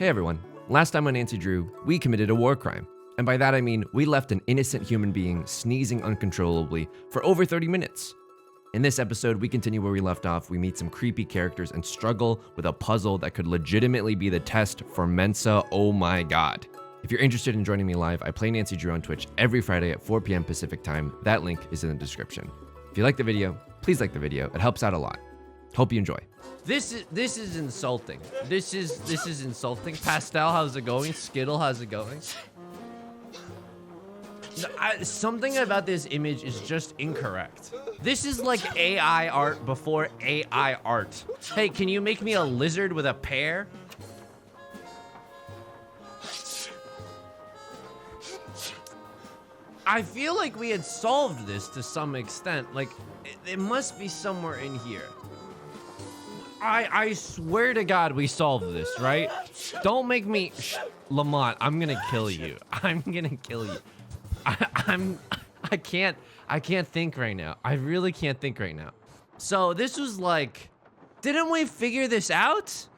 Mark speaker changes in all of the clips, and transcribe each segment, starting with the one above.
Speaker 1: Hey everyone, last time on Nancy Drew, we committed a war crime. And by that I mean we left an innocent human being sneezing uncontrollably for over 30 minutes. In this episode, we continue where we left off. We meet some creepy characters and struggle with a puzzle that could legitimately be the test for Mensa. Oh my god. If you're interested in joining me live, I play Nancy Drew on Twitch every Friday at 4 p.m. Pacific time. That link is in the description. If you like the video, please like the video. It helps out a lot. Hope you enjoy. This is insulting. This is insulting. Pastel, how's it going? Skittle, how's it going? Something about this image is just incorrect. This is like AI art before AI art. Hey, can you make me a lizard with a pear? I feel like we had solved this to some extent. Like, it must be somewhere in here. I swear to God we solved this, right? Don't make me... Lamont, I'm gonna kill you. I'm gonna kill you. I can't think right now. I really can't think right now. So this was like... Didn't we figure this out?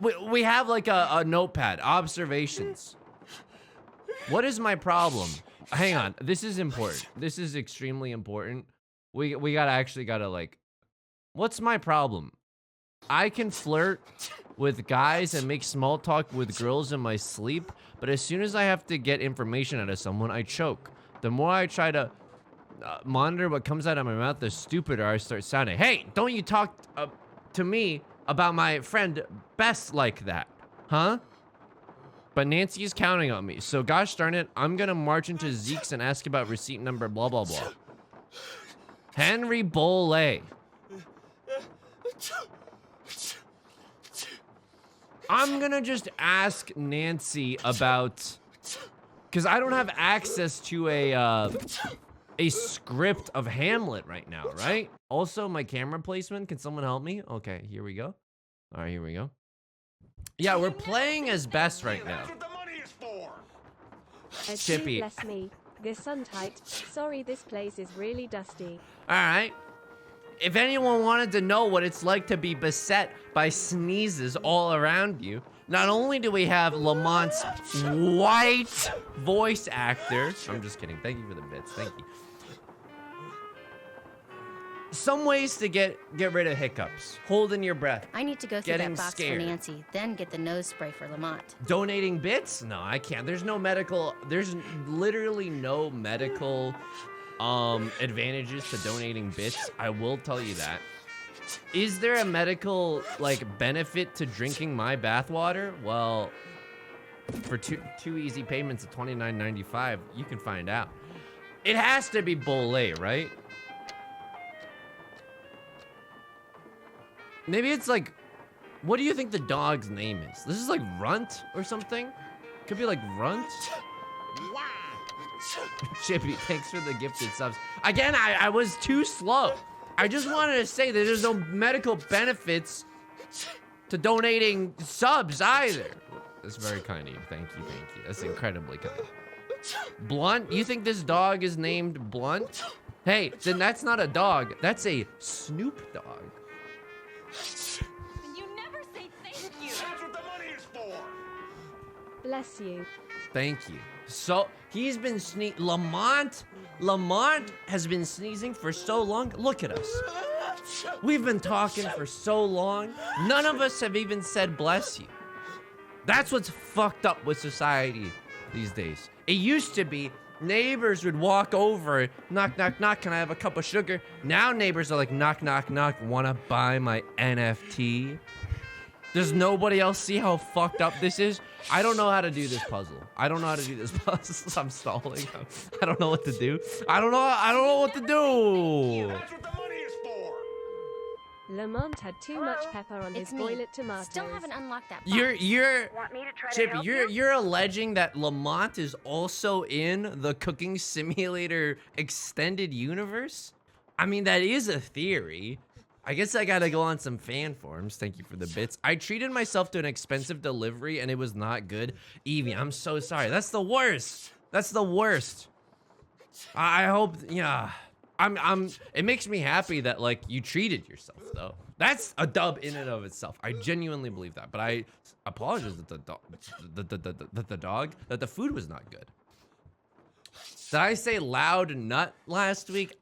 Speaker 1: We have like a notepad. Observations. What is my problem? Hang on. This is important. This is extremely important. We gotta like... What's my problem? I can flirt with guys and make small talk with girls in my sleep, but as soon as I have to get information out of someone, I choke. The more I try to monitor what comes out of my mouth, the stupider I start sounding. Hey, don't you talk to me about my friend Bess like that, huh? But Nancy is counting on me, so gosh darn it, I'm gonna march into Zeke's and ask about receipt number blah blah blah. Henry Bolle. I'm gonna just ask Nancy about, because I don't have access to a script of Hamlet right now, right? Also, my camera placement, can someone help me? Okay, here we go. All right, here we go. Yeah, we're playing as Bess right now. Chippy.
Speaker 2: Bless me. Gesundheit. Sorry, this place is really dusty.
Speaker 1: All right. If anyone wanted to know what it's like to be beset by sneezes all around you, not only do we have Lamont's white voice actor. I'm just kidding. Thank you for the bits. Thank you. Some ways to get rid of hiccups. Holding your breath.
Speaker 3: I need to go through
Speaker 1: Getting
Speaker 3: that box
Speaker 1: scared.
Speaker 3: for Nancy, then get the nose spray for Lamont.
Speaker 1: Donating bits? No, I can't. There's literally no medical advantages to donating bits. I will tell you that. Is there a medical like benefit to drinking my bathwater? Well, for two easy payments of $29.95, you can find out. It has to be Bolle, right? Maybe it's like, what do you think the dog's name is? This is like Runt or something? Could be like Runt. Chippy, thanks for the gifted subs. Again, I was too slow. I just wanted to say that there's no medical benefits to donating subs either. That's very kind of you. Thank you, thank you. That's incredibly kind. Blunt? You think this dog is named Blunt? Hey, then that's not a dog. That's a Snoop Dogg.
Speaker 4: You never say thank you. That's what the money is for.
Speaker 2: Bless you.
Speaker 1: Thank you. So he's been Lamont has been sneezing for so long. Look at us. We've been talking for so long. None of us have even said bless you. That's what's fucked up with society these days. It used to be neighbors would walk over, knock, knock, knock, can I have a cup of sugar? Now neighbors are like, knock, knock, knock, wanna buy my NFT? Does nobody else see how fucked up this is? I don't know how to do this puzzle. I'm stalling. I don't know what to do. I don't know what to do.
Speaker 4: That's what the money is for.
Speaker 2: Lamont had too much pepper on his
Speaker 3: It's me.
Speaker 2: boiled tomatoes.
Speaker 3: Still haven't unlocked that box.
Speaker 1: You're
Speaker 4: Want me to try to
Speaker 1: Chippy,
Speaker 4: help you?
Speaker 1: you're alleging that Lamont is also in the Cooking Simulator extended universe? I mean, that is a theory. I guess I gotta go on some fan forums. Thank you for the bits. I treated myself to an expensive delivery and it was not good. Evie, I'm so sorry. That's the worst. That's the worst. I hope, yeah. It makes me happy that like you treated yourself though. That's a dub in and of itself. I genuinely believe that. But I apologize that the food was not good. Did I say loud nut last week?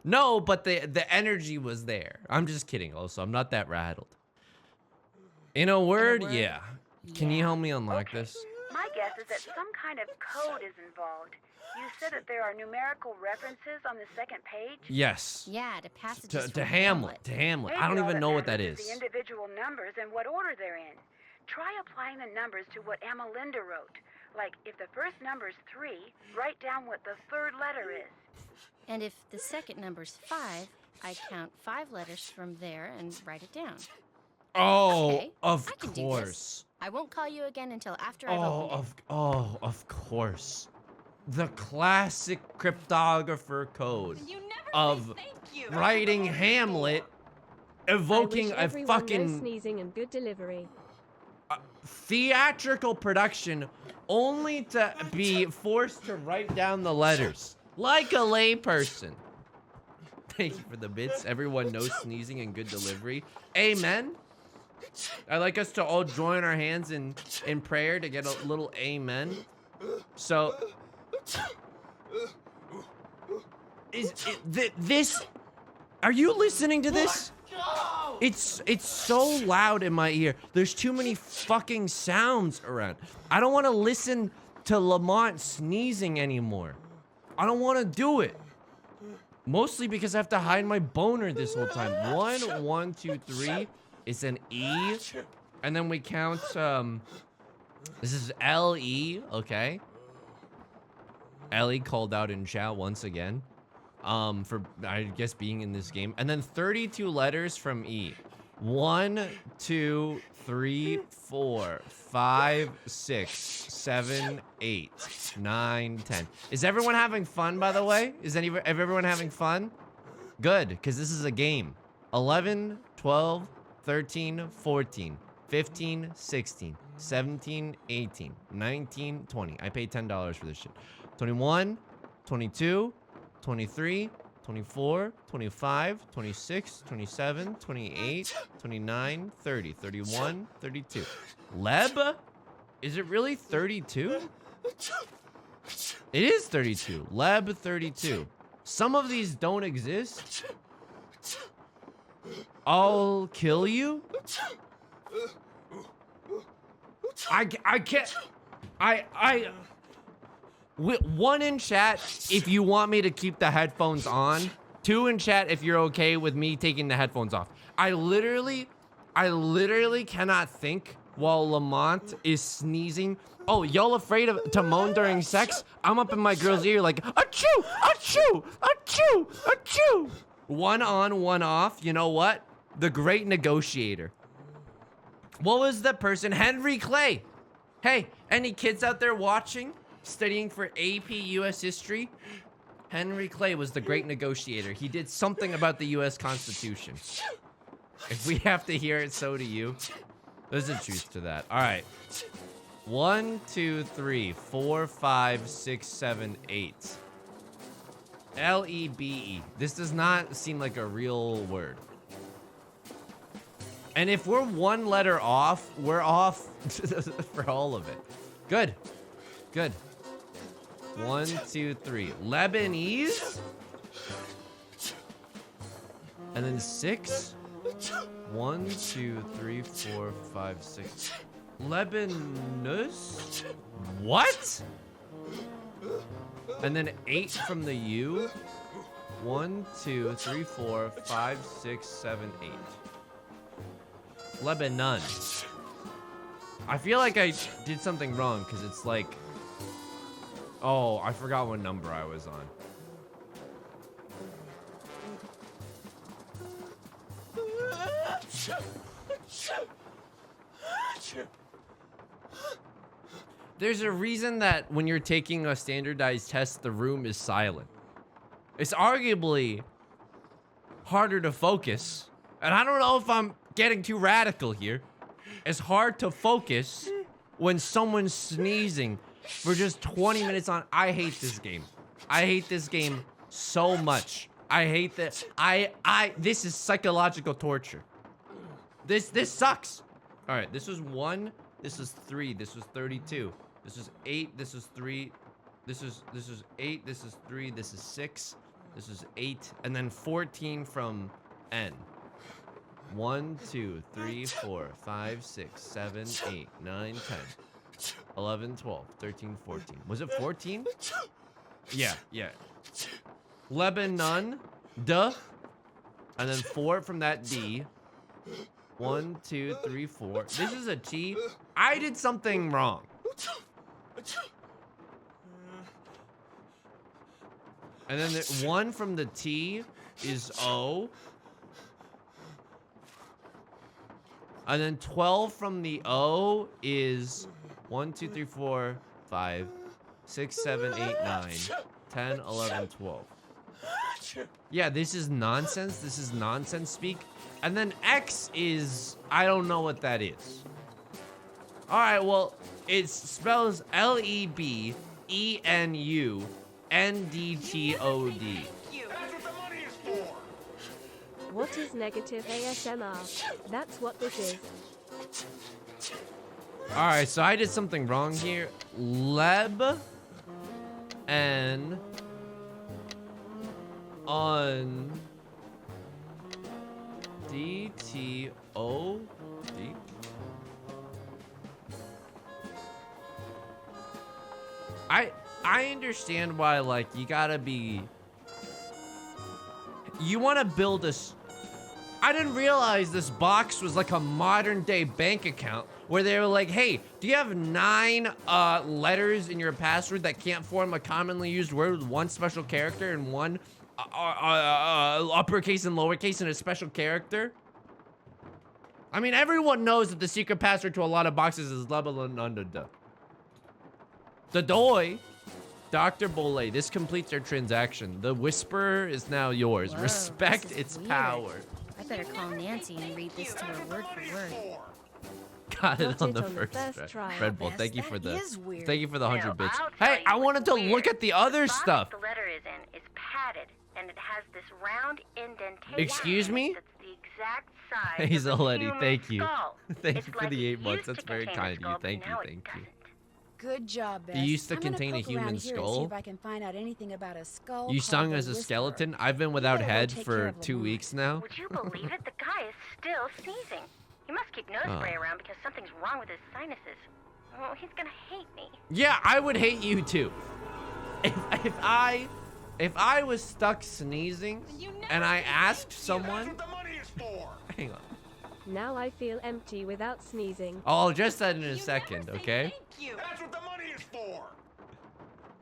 Speaker 1: No, but the energy was there. I'm just kidding. Also, I'm not that rattled. In a word, yeah. Can you help me unlock this?
Speaker 5: My guess is that some kind of code is involved. You said that there are numerical references on the second page?
Speaker 1: Yes.
Speaker 3: Yeah, to passages
Speaker 1: To
Speaker 3: from
Speaker 1: Hamlet. To Hamlet. I don't
Speaker 5: Maybe all
Speaker 1: even know what that
Speaker 5: matters
Speaker 1: is.
Speaker 5: The individual numbers and what order they're in. Try applying the numbers to what Amalinda wrote. Like, if the first number's 3, write down what the third letter is.
Speaker 3: And if the second number's 5, I count 5 letters from there and write it down.
Speaker 1: Oh,
Speaker 3: Okay,
Speaker 1: of
Speaker 3: I can do
Speaker 1: course.
Speaker 3: this. I won't call you again until after I've opened it.
Speaker 1: Of course. The classic cryptographer code of writing Hamlet, evoking
Speaker 2: I wish
Speaker 1: a
Speaker 2: everyone
Speaker 1: fucking
Speaker 2: no sneezing and good delivery.
Speaker 1: theatrical production only to be forced to write down the letters like a layperson. Thank you for the bits. Everyone knows sneezing and good delivery. Amen. I'd like us to all join our hands in prayer to get a little amen. So, this? Are you listening to this? It's so loud in my ear. There's too many fucking sounds around. I don't want to listen to Lamont sneezing anymore. I don't want to do it. Mostly because I have to hide my boner this whole time. 1, 1, 2, 3. It's an E. And then we count, this is L-E, okay. Ellie called out in chat once again. For, I guess, being in this game. And then 32 letters from E. 1, 2, 3, 4, 5, 6, 7, 8, 9, 10. Is everyone having fun, by the way? Is everyone having fun? Good, because this is a game. 11, 12, 13, 14, 15, 16, 17, 18, 19, 20. I paid $10 for this shit. 21, 22, 23, 24, 25, 26, 27, 28, 29, 30, 31, 32. Leb? Is it really 32? It is 32. Leb 32. Some of these don't exist. I'll kill you? I can't. One in chat if you want me to keep the headphones on. 2 in chat if you're okay with me taking the headphones off. I literally cannot think while Lamont is sneezing. Oh, y'all afraid to moan during sex? I'm up in my girl's ear like, achoo, achoo, achoo, achoo. 1 on, 1 off. You know what? The great negotiator. What was the person? Henry Clay. Hey, any kids out there watching? Studying for AP US history? Henry Clay was the great negotiator. He did something about the US Constitution. If we have to hear it, so do you. There's a truth to that. All right. 1, 2, 3, 4, 5, 6, 7, 8. L-E-B-E. This does not seem like a real word. And if we're 1 letter off, we're off for all of it. Good. Good. 1, 2, 3. Lebanese? And then 6. 1, 2, 3, 4, 5, 6. Lebanese? What? And then 8 from the U. 1, 2, 3, 4, 5, 6, 7, 8. Lebanon. I feel like I did something wrong because it's like, oh, I forgot what number I was on. There's a reason that when you're taking a standardized test, the room is silent. It's arguably harder to focus. And I don't know if I'm getting too radical here. It's hard to focus when someone's sneezing for just 20 minutes on. I hate this game. I hate this game so much. I hate that. This is psychological torture. This sucks. All right, this was 1. This is 3. This was 32. This is 8. This is 3. This is 8. This is 3. This is 6. This is 8. And then 14 from N. 1, 2, 3, 4, 5, 6, 7, 8, 9, 10, 11, 12, 13, 14. Was it 14? Yeah. Lebanon, duh. And then 4 from that D. 1, 2, 3, 4. This is a T. I did something wrong. And then the 1 from the T is O. And then 12 from the O is 1, 2, 3, 4, 5, 6, 7, 8, 9, 10, 11, 12. Yeah, this is nonsense. This is nonsense speak. And then X is, I don't know what that is. All right, well, it spells LEBENUNDTOD.
Speaker 4: That's what the money is for.
Speaker 2: What is negative ASMR? That's what this is.
Speaker 1: All right, so I did something wrong here. Leb and on DTOD. I understand why, like, you gotta be. You want to build a. I didn't realize this box was like a modern day bank account where they were like, hey, do you have 9 letters in your password that can't form a commonly used word with 1 special character and 1 uppercase and lowercase and a special character? I mean, everyone knows that the secret password to a lot of boxes is level and under the doy. Dr. Bolay, this completes our transaction. The Whisperer is now yours.
Speaker 3: Whoa,
Speaker 1: Respect
Speaker 3: this is
Speaker 1: its
Speaker 3: weird.
Speaker 1: power.
Speaker 3: I better call Nancy and read this to her word for word.
Speaker 1: Got it
Speaker 2: Got
Speaker 1: on
Speaker 2: it
Speaker 1: the
Speaker 2: on the
Speaker 1: first
Speaker 2: first
Speaker 1: try.
Speaker 2: try.
Speaker 1: Red Bull,
Speaker 3: Yes,
Speaker 1: thank you
Speaker 3: that
Speaker 1: for the
Speaker 3: is weird.
Speaker 1: thank you for the 100 bits.
Speaker 5: I'll tell
Speaker 1: Hey,
Speaker 5: you
Speaker 1: I
Speaker 5: what's
Speaker 1: wanted to
Speaker 5: weird.
Speaker 1: look at the other
Speaker 5: box
Speaker 1: stuff.
Speaker 5: the letter is in is padded, and it has this round indentation.
Speaker 1: Excuse me?
Speaker 5: That's the exact size
Speaker 1: Hazel
Speaker 5: of a
Speaker 1: Letty,
Speaker 5: human
Speaker 1: thank you.
Speaker 5: skull.
Speaker 1: Thank
Speaker 5: It's
Speaker 1: you for
Speaker 5: like
Speaker 1: the
Speaker 5: it
Speaker 1: 8 months.
Speaker 5: used to
Speaker 1: That's very
Speaker 5: contain a
Speaker 1: kind of you.
Speaker 5: skull, but
Speaker 1: Thank you,
Speaker 5: now it
Speaker 1: thank you.
Speaker 5: doesn't.
Speaker 6: Good job, Bess.
Speaker 1: You used to
Speaker 6: I'm gonna
Speaker 1: contain a
Speaker 6: poke
Speaker 1: human
Speaker 6: around here and
Speaker 1: skull?
Speaker 6: see if I can find out anything about a skull
Speaker 1: You
Speaker 6: called
Speaker 1: sung
Speaker 6: the
Speaker 1: as a
Speaker 6: Whisperer.
Speaker 1: skeleton. I've been without
Speaker 6: better go
Speaker 1: head
Speaker 6: take care
Speaker 1: for
Speaker 6: of
Speaker 1: 2
Speaker 6: Lamont.
Speaker 1: weeks now.
Speaker 5: Would you believe it? The guy is still sneezing. He must keep nose spray
Speaker 1: Oh.
Speaker 5: around because something's wrong with his sinuses. Oh, he's gonna hate me.
Speaker 1: Yeah, I would hate you too. If I was stuck sneezing and I asked someone,
Speaker 4: That's what the money is for.
Speaker 1: hang on.
Speaker 2: Now I feel empty without sneezing.
Speaker 1: I'll address that in a second, okay?
Speaker 4: That's what the money is for.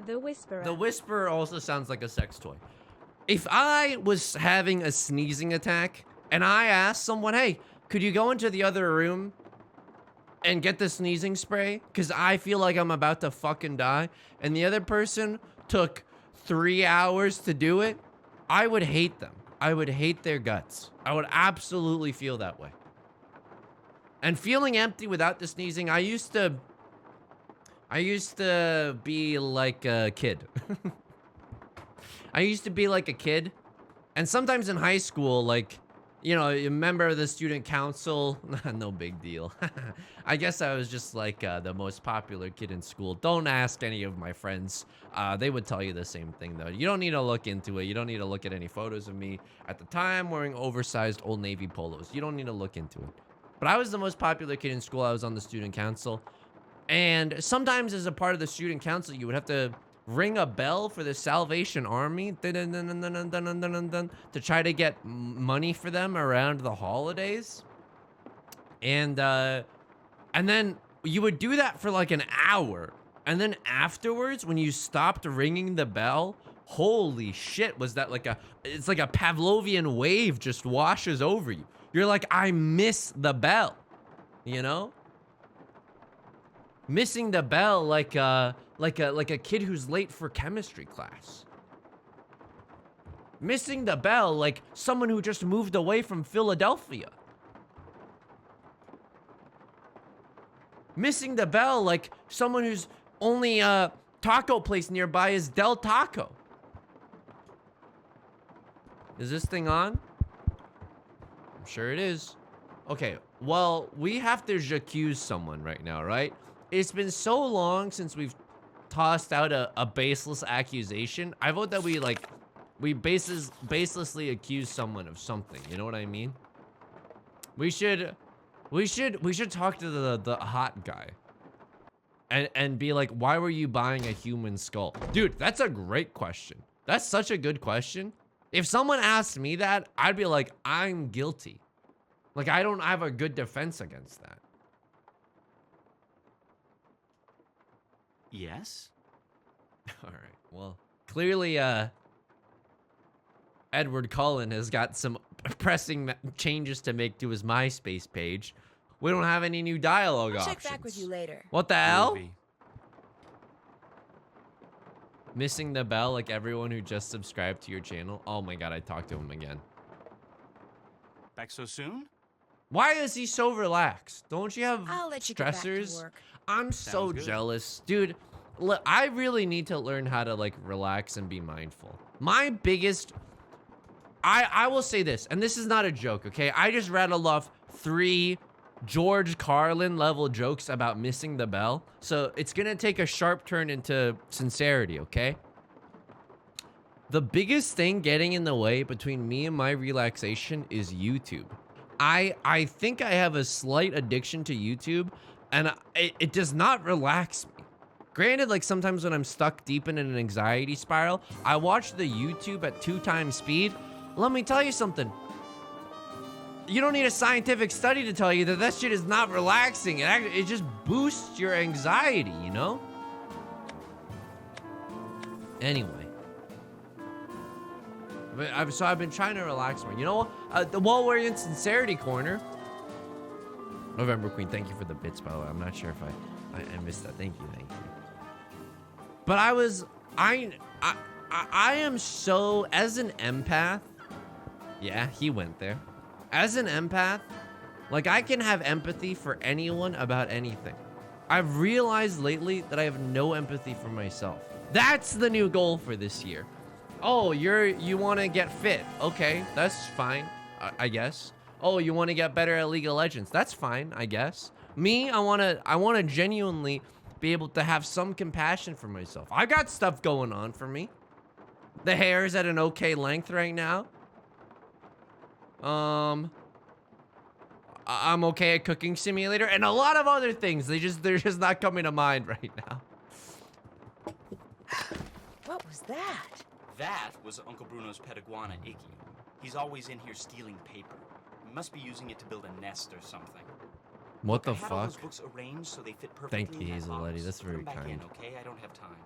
Speaker 2: The Whisperer.
Speaker 1: The Whisperer also sounds like a sex toy. If I was having a sneezing attack and I asked someone, hey, could you go into the other room and get the sneezing spray? Because I feel like I'm about to fucking die. And the other person took 3 hours to do it. I would hate them. I would hate their guts. I would absolutely feel that way. And feeling empty without the sneezing, I used to be like a kid. I used to be like a kid. And sometimes in high school, like, you know, you remember the student council? No big deal. I guess I was just like the most popular kid in school. Don't ask any of my friends. They would tell you the same thing, though. You don't need to look into it. You don't need to look at any photos of me at the time wearing oversized Old Navy polos. You don't need to look into it. But I was the most popular kid in school. I was on the student council. And sometimes as a part of the student council, you would have to ring a bell for the Salvation Army to try to get money for them around the holidays. And then you would do that for like an hour. And then afterwards, when you stopped ringing the bell, holy shit, was that like it's like a Pavlovian wave just washes over you. You're like, I miss the bell, you know? Missing the bell like a kid who's late for chemistry class. Missing the bell like someone who just moved away from Philadelphia. Missing the bell like someone whose only taco place nearby is Del Taco. Is this thing on? I'm sure it is. Okay, well, we have to accuse someone right now, right? It's been so long since we've tossed out a baseless accusation. I vote that we baselessly accuse someone of something. You know what I mean? We should talk to the hot guy. And be like, why were you buying a human skull? Dude, that's a great question. That's such a good question. If someone asked me that, I'd be like, I'm guilty. Like, I don't have a good defense against that.
Speaker 7: Yes?
Speaker 1: All right, well, clearly, Edward Cullen has got some pressing changes to make to his MySpace page. We don't have any new dialogue
Speaker 6: I'll
Speaker 1: options.
Speaker 6: check back with you later.
Speaker 1: What the hell?
Speaker 7: Groovy.
Speaker 1: Missing the bell like everyone who just subscribed to your channel. Oh my god, I talked to him again.
Speaker 7: Back so soon?
Speaker 1: Why is he so relaxed? Don't you have
Speaker 6: I'll let you get back to
Speaker 1: stressors?
Speaker 6: work.
Speaker 1: I'm so
Speaker 7: Sounds good.
Speaker 1: jealous. Dude, look, I really need to learn how to like relax and be mindful. My biggest... I will say this, and this is not a joke, okay? I just rattled off 3 George Carlin level jokes about missing the bell. So it's gonna take a sharp turn into sincerity, okay? The biggest thing getting in the way between me and my relaxation is YouTube. I think I have a slight addiction to YouTube, and it does not relax me. Granted, like sometimes when I'm stuck deep in an anxiety spiral, I watch the YouTube at 2 times speed. Let me tell you something. You don't need a scientific study to tell you that that shit is not relaxing. It just boosts your anxiety, you know? Anyway. So I've been trying to relax more. You know what? While we're in Sincerity Corner. November Queen, thank you for the bits, by the way. I'm not sure if I missed that. Thank you. But I am so, as an empath. Yeah, he went there. As an empath, like I can have empathy for anyone about anything. I've realized lately that I have no empathy for myself. That's the new goal for this year. Oh, you want to get fit. Okay, that's fine, I guess. Oh, you want to get better at League of Legends. That's fine, I guess. Me, I want to genuinely be able to have some compassion for myself. I got stuff going on for me. The hair's at an okay length right now. I'm okay at Cooking Simulator and a lot of other things. They're just not coming to mind right now.
Speaker 6: What was that?
Speaker 7: That was Uncle Bruno's pet iguana, Iggy. He's always in here stealing paper. He must be using it to build a nest or something.
Speaker 1: What the
Speaker 7: I had all
Speaker 1: fuck?
Speaker 7: those books arranged so they fit perfectly
Speaker 1: Thank you,
Speaker 7: in that
Speaker 1: Hazel Lady.
Speaker 7: box.
Speaker 1: That's very
Speaker 7: Come back
Speaker 1: kind.
Speaker 7: in, okay? I don't have time.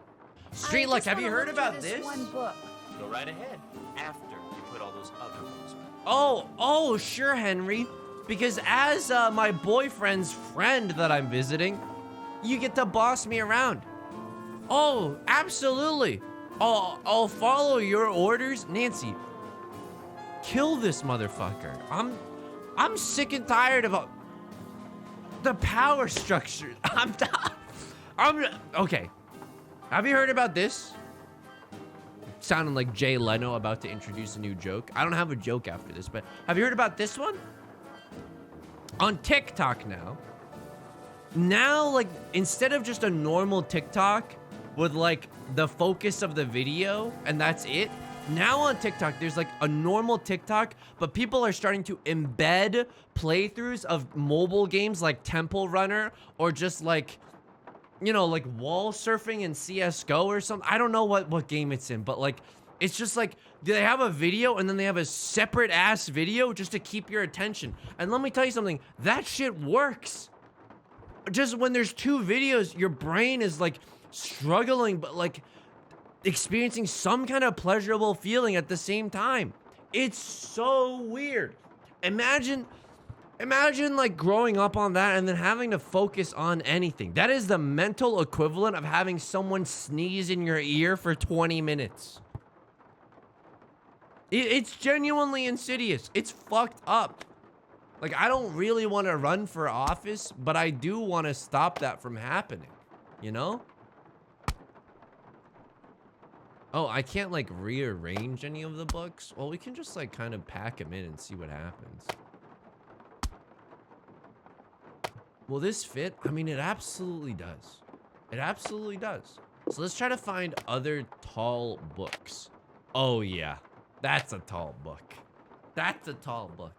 Speaker 1: Street
Speaker 6: I
Speaker 1: Luck,
Speaker 6: just
Speaker 1: have you
Speaker 6: wanna
Speaker 1: heard
Speaker 6: look through
Speaker 1: about this?
Speaker 6: One book.
Speaker 7: Go right ahead. After you put all those other books back.
Speaker 1: Oh, sure, Henry. Because as my boyfriend's friend that I'm visiting, you get to boss me around. Oh, absolutely. I'll follow your orders. Nancy, kill this motherfucker. I'm sick and tired of the power structure. Okay. Have you heard about this? Sounding like Jay Leno about to introduce a new joke. I don't have a joke after this, but have you heard about this one? On TikTok now, like, instead of just a normal TikTok with, like, the focus of the video, and that's it, now on TikTok, there's, like, a normal TikTok, but people are starting to embed playthroughs of mobile games like Temple Runner, or just, like, you know, like, wall surfing in CSGO or something. I don't know what game it's in, but, like, it's just, like, they have a video, and then they have a separate-ass video just to keep your attention. And let me tell you something. That shit works. Just when there's 2 videos, your brain is, like, struggling, but, like, experiencing some kind of pleasurable feeling at the same time. It's so weird. Imagine, like, growing up on that and then having to focus on anything. That is the mental equivalent of having someone sneeze in your ear for 20 minutes. It's genuinely insidious. It's fucked up. Like, I don't really want to run for office, but I do want to stop that from happening. You know? Oh, I can't like rearrange any of the books. Well, we can just like kind of pack them in and see what happens. Will this fit? I mean, it absolutely does. It absolutely does. So let's try to find other tall books. Oh yeah, that's a tall book. That's a tall book.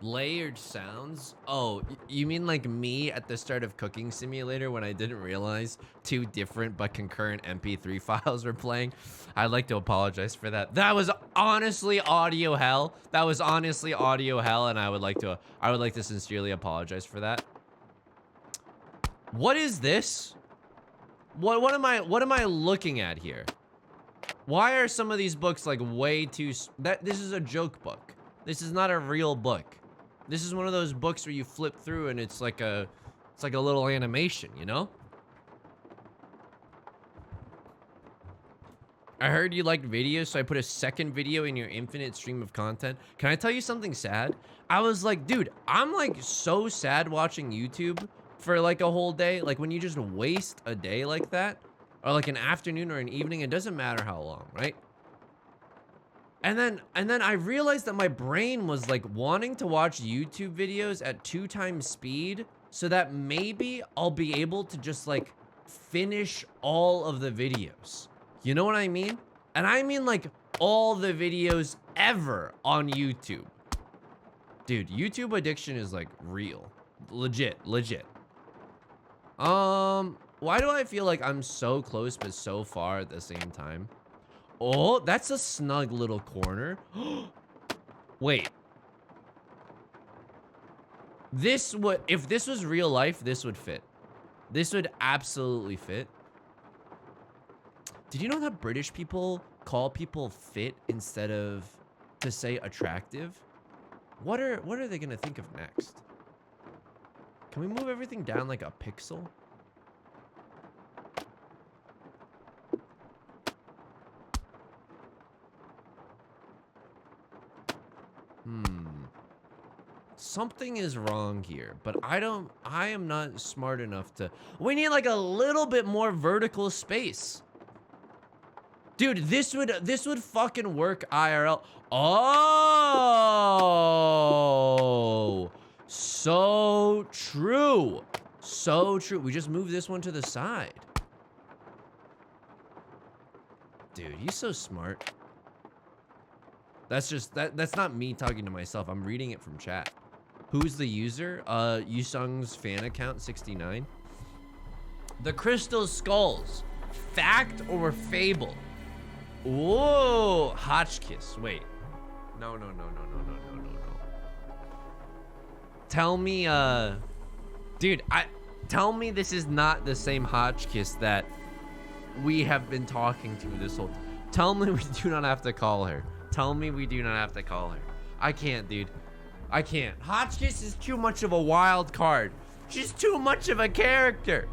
Speaker 1: Layered sounds? Oh, you mean like me at the start of Cooking Simulator when I didn't realize 2 different but concurrent MP3 files were playing? I'd like to apologize for that. That was honestly audio hell. That was honestly audio hell, and I would like to sincerely apologize for that. What is this? What am I looking at here? Why are some of these books like way too this is a joke book. This is not a real book. This is one of those books where you flip through and it's like a little animation, you know? I heard you liked videos, so I put a second video in your infinite stream of content. Can I tell you something sad? I was like, dude, I'm like so sad watching YouTube for like a whole day. Like when you just waste a day like that, or like an afternoon or an evening, it doesn't matter how long, right? And then I realized that my brain was like wanting to watch YouTube videos at 2 times speed so that maybe I'll be able to just like finish all of the videos. You know what I mean? And I mean like all the videos ever on YouTube. Dude, YouTube addiction is like real. Legit. Why do I feel like I'm so close but so far at the same time? Oh, that's a snug little corner. Wait. If this was real life, this would fit. This would absolutely fit. Did you know that British people call people fit instead of to say attractive? What are they gonna think of next? Can we move everything down like a pixel? Something is wrong here, but I am not smart enough to. We need like a little bit more vertical space. Dude, this would fucking work IRL. Oh, so true. So true. We just move this one to the side. Dude, you're so smart. That's not me talking to myself. I'm reading it from chat. Who's the user? Yusong's fan account 69. The crystal skulls. Fact or fable? Whoa, Hotchkiss. Wait. No. Tell me, dude, tell me this is not the same Hotchkiss that we have been talking to this whole time. Tell me we do not have to call her. Tell me we do not have to call her. I can't, dude. I can't. Hotchkiss is too much of a wild card. She's too much of a character.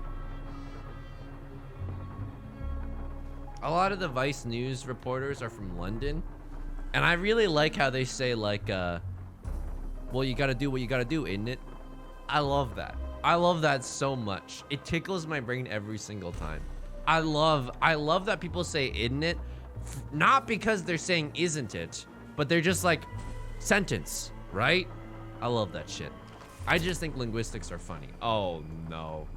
Speaker 1: A lot of the Vice News reporters are from London. And I really like how they say like, well, you gotta do what you gotta do, isn't it? I love that. I love that so much. It tickles my brain every single time. I love that people say isn't it, not because they're saying isn't it, but they're just like sentence, right? I love that shit. I just think linguistics are funny. Oh no.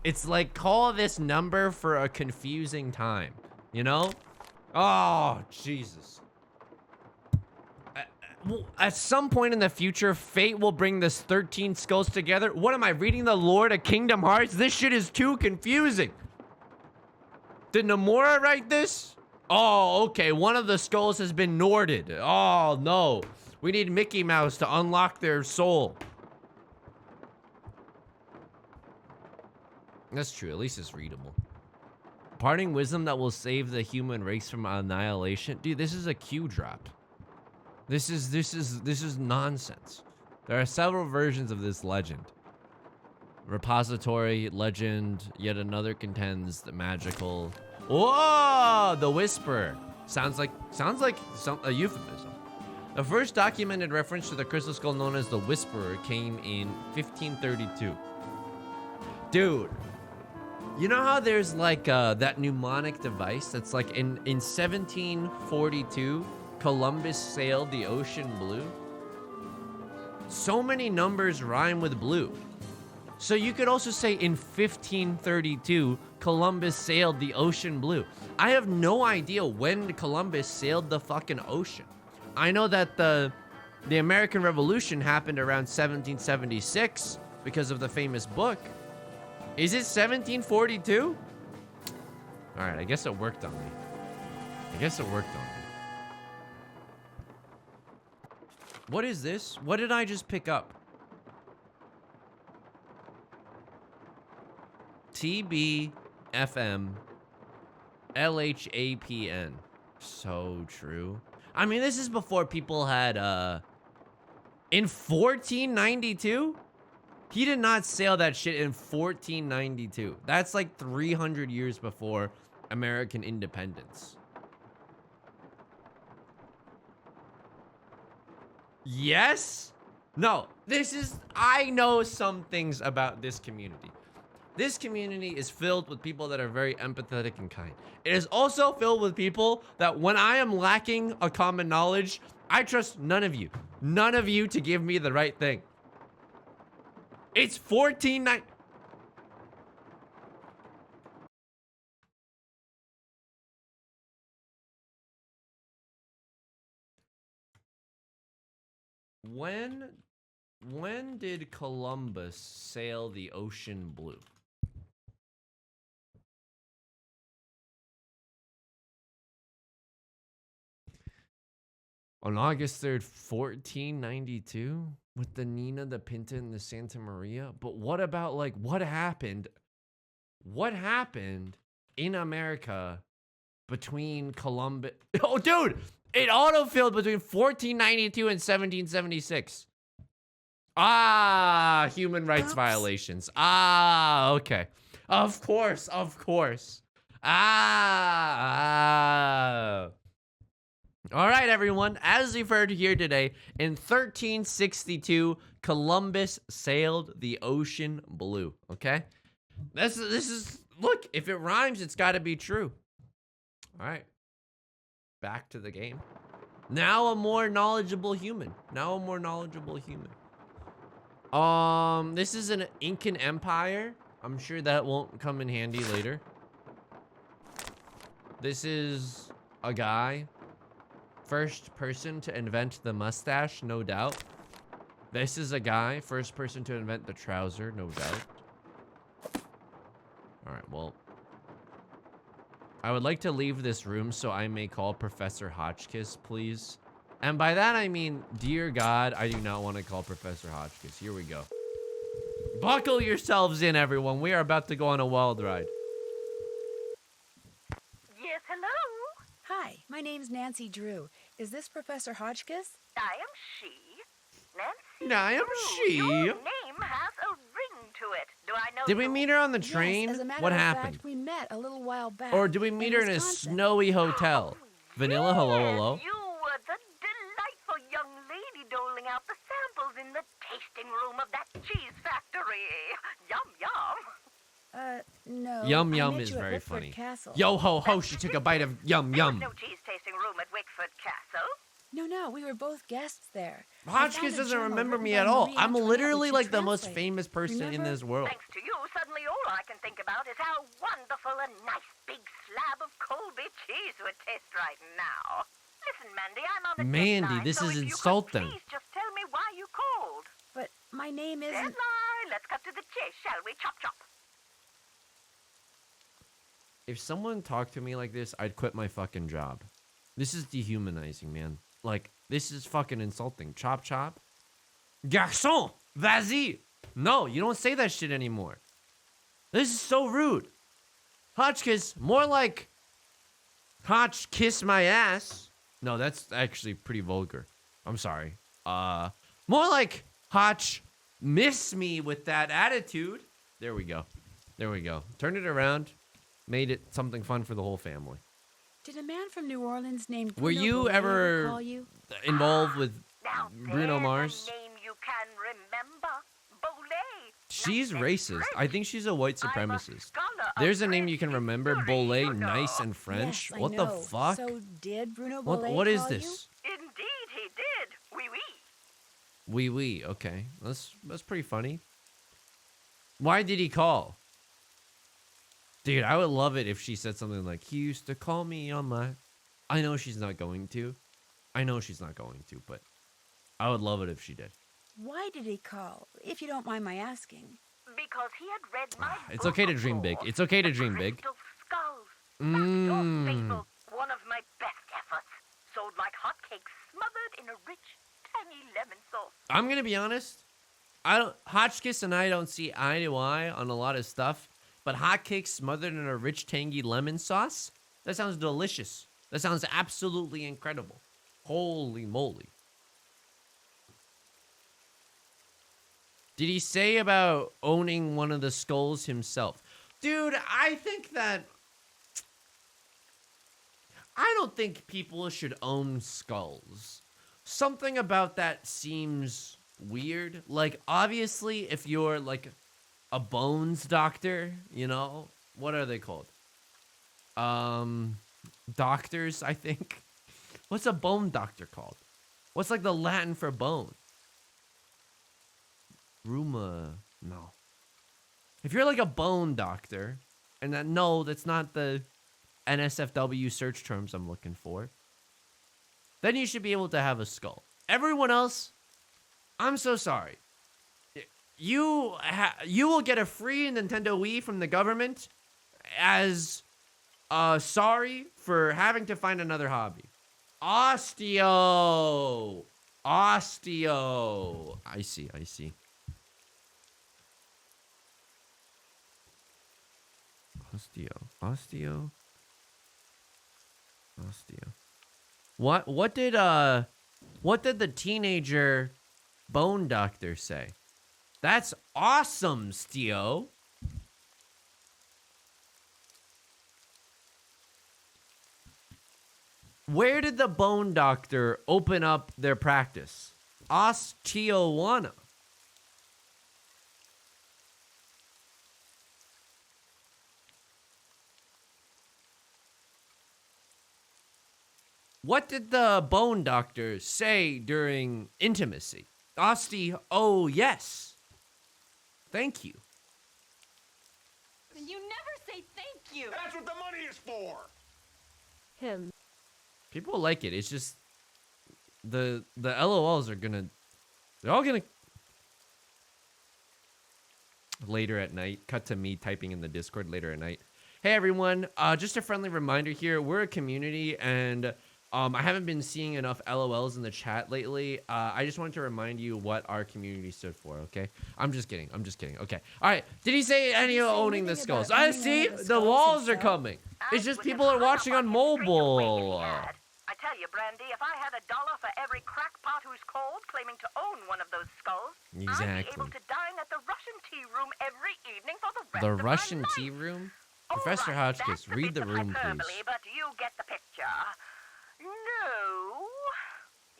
Speaker 1: It's like call this number for a confusing time, you know? Oh, Jesus. At some point in the future, fate will bring this 13 skulls together. What am I reading, the Lord of Kingdom Hearts? This shit is too confusing. Did Nomura write this? Oh, okay. One of the skulls has been Norded. Oh, no. We need Mickey Mouse to unlock their soul. That's true. At least it's readable. Parting wisdom that will save the human race from annihilation. Dude, this is a Q drop. This is nonsense. There are several versions of this legend. Repository, legend, yet another contends the magical. Whoa! The Whisperer. Sounds like a euphemism. The first documented reference to the crystal skull known as the Whisperer came in 1532. Dude, You know how there's like that mnemonic device that's like in 1742, Columbus sailed the ocean blue? So many numbers rhyme with blue. So you could also say in 1532, Columbus sailed the ocean blue. I have no idea when Columbus sailed the fucking ocean. I know that the American Revolution happened around 1776 because of the famous book. Is it 1742? All right, I guess it worked on me. What is this? What did I just pick up? TBFM LHAPN. So true. I mean, this is before people had, in 1492? He did not sail that shit in 1492. That's like 300 years before American independence. Yes? No, I know some things about this community. This community is filled with people that are very empathetic and kind. It is also filled with people that when I am lacking a common knowledge, I trust none of you. None of you to give me the right thing. It's 1490. When did Columbus sail the ocean blue? On August 3rd, 1492? With the Nina, the Pinta, and the Santa Maria? But what about, like, what happened? What happened in America between Columbus? Oh, dude! It autofilled between 1492 and 1776. Ah, human rights violations. Ah, okay. Of course. Ah. All right, everyone. As you've heard here today, in 1362, Columbus sailed the ocean blue. Okay, this is look. If it rhymes, it's got to be true. All right, back to the game. Now a more knowledgeable human. This is an Incan Empire. I'm sure that won't come in handy later. This is a guy. First person to invent the mustache, no doubt. This is a guy. First person to invent the trouser, no doubt. Alright, well. I would like to leave this room so I may call Professor Hotchkiss, please. And by that I mean, dear God, I do not want to call Professor Hotchkiss. Here we go. Buckle yourselves in, everyone. We are about to go on a wild ride.
Speaker 5: Yes, hello.
Speaker 6: Hi, my name's Nancy Drew. Is this Professor Hotchkiss?
Speaker 5: I am she. Nancy.
Speaker 1: I am she.
Speaker 5: Your name has a ring to it. Do I know
Speaker 1: Did we
Speaker 5: you?
Speaker 1: meet her on the
Speaker 6: Yes,
Speaker 1: train?
Speaker 6: as a matter
Speaker 1: What
Speaker 6: of
Speaker 1: happened?
Speaker 6: fact, we met a little while back.
Speaker 1: Or did we meet her in a
Speaker 6: Wisconsin.
Speaker 1: snowy hotel? Vanilla, hello, hello.
Speaker 5: You were the delightful young lady doling out the samples in the tasting room of that cheese factory. Yum, yum.
Speaker 6: No.
Speaker 1: Yum
Speaker 6: I
Speaker 1: Yum
Speaker 6: met
Speaker 1: is
Speaker 6: you at
Speaker 1: very
Speaker 6: Wickford
Speaker 1: funny.
Speaker 6: Castle.
Speaker 1: Yo ho ho, she took a bite of Yum
Speaker 5: There was
Speaker 1: Yum.
Speaker 5: no cheese tasting room at Wickford Castle.
Speaker 6: No, we were both guests there. I
Speaker 1: Hotchkiss
Speaker 6: found a
Speaker 1: doesn't
Speaker 6: journal
Speaker 1: remember
Speaker 6: written
Speaker 1: me
Speaker 6: by
Speaker 1: at all.
Speaker 6: Marie
Speaker 1: I'm
Speaker 6: Antoinette,
Speaker 1: literally
Speaker 6: which you
Speaker 1: like the most
Speaker 6: translated.
Speaker 1: famous person in
Speaker 6: Remember?
Speaker 1: this world.
Speaker 5: Thanks to you, suddenly all I can think about is how wonderful a nice big slab of Colby cheese would taste right now. Listen, Mandy, I'm on the
Speaker 1: Mandy,
Speaker 5: deadline,
Speaker 1: this
Speaker 5: so
Speaker 1: is
Speaker 5: if you could
Speaker 1: insulting.
Speaker 5: please just tell me why you called.
Speaker 6: But my name isn't...
Speaker 5: Deadline. Let's cut to the chase, shall we? Chop, chop.
Speaker 1: If someone talked to me like this, I'd quit my fucking job. This is dehumanizing, man. Like, this is fucking insulting. Chop, chop. Garçon, vas-y. No, you don't say that shit anymore. This is so rude. Hotchkiss, more like Hotch kiss my ass. No, that's actually pretty vulgar. I'm sorry. More like Hotch miss me with that attitude. There we go. Turned it around. Made it something fun for the whole family.
Speaker 6: Did a man from New Orleans named
Speaker 1: Were
Speaker 6: Bruno
Speaker 1: you
Speaker 6: Bolet
Speaker 1: ever
Speaker 6: call you?
Speaker 1: involved with
Speaker 5: Now
Speaker 1: Bruno
Speaker 5: there's
Speaker 1: Mars?
Speaker 5: a name you can remember. Bolé.
Speaker 1: She's racist. I think she's a white
Speaker 5: I'm a
Speaker 1: supremacist.
Speaker 5: scholar of
Speaker 1: There's a name you can
Speaker 5: French
Speaker 1: remember.
Speaker 5: history,
Speaker 1: Bolet,
Speaker 5: you know.
Speaker 1: nice and French.
Speaker 6: Yes, I
Speaker 1: What the
Speaker 6: know.
Speaker 1: fuck?
Speaker 6: So did Bruno
Speaker 1: What
Speaker 6: Bolet
Speaker 1: what is
Speaker 6: call
Speaker 1: this?
Speaker 5: Indeed, he did. Oui, oui.
Speaker 1: Wee wee. Okay, that's pretty funny. Why did he call? Dude, I would love it if she said something like, he used to call me on my... I know she's not going to. I know she's not going to, but I would love it if she did.
Speaker 6: you? Why did he call, if you don't mind my asking?
Speaker 5: Because he had read my
Speaker 1: It's
Speaker 5: book,
Speaker 1: okay to
Speaker 5: of
Speaker 1: dream big.
Speaker 5: course.
Speaker 1: It's okay to
Speaker 5: The
Speaker 1: dream big.
Speaker 5: Crystal Skulls. That's your
Speaker 1: Mmm.
Speaker 5: fable. One of my best efforts. Sold like hotcakes, smothered in a rich, tangy lemon sauce.
Speaker 1: I'm gonna be honest. I don't. Hotchkiss and I don't see eye to eye on a lot of stuff, but hotcakes smothered in a rich, tangy lemon sauce. That sounds delicious. That sounds absolutely incredible. Holy moly! Did he say about owning one of the skulls himself? Dude, I think that... I don't think people should own skulls. Something about that seems weird. Like, obviously, if you're, like, a bones doctor, you know? What are they called? Doctors, I think. What's a bone doctor called? What's, like, the Latin for bone? No. If you're like a bone doctor, and that, no, that's not the NSFW search terms I'm looking for, then you should be able to have a skull. Everyone else, I'm so sorry. You will get a free Nintendo Wii from the government as sorry for having to find another hobby. Osteo. I see. Osteo. What did the teenager bone doctor say? That's awesome, Steo. Where did the bone doctor open up their practice? Osteowana. What did the bone doctor say during intimacy? Oh, yes. Thank you.
Speaker 3: You never say thank you.
Speaker 4: That's what the money is for.
Speaker 2: Him.
Speaker 1: People like it. It's just the LOLs are gonna... They're all gonna... Later at night. Cut to me typing in the Discord later at night. Hey, everyone. Just a friendly reminder here. We're a community, and... I haven't been seeing enough LOLs in the chat lately. I just wanted to remind you what our community stood for, okay? I'm just kidding. Okay. All right. Did he say any of owning the skulls? I see. The walls are coming. It's just people are watching on mobile.
Speaker 5: I tell you, Brandy, if I had $1 for every crackpot who's called claiming to own one of those skulls, I'd be
Speaker 1: Exactly.
Speaker 5: able to dine at the Russian tea room every evening for the rest
Speaker 1: The
Speaker 5: of
Speaker 1: Russian
Speaker 5: my life.
Speaker 1: tea room?
Speaker 5: All
Speaker 1: Professor
Speaker 5: right,
Speaker 1: Hotchkiss,
Speaker 5: that's a
Speaker 1: read
Speaker 5: bit
Speaker 1: the
Speaker 5: of
Speaker 1: room,
Speaker 5: hyperbole,
Speaker 1: please.
Speaker 5: But you get the picture. No.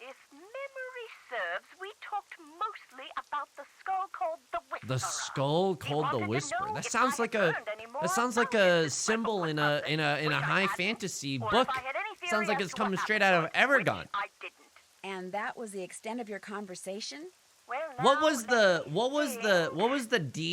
Speaker 5: If memory serves, we talked mostly about the skull called the Whisperer.
Speaker 1: The skull
Speaker 5: He
Speaker 1: called the
Speaker 5: wanted to
Speaker 1: Whisperer.
Speaker 5: know
Speaker 1: That
Speaker 5: if
Speaker 1: sounds
Speaker 5: I
Speaker 1: like
Speaker 5: had
Speaker 1: a
Speaker 5: learned any more about
Speaker 1: a
Speaker 5: this
Speaker 1: symbol in
Speaker 5: wonderful
Speaker 1: a
Speaker 5: subject, which I
Speaker 1: high
Speaker 5: hadn't,
Speaker 1: fantasy
Speaker 5: or if
Speaker 1: book.
Speaker 5: I had any theory
Speaker 1: Sounds like
Speaker 5: as
Speaker 1: it's
Speaker 5: to
Speaker 1: coming
Speaker 5: what
Speaker 1: straight out of
Speaker 5: happened, which
Speaker 1: Aragon.
Speaker 5: I didn't.
Speaker 6: And that was the extent of your conversation?
Speaker 5: Well,
Speaker 1: What
Speaker 5: now,
Speaker 1: was
Speaker 5: let
Speaker 1: the
Speaker 5: me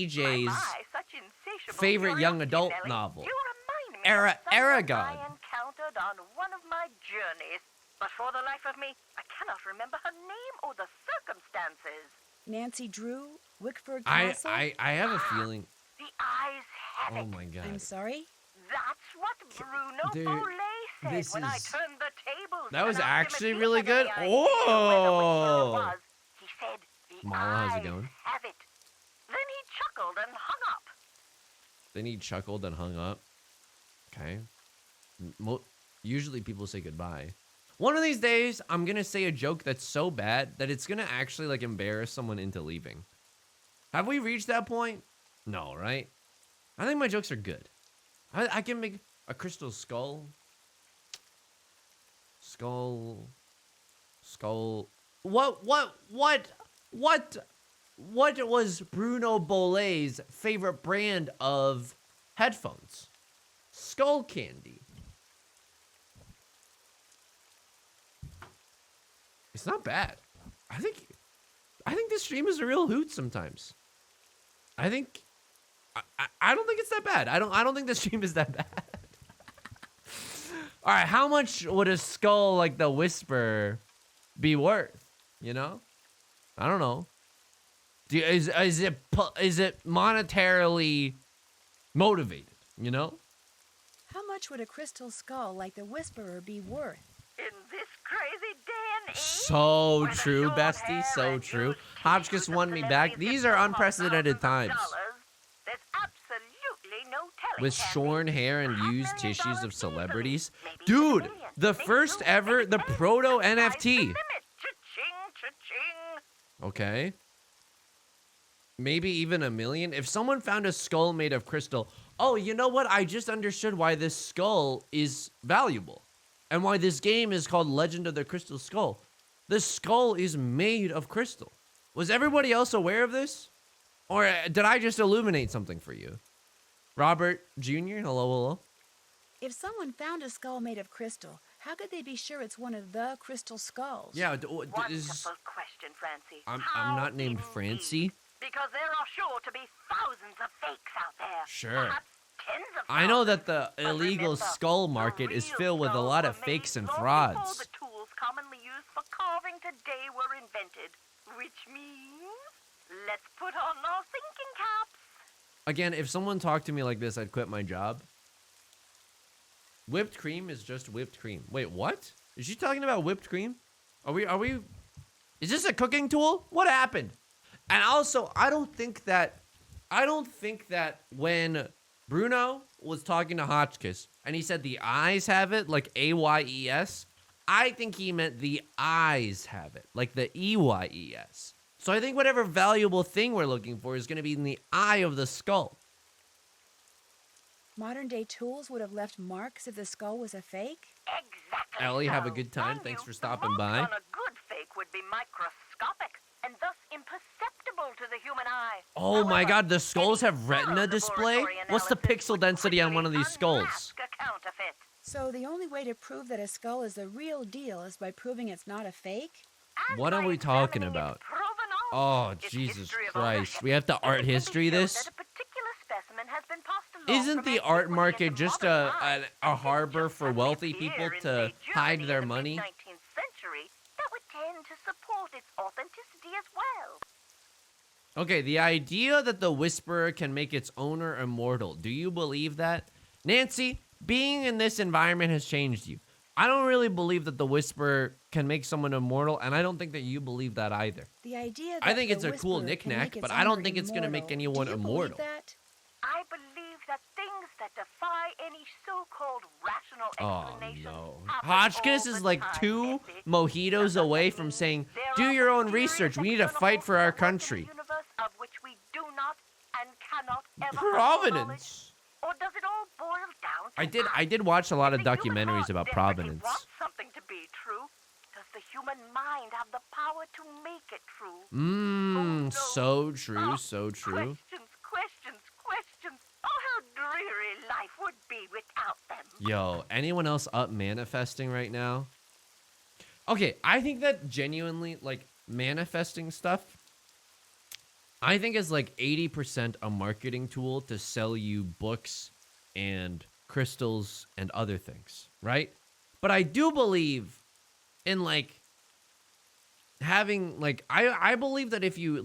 Speaker 1: DJ's
Speaker 5: my, such insatiable
Speaker 1: favorite young
Speaker 5: curiosity,
Speaker 1: adult
Speaker 5: Nelly.
Speaker 1: novel?
Speaker 5: You remind me
Speaker 1: Ara-
Speaker 5: of someone
Speaker 1: Aragon.
Speaker 5: I encountered on one of my journeys. But for the life of me, I cannot remember her name or the circumstances.
Speaker 6: Nancy Drew, Wickford
Speaker 1: I
Speaker 6: Castle?
Speaker 1: I have a feeling.
Speaker 5: The eyes have
Speaker 1: Oh
Speaker 5: it.
Speaker 1: my god.
Speaker 6: I'm sorry?
Speaker 5: That's what Bruno
Speaker 1: Dude,
Speaker 5: Bolet said
Speaker 1: this
Speaker 5: when I
Speaker 1: is-
Speaker 5: turned the tables.
Speaker 1: That was
Speaker 5: and asked him if
Speaker 1: actually
Speaker 5: he
Speaker 1: really
Speaker 5: had
Speaker 1: good.
Speaker 5: any idea where the Whisperer
Speaker 1: Oh.
Speaker 5: was. He said, the
Speaker 1: Mala, how's it
Speaker 5: eyes
Speaker 1: going?
Speaker 5: have it. Then he chuckled and hung up.
Speaker 1: Then he chuckled and hung up. Okay. Usually people say goodbye. One of these days, I'm gonna say a joke that's so bad that it's gonna actually like embarrass someone into leaving. Have we reached that point? No, right? I think my jokes are good. I can make a crystal skull. Skull. What what was Bruno Bollet's favorite brand of headphones? Skull Candy. It's not bad. I think this stream is a real hoot sometimes. I don't think it's that bad. I don't think the stream is that bad. All right, how much would a skull like the Whisperer be worth? You know, I don't know. Is it monetarily motivated? You know.
Speaker 6: How much would a crystal skull like the Whisperer be worth?
Speaker 5: In this crazy day and age,
Speaker 1: So
Speaker 5: where the
Speaker 1: true,
Speaker 5: short
Speaker 1: bestie.
Speaker 5: hair
Speaker 1: So
Speaker 5: and
Speaker 1: true.
Speaker 5: used
Speaker 1: Hotchkiss
Speaker 5: tissues of
Speaker 1: won me back.
Speaker 5: celebrities
Speaker 1: These
Speaker 5: that
Speaker 1: are
Speaker 5: cost
Speaker 1: unprecedented
Speaker 5: thousands of
Speaker 1: times.
Speaker 5: dollars, there's absolutely no telling,
Speaker 1: With
Speaker 5: Kathy.
Speaker 1: shorn hair and
Speaker 5: $500
Speaker 1: used tissues
Speaker 5: easily,
Speaker 1: of celebrities.
Speaker 5: maybe even a
Speaker 1: Dude,
Speaker 5: million,
Speaker 1: the
Speaker 5: maybe
Speaker 1: first
Speaker 5: two,
Speaker 1: ever,
Speaker 5: maybe
Speaker 1: the
Speaker 5: 10.
Speaker 1: proto
Speaker 5: Sky's the
Speaker 1: NFT.
Speaker 5: limit. Cha-ching, cha-ching.
Speaker 1: Okay. Maybe even a million. If someone found a skull made of crystal, oh, you know what? I just understood why this skull is valuable and why this game is called Legend of the Crystal Skull. This skull is made of crystal. Was everybody else aware of this? Or did I just illuminate something for you? Robert Jr., hello, hello.
Speaker 6: If someone found a skull made of crystal, how could they be sure it's one of the crystal skulls?
Speaker 1: Yeah,
Speaker 5: Wonderful question, Francie.
Speaker 1: I'm
Speaker 5: How
Speaker 1: not named
Speaker 5: indeed?
Speaker 1: Francie.
Speaker 5: Because there are sure to be thousands of fakes out there.
Speaker 1: Sure.
Speaker 5: Perhaps tens of
Speaker 1: I know that
Speaker 5: thousands.
Speaker 1: the
Speaker 5: But
Speaker 1: illegal
Speaker 5: remember,
Speaker 1: skull
Speaker 5: the
Speaker 1: market is
Speaker 5: real
Speaker 1: filled with a lot of
Speaker 5: skulls were
Speaker 1: fakes
Speaker 5: made
Speaker 1: and
Speaker 5: long
Speaker 1: frauds.
Speaker 5: before the tools commonly used for carving today were invented, which means let's put on our thinking caps.
Speaker 1: Again, if someone talked to me like this, I'd quit my job. Whipped cream is just whipped cream. Wait, what? Is she talking about whipped cream? Are we? Is this a cooking tool? What happened? And also, I don't think that when Bruno was talking to Hotchkiss and he said the eyes have it, like AYES, I think he meant the eyes have it, like the EYES. So I think whatever valuable thing we're looking for is going to be in the eye of the skull.
Speaker 6: Modern day tools would have left marks if the skull was a fake?
Speaker 5: Exactly.
Speaker 1: Ellie, have a
Speaker 5: so.
Speaker 1: good time.
Speaker 5: Mind
Speaker 1: Thanks
Speaker 5: you,
Speaker 1: for
Speaker 5: the
Speaker 1: stopping
Speaker 5: marks
Speaker 1: by.
Speaker 5: on a good fake would be microscopic and thus imperceptible to the human eye.
Speaker 1: Oh my
Speaker 5: However,
Speaker 1: god, the skulls
Speaker 5: any
Speaker 1: have retina
Speaker 5: thorough
Speaker 1: display?
Speaker 5: laboratory
Speaker 1: What's the
Speaker 5: analysis
Speaker 1: pixel
Speaker 5: would
Speaker 1: density on one of
Speaker 5: quickly
Speaker 1: these skulls?
Speaker 5: unmask a counterfeit.
Speaker 6: So the only way to prove that a skull is the real deal is by proving it's not a fake?
Speaker 5: And
Speaker 1: What are
Speaker 5: by
Speaker 1: we talking
Speaker 5: examining
Speaker 1: about?
Speaker 5: its provenance,
Speaker 1: Oh,
Speaker 5: its
Speaker 1: Jesus
Speaker 5: history of
Speaker 1: Christ.
Speaker 5: ownership,
Speaker 1: We have to
Speaker 5: it
Speaker 1: art
Speaker 5: can be
Speaker 1: history
Speaker 5: shown
Speaker 1: this?
Speaker 5: that a particular specimen has been passed along
Speaker 1: Isn't
Speaker 5: from
Speaker 1: the art
Speaker 5: antiquity
Speaker 1: market
Speaker 5: into
Speaker 1: just
Speaker 5: modern
Speaker 1: a
Speaker 5: times.
Speaker 1: harbor
Speaker 5: Just
Speaker 1: for
Speaker 5: as
Speaker 1: wealthy
Speaker 5: this
Speaker 1: people
Speaker 5: here in,
Speaker 1: to
Speaker 5: say,
Speaker 1: hide
Speaker 5: Germany
Speaker 1: their
Speaker 5: in the
Speaker 1: money?
Speaker 5: mid-19th century, that would tend to support its authenticity as well.
Speaker 1: Okay, the idea that the Whisperer can make its owner immortal. Do you believe that? Nancy, being in this environment has changed you. I don't really believe that the Whisperer can make someone immortal, and I don't think that you believe that either.
Speaker 6: The idea that
Speaker 1: I think
Speaker 6: the
Speaker 1: it's a cool
Speaker 6: Whisperer can
Speaker 1: knickknack,
Speaker 6: make
Speaker 1: but
Speaker 6: its
Speaker 1: I don't
Speaker 6: owner
Speaker 1: think it's gonna make
Speaker 6: immortal.
Speaker 1: anyone
Speaker 6: Do you
Speaker 1: immortal.
Speaker 6: Believe that?
Speaker 5: I believe that things that defy any so-called rational
Speaker 1: Oh
Speaker 5: explanation
Speaker 1: no.
Speaker 5: happen
Speaker 1: Hotchkiss
Speaker 5: all
Speaker 1: is
Speaker 5: the
Speaker 1: like
Speaker 5: time,
Speaker 1: 2
Speaker 5: Nancy.
Speaker 1: mojitos
Speaker 5: Does that
Speaker 1: away from
Speaker 5: mean
Speaker 1: saying,
Speaker 5: there
Speaker 1: do
Speaker 5: are
Speaker 1: your own
Speaker 5: mysterious
Speaker 1: research. We need to
Speaker 5: external
Speaker 1: fight for our
Speaker 5: forces that work in the
Speaker 1: country.
Speaker 5: universe of which we do not and cannot ever have
Speaker 1: Providence.
Speaker 5: knowledge? Or does it all boil down to
Speaker 1: I did watch a lot of
Speaker 5: If the human
Speaker 1: documentaries
Speaker 5: heart
Speaker 1: about
Speaker 5: desperately
Speaker 1: Providence.
Speaker 5: wants something to be true, does the human mind have the power to make it true?
Speaker 1: Mmm,
Speaker 5: no.
Speaker 1: so true,
Speaker 5: Oh,
Speaker 1: so true.
Speaker 5: Questions. Oh, how dreary life would be without them.
Speaker 1: Yo, anyone else up manifesting right now? Okay, I think that genuinely, like, manifesting stuff, I think is like 80% a marketing tool to sell you books and crystals and other things, right? But I do believe in, like, having, like, I believe that if you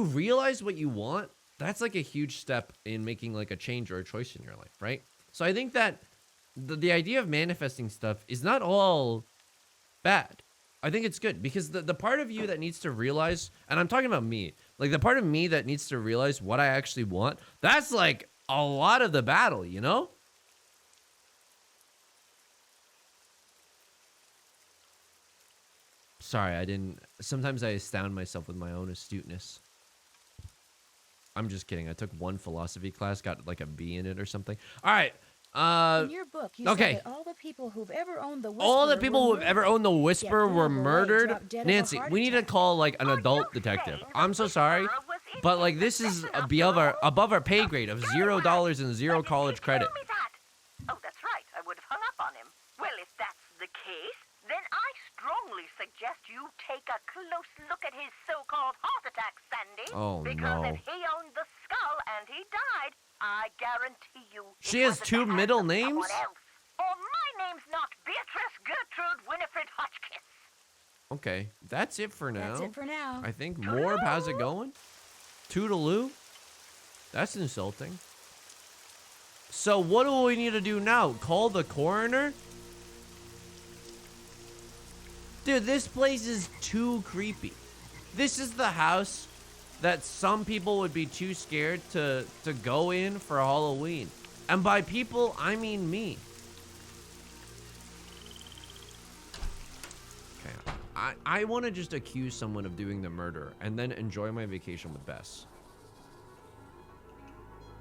Speaker 1: realize what you want, that's like a huge step in making like a change or a choice in your life, right? So I think that the idea of manifesting stuff is not all bad. I think it's good because the part of you that needs to realize, and I'm talking about me, like the part of me that needs to realize what I actually want, that's like a lot of the battle, you know? Sorry, sometimes I astound myself with my own astuteness. I'm just kidding. I took one philosophy class, got like a B in it or something. All right.
Speaker 6: In your book, you
Speaker 1: okay.
Speaker 6: said that all the people who've ever owned the Whisperer
Speaker 1: All the
Speaker 6: were
Speaker 1: people who've ever
Speaker 6: murdered.
Speaker 1: owned the Whisperer
Speaker 6: Yet
Speaker 1: were
Speaker 6: Bruno Belay
Speaker 1: murdered.
Speaker 6: dropped dead of a
Speaker 1: Nancy,
Speaker 6: heart
Speaker 1: we need to
Speaker 6: attack.
Speaker 1: call like an adult detective. I'm so sorry, but like this is above our pay grade of $0 and zero college credit.
Speaker 8: Tell me that. Oh, that's right. I would have hung up on him. Well, if that's the case, then I strongly suggest you take a close look at his so-called heart attack, Sandy.
Speaker 1: Oh,
Speaker 8: because
Speaker 1: no.
Speaker 8: if he owned the skull and he died, I guarantee you.
Speaker 1: She has two middle names?
Speaker 8: Or my name's not Beatrice Gertrude Winifred Hotchkiss.
Speaker 1: Okay, that's it for now.
Speaker 6: That's it for now.
Speaker 1: I think Morb, how's it going? Toodaloo? That's insulting. So what do we need to do now? Call the coroner? Dude, this place is too creepy. This is the house that some people would be too scared to go in for Halloween. And by people, I mean me. Okay, I want to just accuse someone of doing the murder and then enjoy my vacation with Bess.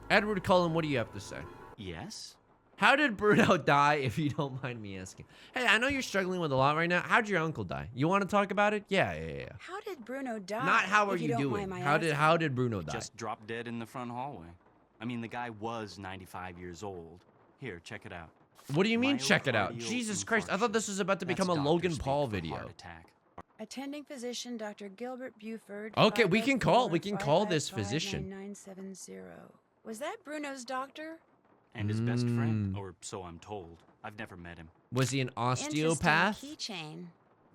Speaker 1: Edward Cullen, what do you have to say?
Speaker 7: Yes?
Speaker 1: How did Bruno die, if you don't mind me asking? Hey, I know you're struggling with a lot right now. How'd your uncle die? You want to talk about it? Yeah.
Speaker 6: How did Bruno die?
Speaker 1: Not how are
Speaker 6: if
Speaker 1: you
Speaker 6: don't
Speaker 1: doing?
Speaker 6: mind my
Speaker 1: How did Bruno die?
Speaker 7: Just dropped dead in the front hallway. I mean, the guy was 95 years old. Here, check it out.
Speaker 1: What do you mean, check it out?
Speaker 7: Myocardial
Speaker 1: Jesus Christ, I thought this was about to
Speaker 7: That's
Speaker 1: become a
Speaker 7: doctor
Speaker 1: Logan
Speaker 7: speak
Speaker 1: Paul
Speaker 7: for
Speaker 1: video.
Speaker 7: heart attack.
Speaker 6: Attending physician, Dr. Gilbert Buford.
Speaker 1: Okay, we can call this
Speaker 6: 554-555-9970.
Speaker 1: physician.
Speaker 6: Was that Bruno's doctor?
Speaker 7: And his best friend, or so I'm told. I've never met him.
Speaker 1: Was he an osteopath?
Speaker 6: Interesting keychain.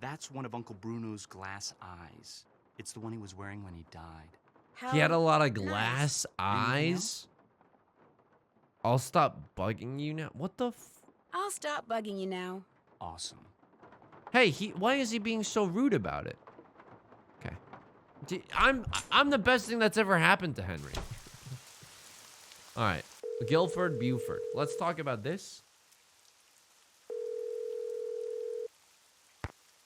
Speaker 7: That's one of Uncle Bruno's glass eyes. It's the one he was wearing when he died.
Speaker 6: How
Speaker 1: He had a lot of
Speaker 6: nice.
Speaker 1: glass
Speaker 7: Anything
Speaker 1: eyes. I'll stop bugging you now. What the
Speaker 6: I'll stop bugging you now.
Speaker 7: Awesome.
Speaker 1: Hey, why is he being so rude about it? Okay. I'm the best thing that's ever happened to Henry. All right. Guilford Buford. Let's talk about this.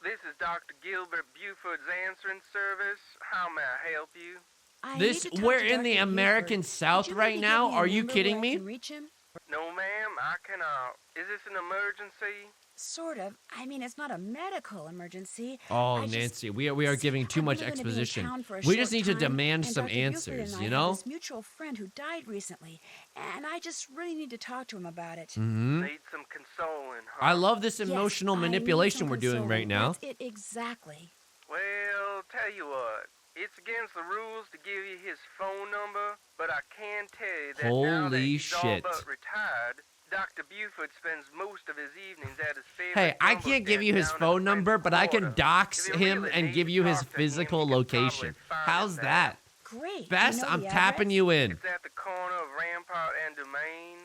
Speaker 9: This is Dr. Gilbert Buford's answering service. How may I help you?
Speaker 6: I
Speaker 1: This
Speaker 6: need to talk
Speaker 1: we're
Speaker 6: to
Speaker 1: in the
Speaker 6: Dr.
Speaker 1: American
Speaker 6: Buford.
Speaker 1: South
Speaker 6: Could you
Speaker 1: right
Speaker 6: maybe
Speaker 1: now?
Speaker 6: give me a
Speaker 1: Are you
Speaker 6: number
Speaker 1: kidding
Speaker 6: where I
Speaker 1: me?
Speaker 6: can reach him?
Speaker 9: No, ma'am, I cannot. Is this an emergency?
Speaker 6: Sort of. I mean, it's not a medical emergency.
Speaker 1: Oh,
Speaker 6: I just-
Speaker 1: Nancy, we are giving too
Speaker 6: I'm
Speaker 1: much
Speaker 6: only gonna be in
Speaker 1: exposition.
Speaker 6: town for a
Speaker 1: We just
Speaker 6: short
Speaker 1: need to
Speaker 6: time,
Speaker 1: demand
Speaker 6: and
Speaker 1: some
Speaker 6: Dr. Buford
Speaker 1: answers,
Speaker 6: and I
Speaker 1: you
Speaker 6: have
Speaker 1: know?
Speaker 6: this mutual friend who died recently, and I just really need to talk to him about it.
Speaker 9: Need some consoling, huh?
Speaker 1: I love this
Speaker 6: Yes,
Speaker 1: emotional
Speaker 6: I need
Speaker 1: manipulation
Speaker 6: some
Speaker 1: we're doing
Speaker 6: consoling.
Speaker 1: right now.
Speaker 6: That's it exactly.
Speaker 9: Well, tell you what. It's against the rules to give you his phone number, but I can tell you that now that
Speaker 1: Holy
Speaker 9: he's
Speaker 1: shit.
Speaker 9: all but retired, Dr. Buford spends most of his evenings at his favorite
Speaker 1: Hey, I
Speaker 9: gumbo
Speaker 1: can't give
Speaker 9: tent
Speaker 1: you his
Speaker 9: down in
Speaker 1: phone
Speaker 9: French
Speaker 1: number, but I can
Speaker 9: Quarter.
Speaker 1: dox
Speaker 9: If you
Speaker 1: him
Speaker 9: really
Speaker 1: and
Speaker 9: need
Speaker 1: give
Speaker 9: to
Speaker 1: you his
Speaker 9: talk to him,
Speaker 1: physical
Speaker 9: you can
Speaker 1: location.
Speaker 9: probably find
Speaker 1: How's
Speaker 9: him
Speaker 1: that?
Speaker 6: Great.
Speaker 1: Bess,
Speaker 6: You know
Speaker 1: I'm
Speaker 6: the
Speaker 1: tapping
Speaker 6: address?
Speaker 1: you in.
Speaker 9: It's at the corner of Rampart and Domain.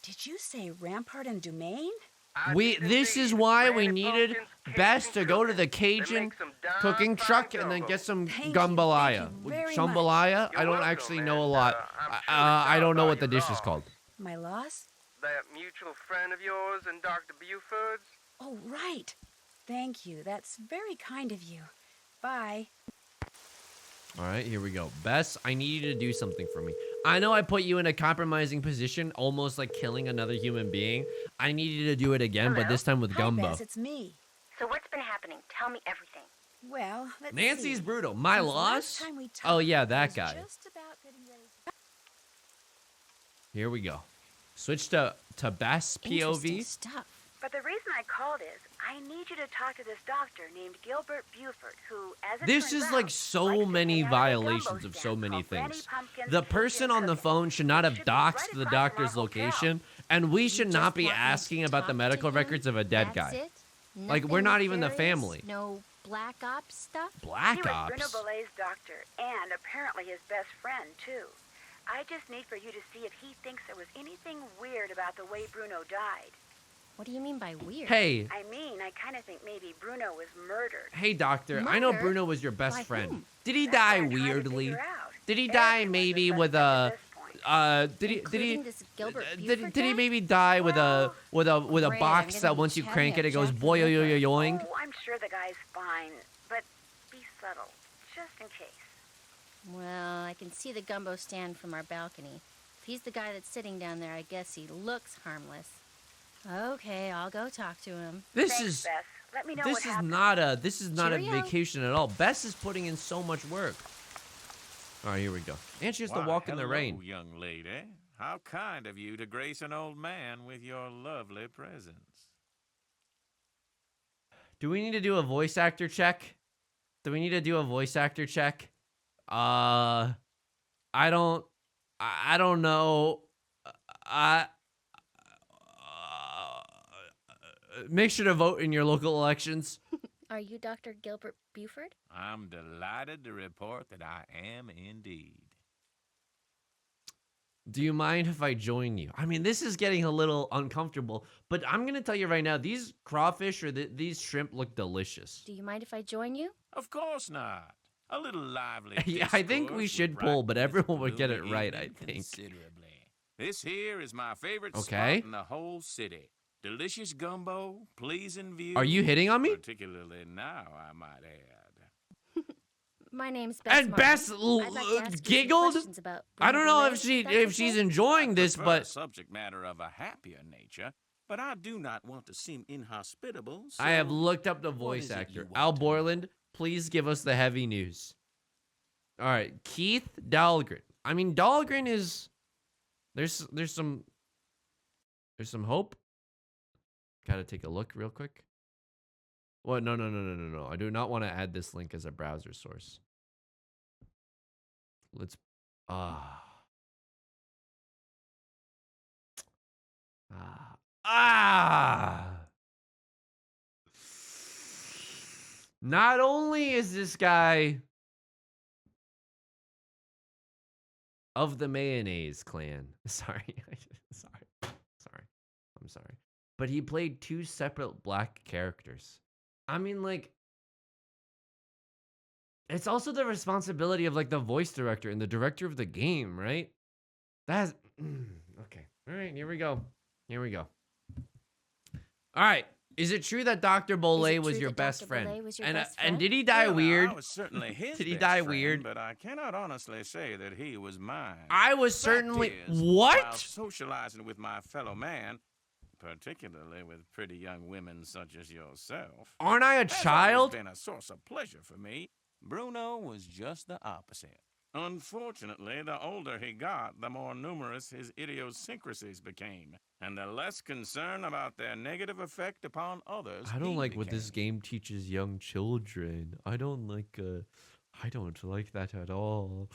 Speaker 6: Did you say Rampart and Domain?
Speaker 9: I
Speaker 1: We
Speaker 9: did
Speaker 1: this is
Speaker 9: indeed.
Speaker 1: why we
Speaker 9: Granny
Speaker 1: needed
Speaker 9: Pumpkins
Speaker 1: Bess
Speaker 9: Cajun
Speaker 1: to go to the
Speaker 9: Cooking. They
Speaker 1: Cajun
Speaker 9: make some darn
Speaker 1: cooking
Speaker 9: fine
Speaker 1: truck and then
Speaker 9: gumbo.
Speaker 1: get some
Speaker 6: Thank you
Speaker 1: jambalaya.
Speaker 6: very
Speaker 1: Jambalaya?
Speaker 9: You're
Speaker 1: I don't
Speaker 9: welcome,
Speaker 1: actually know a
Speaker 9: and,
Speaker 1: lot.
Speaker 9: I'm sure
Speaker 1: I
Speaker 9: it's
Speaker 1: don't know
Speaker 9: not
Speaker 1: what the
Speaker 9: about
Speaker 1: dish
Speaker 9: your
Speaker 1: is called.
Speaker 6: My loss?
Speaker 9: That mutual friend of yours and Dr. Buford's?
Speaker 6: Oh, right. Thank you. That's very kind of you. Bye.
Speaker 1: All right, here we go. Bess, I need you to do something for me. I know I put you in a compromising position, almost like killing another human being. I need you to do it again, but this time with
Speaker 6: Hi,
Speaker 1: gumbo.
Speaker 6: Bess, it's me.
Speaker 8: So what's been happening? Tell me everything.
Speaker 6: Well, let's
Speaker 1: Nancy's
Speaker 6: see.
Speaker 1: brutal. My
Speaker 6: Since
Speaker 1: loss?
Speaker 6: last time we
Speaker 1: Oh,
Speaker 6: talked,
Speaker 1: yeah,
Speaker 6: I
Speaker 1: that
Speaker 6: was
Speaker 1: guy.
Speaker 6: just about getting ready to-
Speaker 1: Here we go. Switch to Bess
Speaker 3: Interesting
Speaker 1: POV.
Speaker 3: stuff.
Speaker 5: But the reason I called is I need you to talk to this doctor named Gilbert Buford, who, as it
Speaker 1: This
Speaker 5: turns
Speaker 1: is
Speaker 5: out,
Speaker 1: like so
Speaker 5: likes to
Speaker 1: many
Speaker 5: hang out at a gumbo
Speaker 1: violations of so
Speaker 5: stand
Speaker 1: many
Speaker 5: called Granny
Speaker 1: things.
Speaker 5: Pumpkin's
Speaker 1: The
Speaker 5: Cajun
Speaker 1: person on the
Speaker 5: Cooking.
Speaker 1: phone should not
Speaker 5: It
Speaker 1: have
Speaker 5: should be
Speaker 1: doxed
Speaker 5: right
Speaker 1: the
Speaker 5: across from our
Speaker 1: doctor's
Speaker 5: hotel.
Speaker 1: location, and we should
Speaker 3: You
Speaker 1: not
Speaker 3: just
Speaker 1: be
Speaker 3: want me
Speaker 1: asking
Speaker 3: to
Speaker 1: about the
Speaker 3: talk to
Speaker 1: medical
Speaker 3: him?
Speaker 1: records of a dead
Speaker 3: That's
Speaker 1: guy.
Speaker 3: it?
Speaker 1: Like, we're
Speaker 3: Nothing
Speaker 1: not even the
Speaker 3: nefarious?
Speaker 1: family.
Speaker 3: No black ops stuff?
Speaker 1: Black
Speaker 5: He was Bruno
Speaker 1: Ops.
Speaker 5: Belay's doctor, and apparently his best friend, too. I just need for you to see if he thinks there was anything weird about the way Bruno died.
Speaker 3: What do you mean by weird?
Speaker 1: Hey,
Speaker 5: I mean, I kind of think maybe Bruno was murdered.
Speaker 1: hey, doctor. I know
Speaker 3: Murder?
Speaker 1: Bruno was your best
Speaker 3: By
Speaker 1: friend.
Speaker 3: whom?
Speaker 1: Did he
Speaker 5: That's what
Speaker 1: die
Speaker 5: I'm trying to
Speaker 1: weirdly?
Speaker 5: figure out.
Speaker 1: Did he die
Speaker 5: Everyone's
Speaker 1: maybe
Speaker 5: a
Speaker 1: with
Speaker 5: suspect
Speaker 1: a?
Speaker 5: at this point.
Speaker 1: Did he?
Speaker 3: Including this Gilbert
Speaker 1: Did
Speaker 3: Buford
Speaker 1: he
Speaker 3: guy?
Speaker 1: maybe die with a with a
Speaker 3: Great,
Speaker 1: box
Speaker 3: I'm
Speaker 1: that
Speaker 3: gonna
Speaker 1: once you
Speaker 3: be
Speaker 1: crank it,
Speaker 3: chatting
Speaker 1: it goes
Speaker 3: up Jack
Speaker 1: boy yo
Speaker 3: the
Speaker 1: yo
Speaker 3: Ripper.
Speaker 1: yo yoink?
Speaker 5: Oh, I'm sure the guy's fine, but be subtle, just in case.
Speaker 3: Well, I can see the gumbo stand from our balcony. he's the guy that's sitting down there, I guess he looks harmless. Okay, I'll go talk to him.
Speaker 1: This
Speaker 5: Thanks,
Speaker 1: is
Speaker 5: Bess. Let me know
Speaker 1: this
Speaker 5: what
Speaker 1: is
Speaker 5: happens.
Speaker 1: not a
Speaker 3: Cheerio.
Speaker 1: vacation at all. Bess is putting in so much work. All right, here we go. And she has to walk in the rain.
Speaker 10: Young lady. How kind of you to grace an old man with your lovely presence.
Speaker 1: Do we need to do a voice actor check? Do we need to do a voice actor check? I don't know. Make sure to vote in your local elections.
Speaker 3: Are you Dr. Gilbert Buford?
Speaker 10: I'm delighted to report that I am indeed.
Speaker 1: Do you mind if I join you? I mean, this is getting a little uncomfortable, but I'm going to tell you right now, these crawfish or these shrimp look delicious.
Speaker 3: Do you mind if I join you?
Speaker 10: Of course not. A little lively.
Speaker 1: Yeah, I think we should pull, but everyone would get it right, I think.
Speaker 10: Considerably. This here is my favorite
Speaker 1: Okay.
Speaker 10: spot in the whole city. Delicious gumbo, pleasing view.
Speaker 1: Are you hitting on me?
Speaker 10: Particularly now, I might add.
Speaker 3: My name's Bess.
Speaker 1: And
Speaker 3: Martin.
Speaker 1: Bess
Speaker 3: I'd like to ask you some
Speaker 1: giggled.
Speaker 3: questions about
Speaker 1: I don't know
Speaker 3: Bruno
Speaker 1: if
Speaker 3: Belay,
Speaker 1: if
Speaker 3: that's
Speaker 1: she's
Speaker 3: okay?
Speaker 1: enjoying this,
Speaker 10: Prefer a
Speaker 1: but
Speaker 10: subject matter of a happier nature, but I do not want to seem inhospitable. So
Speaker 1: I have looked up the
Speaker 10: what
Speaker 1: voice
Speaker 10: is it
Speaker 1: actor.
Speaker 10: you want
Speaker 1: Al
Speaker 10: to know?
Speaker 1: Borland, please give us the heavy news. All right, Keith Dahlgren. I mean, Dahlgren is there's some hope. Gotta take a look real quick. What? No. I do not want to add this link as a browser source. Let's Not only is this guy of the mayonnaise clan. Sorry. I'm sorry. But he played two separate black characters. I mean, like, it's also the responsibility of, like, the voice director and the director of the game, right? That's okay. All right, here we go. All right. Is it true that Dr. Bolay was your best friend? And did he die weird?
Speaker 10: I was certainly his
Speaker 1: Did he
Speaker 10: best
Speaker 1: die
Speaker 10: friend,
Speaker 1: weird?
Speaker 10: But I cannot honestly say that he was mine.
Speaker 1: I was
Speaker 10: Fact
Speaker 1: certainly
Speaker 10: is,
Speaker 1: what?
Speaker 10: While socializing with my fellow man, particularly with pretty young women such as yourself,
Speaker 1: Aren't I a
Speaker 10: has always
Speaker 1: child?
Speaker 10: been a source of pleasure for me. Bruno was just the opposite. Unfortunately, the older he got, the more numerous his idiosyncrasies became, and the less concern about their negative effect upon others.
Speaker 1: I don't
Speaker 10: he
Speaker 1: like what this
Speaker 10: became.
Speaker 1: game teaches young children. I don't like that at all.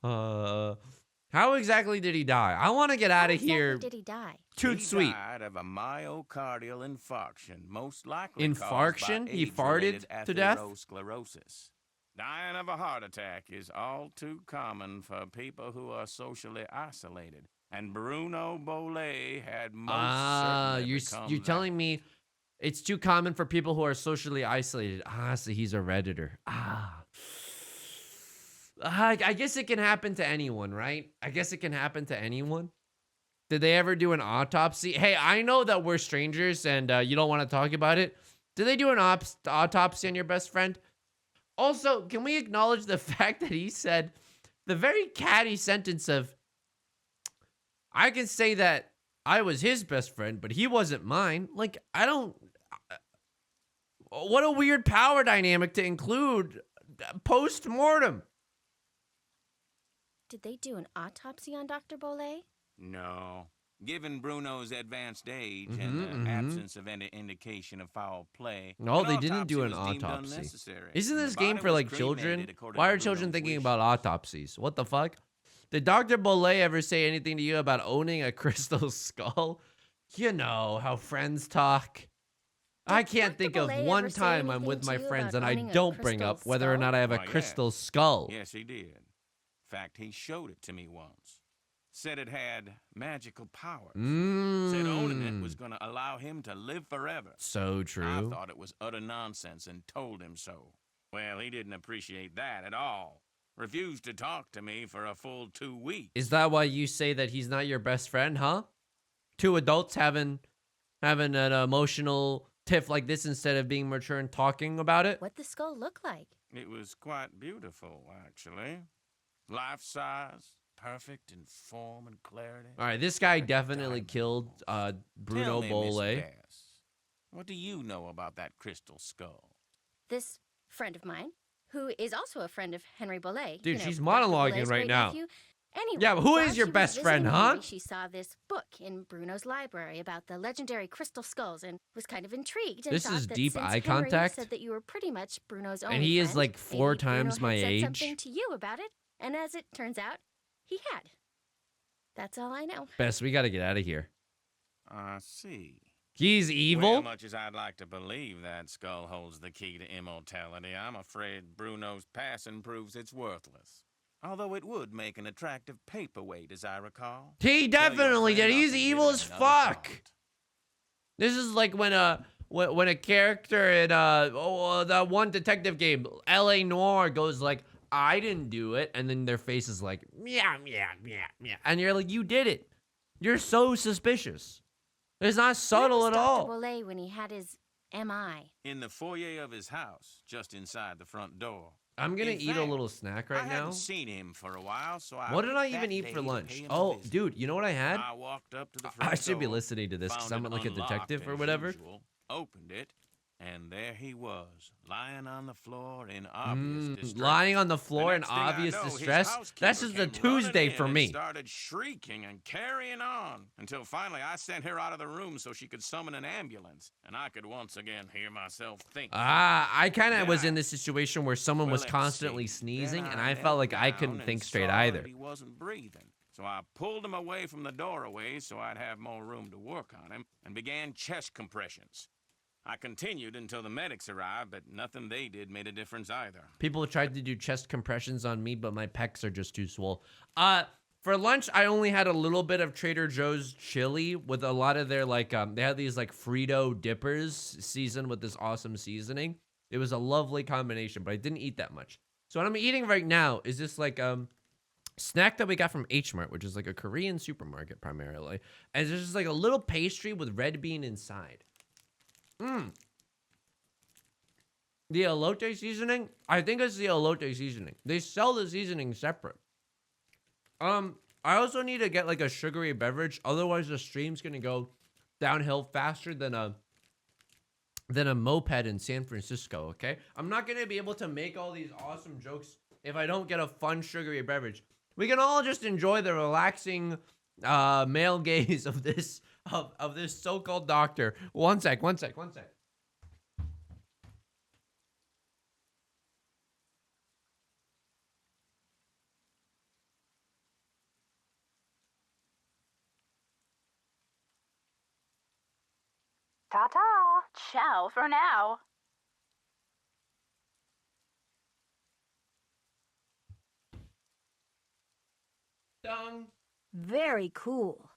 Speaker 1: How exactly did he die? I want to get out of here.
Speaker 3: How did he die?
Speaker 1: Toot
Speaker 10: He
Speaker 1: sweet.
Speaker 10: died of a myocardial infarction, most likely
Speaker 1: Infarction?
Speaker 10: caused by
Speaker 1: He farted
Speaker 10: age-related
Speaker 1: to death?
Speaker 10: atherosclerosis. Dying of a heart attack is all too common for people who are socially isolated, and Bruno Bolay had most certainly become
Speaker 1: You're
Speaker 10: that.
Speaker 1: telling me it's too common for people who are socially isolated. So he's a Redditor. I guess it can happen to anyone, right? I guess it can happen to anyone. Did they ever do an autopsy? Hey, I know that we're strangers and you don't want to talk about it. Did they do an autopsy on your best friend? Also, can we acknowledge the fact that he said the very catty sentence of, I can say that I was his best friend, but he wasn't mine. Like, what a weird power dynamic to include post-mortem.
Speaker 3: Did they do an autopsy on Dr. Bolay?
Speaker 10: No. Given Bruno's advanced age and the absence of any indication of foul play,
Speaker 1: No,
Speaker 10: an
Speaker 1: they didn't do an
Speaker 10: autopsy was deemed
Speaker 1: autopsy.
Speaker 10: unnecessary,
Speaker 1: Isn't
Speaker 10: and
Speaker 1: this
Speaker 10: the
Speaker 1: game
Speaker 10: body
Speaker 1: for
Speaker 10: was
Speaker 1: like
Speaker 10: cremated
Speaker 1: children?
Speaker 10: according
Speaker 1: Why
Speaker 10: to
Speaker 1: are children
Speaker 10: Bruno's
Speaker 1: thinking
Speaker 10: wishes.
Speaker 1: about autopsies? What the fuck? Did Dr. Bolay ever say anything to you about owning a crystal skull? You know how friends talk. I can't
Speaker 3: Dr.
Speaker 1: think of
Speaker 3: Bolay
Speaker 1: one
Speaker 3: ever say
Speaker 1: time I'm
Speaker 3: anything
Speaker 1: with
Speaker 3: to
Speaker 1: my
Speaker 3: you
Speaker 1: friends
Speaker 3: about
Speaker 1: and I
Speaker 3: owning a
Speaker 1: don't bring
Speaker 3: crystal
Speaker 1: up whether or not I have a
Speaker 10: Why, yes.
Speaker 1: crystal skull.
Speaker 10: Yes, he did. In fact, he showed it to me once. Said it had magical powers. Said owning it was going to allow him to live forever.
Speaker 1: So
Speaker 10: I
Speaker 1: true.
Speaker 10: thought it was utter nonsense and told him so. Well, he didn't appreciate that at all. Refused to talk to me for a full 2 weeks.
Speaker 1: Is that why you say that he's not your best friend, huh? Two adults having an emotional tiff like this instead of being mature and talking about it?
Speaker 3: What'd the skull look like?
Speaker 10: It was quite beautiful, actually. Life-size, perfect in form and clarity.
Speaker 1: All right, this guy
Speaker 10: Like a
Speaker 1: definitely
Speaker 10: diamond.
Speaker 1: killed Bruno
Speaker 10: Tell me, Miss
Speaker 1: Bole.
Speaker 10: Bess, what do you know about that crystal skull?
Speaker 3: This friend of mine, who is also a friend of Henry Bolet.
Speaker 1: Dude,
Speaker 3: you know,
Speaker 1: she's
Speaker 3: Dr.
Speaker 1: monologuing
Speaker 3: Bolet's
Speaker 1: right now.
Speaker 3: great-nephew. Anyway,
Speaker 1: Yeah, but who
Speaker 3: while
Speaker 1: is your
Speaker 3: she was
Speaker 1: best friend,
Speaker 3: visiting
Speaker 1: huh?
Speaker 3: Henry, she saw this book in Bruno's library about the legendary crystal skulls and was kind of intrigued and
Speaker 1: This
Speaker 3: thought
Speaker 1: is
Speaker 3: that
Speaker 1: deep
Speaker 3: since
Speaker 1: eye
Speaker 3: Henry
Speaker 1: contact.
Speaker 3: said that you were pretty much Bruno's only
Speaker 1: And he is
Speaker 3: friend,
Speaker 1: like 4
Speaker 3: maybe
Speaker 1: times
Speaker 3: Bruno
Speaker 1: my
Speaker 3: had said
Speaker 1: age.
Speaker 3: something to you about it, and as it turns out, he had. That's all I know.
Speaker 1: Bess, we gotta get out of here.
Speaker 10: I see.
Speaker 1: He's
Speaker 10: Well,
Speaker 1: evil?
Speaker 10: much as I'd like to believe that skull holds the key to immortality, I'm afraid Bruno's passing proves it's worthless. Although it would make an attractive paperweight, as I recall.
Speaker 1: He
Speaker 10: Tell your
Speaker 1: definitely
Speaker 10: friend
Speaker 1: did.
Speaker 10: I
Speaker 1: He's
Speaker 10: can give
Speaker 1: evil
Speaker 10: him
Speaker 1: as
Speaker 10: another
Speaker 1: fuck.
Speaker 10: shot.
Speaker 1: This is like when a character in that one detective game, L.A. Noire, goes like, I didn't do it, and then their face is like, yeah, and you're like, you did it. You're so suspicious. It's not subtle
Speaker 3: Where
Speaker 1: at
Speaker 3: was
Speaker 1: all.
Speaker 3: Dr. Bolet when he had his MI?
Speaker 10: In the foyer of his house, just inside the front door.
Speaker 1: I'm gonna
Speaker 10: In
Speaker 1: eat a
Speaker 10: fact,
Speaker 1: little snack
Speaker 10: I
Speaker 1: right now.
Speaker 10: hadn't seen him for a while, so I
Speaker 1: What did I
Speaker 10: picked
Speaker 1: even
Speaker 10: that
Speaker 1: eat
Speaker 10: day
Speaker 1: for
Speaker 10: to
Speaker 1: lunch?
Speaker 10: pay him a
Speaker 1: Oh,
Speaker 10: visit.
Speaker 1: dude, you know what I had?
Speaker 10: I walked up to the front
Speaker 1: I should be
Speaker 10: door,
Speaker 1: listening to this because I'm
Speaker 10: found
Speaker 1: like
Speaker 10: it
Speaker 1: a detective
Speaker 10: unlocked
Speaker 1: or
Speaker 10: as
Speaker 1: whatever.
Speaker 10: usual, opened it, and there he was, lying on the floor in obvious distress.
Speaker 1: Lying on the floor
Speaker 10: The
Speaker 1: in
Speaker 10: next thing I
Speaker 1: obvious
Speaker 10: know, his
Speaker 1: distress.
Speaker 10: housekeeper
Speaker 1: That's just a
Speaker 10: came running
Speaker 1: Tuesday
Speaker 10: in
Speaker 1: for
Speaker 10: and
Speaker 1: me.
Speaker 10: started shrieking and carrying on until finally I sent her out of the room so she could summon an ambulance, and I could once again hear myself think.
Speaker 1: I kind of
Speaker 10: Then
Speaker 1: was
Speaker 10: I-
Speaker 1: in this situation where someone
Speaker 10: Well,
Speaker 1: was
Speaker 10: let's
Speaker 1: constantly
Speaker 10: see.
Speaker 1: sneezing,
Speaker 10: Then
Speaker 1: and I
Speaker 10: knelt
Speaker 1: felt like I
Speaker 10: down
Speaker 1: couldn't
Speaker 10: and
Speaker 1: think straight
Speaker 10: saw
Speaker 1: either.
Speaker 10: that he wasn't breathing. So I pulled him away from the doorway so I'd have more room to work on him and began chest compressions. I continued until the medics arrived, but nothing they did made a difference either.
Speaker 1: People tried to do chest compressions on me, but my pecs are just too swole. For lunch, I only had a little bit of Trader Joe's chili with a lot of their like they had these like Frito dippers seasoned with this awesome seasoning. It was a lovely combination, but I didn't eat that much. So what I'm eating right now is this like snack that we got from H Mart, which is like a Korean supermarket primarily, and it's just like a little pastry with red bean inside. The elote seasoning? I think it's the elote seasoning. They sell the seasoning separate. I also need to get like a sugary beverage, otherwise the stream's gonna go downhill faster than a moped in San Francisco, okay? I'm not gonna be able to make all these awesome jokes if I don't get a fun sugary beverage. We can all just enjoy the relaxing male gaze of this so-called doctor. One sec.
Speaker 5: Ta-ta. Ciao for now.
Speaker 1: Done.
Speaker 6: Very cool.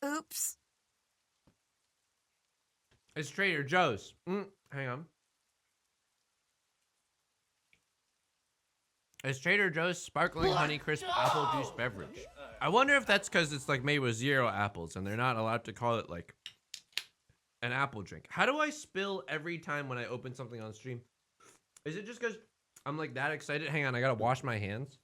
Speaker 6: Oops.
Speaker 1: It's Trader Joe's. Hang on. It's Trader Joe's sparkling honey crisp apple juice beverage. I wonder if that's because it's like made with 0 apples and they're not allowed to call it like an apple drink. How do I spill every time when I open something on stream? Is it just because I'm like that excited? Hang on, I gotta wash my hands.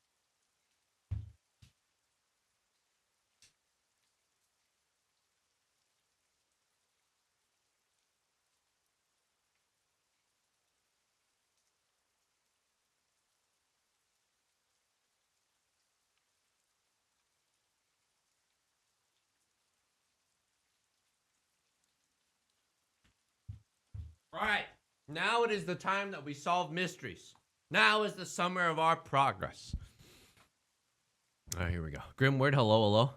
Speaker 1: All right, now it is the time that we solve mysteries. Now is the summer of our progress. All right, here we go. Grimward, hello.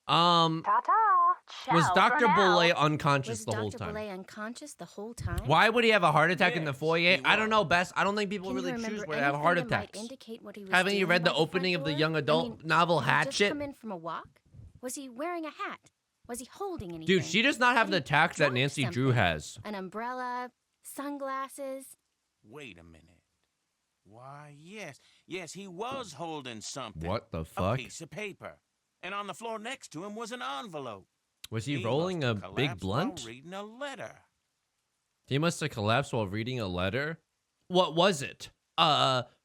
Speaker 5: Ta-ta. Ciao
Speaker 1: Was
Speaker 5: for
Speaker 1: Dr.
Speaker 5: now.
Speaker 1: Bolet unconscious
Speaker 3: Was
Speaker 1: the whole
Speaker 3: Dr.
Speaker 1: time?
Speaker 3: Bolet unconscious the whole time?
Speaker 1: Why would he have a heart attack in the
Speaker 10: Yes,
Speaker 1: foyer?
Speaker 10: he
Speaker 1: I don't know,
Speaker 10: was.
Speaker 1: Bess. I don't think people
Speaker 3: Can you
Speaker 1: really
Speaker 3: remember
Speaker 1: choose where to have heart
Speaker 3: anything that might
Speaker 1: attacks.
Speaker 3: indicate what he was
Speaker 1: Haven't you
Speaker 3: doing
Speaker 1: read
Speaker 3: by
Speaker 1: the
Speaker 3: front
Speaker 1: opening of the
Speaker 3: door?
Speaker 1: young adult novel
Speaker 3: did he just
Speaker 1: Hatchet?
Speaker 3: come in from a walk? Was he wearing a hat? Was he holding anything?
Speaker 1: Dude, she does not have
Speaker 3: Had
Speaker 1: the
Speaker 3: he
Speaker 1: tact that
Speaker 3: dropped
Speaker 1: Nancy Drew
Speaker 3: something?
Speaker 1: has.
Speaker 3: An umbrella, sunglasses.
Speaker 10: Wait a minute. Why, yes, he was holding something.
Speaker 1: What the
Speaker 10: A
Speaker 1: fuck?
Speaker 10: piece of paper. And on the floor next to him was an envelope.
Speaker 1: Was he
Speaker 10: He
Speaker 1: rolling a
Speaker 10: must have
Speaker 1: big
Speaker 10: collapsed while
Speaker 1: blunt?
Speaker 10: reading a letter.
Speaker 1: He must have collapsed while reading a letter. What was it?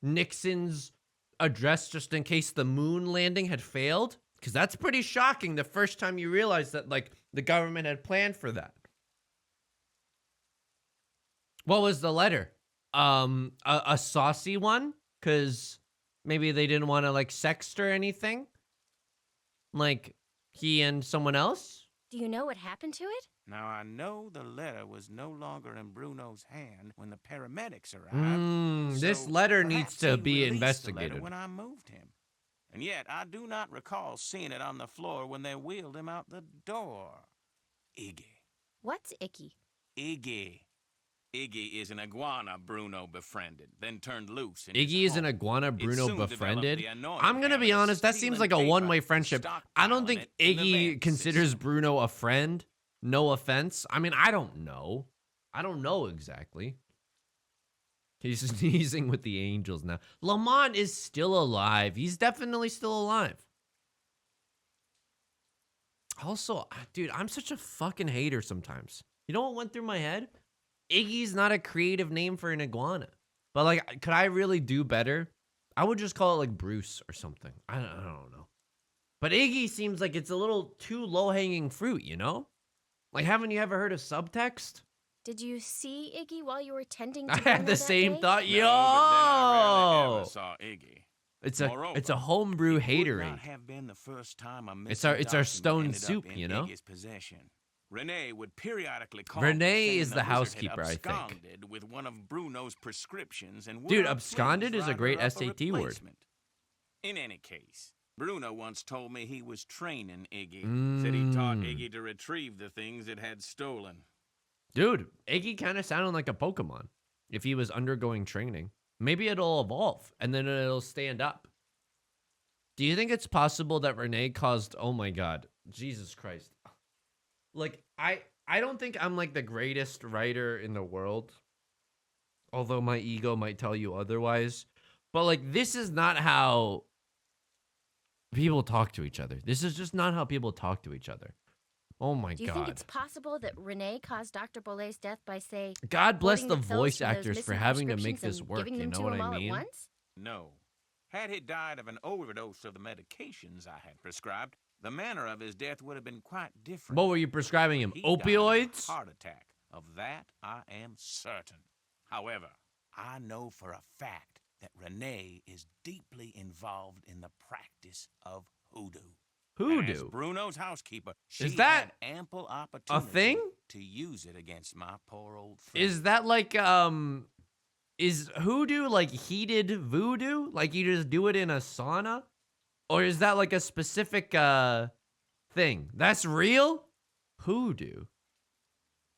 Speaker 1: Nixon's address just in case the moon landing had failed? Because that's pretty shocking the first time you realize that, like, the government had planned for that. What was the letter? A saucy one? Because maybe they didn't want to, like, sext or anything? Like, he and someone else?
Speaker 3: Do you know what happened to it?
Speaker 10: Now, I know the letter was no longer in Bruno's hand when the paramedics arrived.
Speaker 1: This
Speaker 10: so
Speaker 1: letter needs
Speaker 10: perhaps
Speaker 1: to
Speaker 10: he
Speaker 1: be
Speaker 10: released the
Speaker 1: investigated.
Speaker 10: letter when I moved him. And yet, I do not recall seeing it on the floor when they wheeled him out the door. Iggy.
Speaker 3: What's icky?
Speaker 10: Iggy. Iggy is an iguana Bruno befriended, then turned loose. In
Speaker 1: Iggy
Speaker 10: his
Speaker 1: is an
Speaker 10: home.
Speaker 1: iguana
Speaker 10: It
Speaker 1: Bruno
Speaker 10: soon developed
Speaker 1: befriended?
Speaker 10: the annoying
Speaker 1: I'm gonna be
Speaker 10: habit of
Speaker 1: honest, that seems
Speaker 10: stealing
Speaker 1: like a
Speaker 10: paper
Speaker 1: one-way
Speaker 10: and
Speaker 1: friendship. I don't
Speaker 10: stockpiling
Speaker 1: think
Speaker 10: it in the
Speaker 1: Iggy
Speaker 10: vent
Speaker 1: considers
Speaker 10: system.
Speaker 1: Bruno a friend. No offense. I mean, I don't know. I don't know exactly. He's sneezing with the angels now. Lamont is still alive. He's definitely still alive. Also, dude, I'm such a fucking hater sometimes. You know what went through my head? Iggy's not a creative name for an iguana. But, like, could I really do better? I would just call it, like, Bruce or something. I don't know. But Iggy seems like it's a little too low-hanging fruit, you know? Like, haven't you ever heard of subtext?
Speaker 3: Did you see Iggy while you were tending to
Speaker 1: I
Speaker 3: Bruno
Speaker 1: had the
Speaker 3: that
Speaker 1: same
Speaker 3: day?
Speaker 1: thought.
Speaker 10: No, but then I rarely
Speaker 1: Yo!
Speaker 10: ever saw Iggy.
Speaker 1: It's
Speaker 10: Moreover,
Speaker 1: a homebrew
Speaker 10: it would
Speaker 1: haterade.
Speaker 10: not have been the first time a
Speaker 1: It's our
Speaker 10: missing document
Speaker 1: stone
Speaker 10: ended up
Speaker 1: soup,
Speaker 10: in
Speaker 1: you know?
Speaker 10: Iggy's possession. Renee would periodically call
Speaker 1: Renee
Speaker 10: me saying
Speaker 1: is the
Speaker 10: wizard had
Speaker 1: housekeeper, I think.
Speaker 10: absconded with one of Bruno's prescriptions and would
Speaker 1: Dude,
Speaker 10: not
Speaker 1: absconded
Speaker 10: please
Speaker 1: is a
Speaker 10: write
Speaker 1: great
Speaker 10: her up a
Speaker 1: SAT word.
Speaker 10: replacement. In any case, Bruno once told me he was training Iggy. Said he taught Iggy to retrieve the things it had stolen.
Speaker 1: Dude, Iggy kind of sounded like a Pokemon if he was undergoing training. Maybe it'll evolve and then it'll stand up. Do you think it's possible that Renee caused... Oh my god. Jesus Christ. Like, I don't think I'm like the greatest writer in the world. Although my ego might tell you otherwise. But like, this is not how people talk to each other. This is just not how people talk to each other. Oh my
Speaker 3: Do you
Speaker 1: god.
Speaker 3: think it's possible that Renee caused Dr. Bolet's death by, say,
Speaker 1: God bless
Speaker 3: holding
Speaker 1: the
Speaker 3: pills
Speaker 1: voice
Speaker 3: from those
Speaker 1: actors for
Speaker 3: missing
Speaker 1: having to make
Speaker 3: prescriptions
Speaker 1: this
Speaker 3: and
Speaker 1: work,
Speaker 3: giving
Speaker 1: you
Speaker 3: them
Speaker 1: know
Speaker 3: to
Speaker 1: what
Speaker 3: him
Speaker 1: I
Speaker 3: all
Speaker 1: mean?
Speaker 3: At once?
Speaker 10: No. Had he died of an overdose of the medications I had prescribed, the manner of his death would have been quite different.
Speaker 1: What were you prescribing him?
Speaker 10: He died of a
Speaker 1: Opioids?
Speaker 10: heart attack. Of that, I am certain. However, I know for a fact that Renee is deeply involved in the practice of hoodoo. And as
Speaker 1: Hoodoo?
Speaker 10: Bruno's housekeeper, she
Speaker 1: Is that
Speaker 10: had ample opportunity
Speaker 1: thing?
Speaker 10: to use it against my poor old friend.
Speaker 1: Is that like, is hoodoo like heated voodoo? Like you just do it in a sauna? Or is that like a specific, thing? That's real? Hoodoo.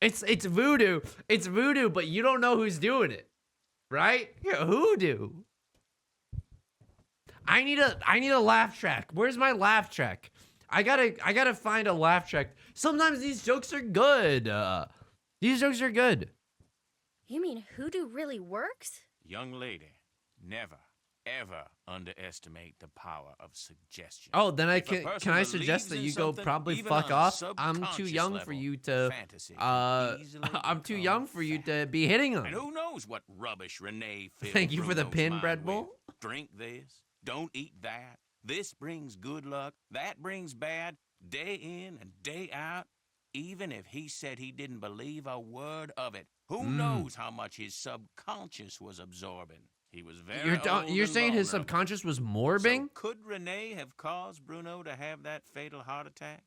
Speaker 1: It's voodoo. It's voodoo, but you don't know who's doing it. Right? Yeah, hoodoo. I need a laugh track. Where's my laugh track? I gotta find a laugh track. Sometimes these jokes are good. These jokes are good.
Speaker 3: You mean hoodoo really works?
Speaker 10: Young lady, never, ever underestimate the power of suggestion.
Speaker 1: Oh, then
Speaker 10: If a person
Speaker 1: can I suggest
Speaker 10: believes
Speaker 1: that
Speaker 10: in
Speaker 1: you go
Speaker 10: something,
Speaker 1: probably
Speaker 10: even
Speaker 1: fuck
Speaker 10: on a
Speaker 1: off? I'm too
Speaker 10: subconscious
Speaker 1: young for
Speaker 10: level,
Speaker 1: you to
Speaker 10: fantasy can easily
Speaker 1: I'm too
Speaker 10: become
Speaker 1: young for you
Speaker 10: fact.
Speaker 1: to be hitting on.
Speaker 10: And who knows what rubbish Renee filled
Speaker 1: Thank you for the
Speaker 10: Bruno's
Speaker 1: pin,
Speaker 10: mind
Speaker 1: Bread
Speaker 10: with.
Speaker 1: Bowl.
Speaker 10: Drink this, don't eat that. This brings good luck, that brings bad, day in and day out. Even if he said he didn't believe a word of it, who knows how much his subconscious was absorbing? He was very old
Speaker 1: You're
Speaker 10: and
Speaker 1: saying his
Speaker 10: vulnerable.
Speaker 1: subconscious was
Speaker 10: So
Speaker 1: morbing?
Speaker 10: could Renee have caused Bruno to have that fatal heart attack?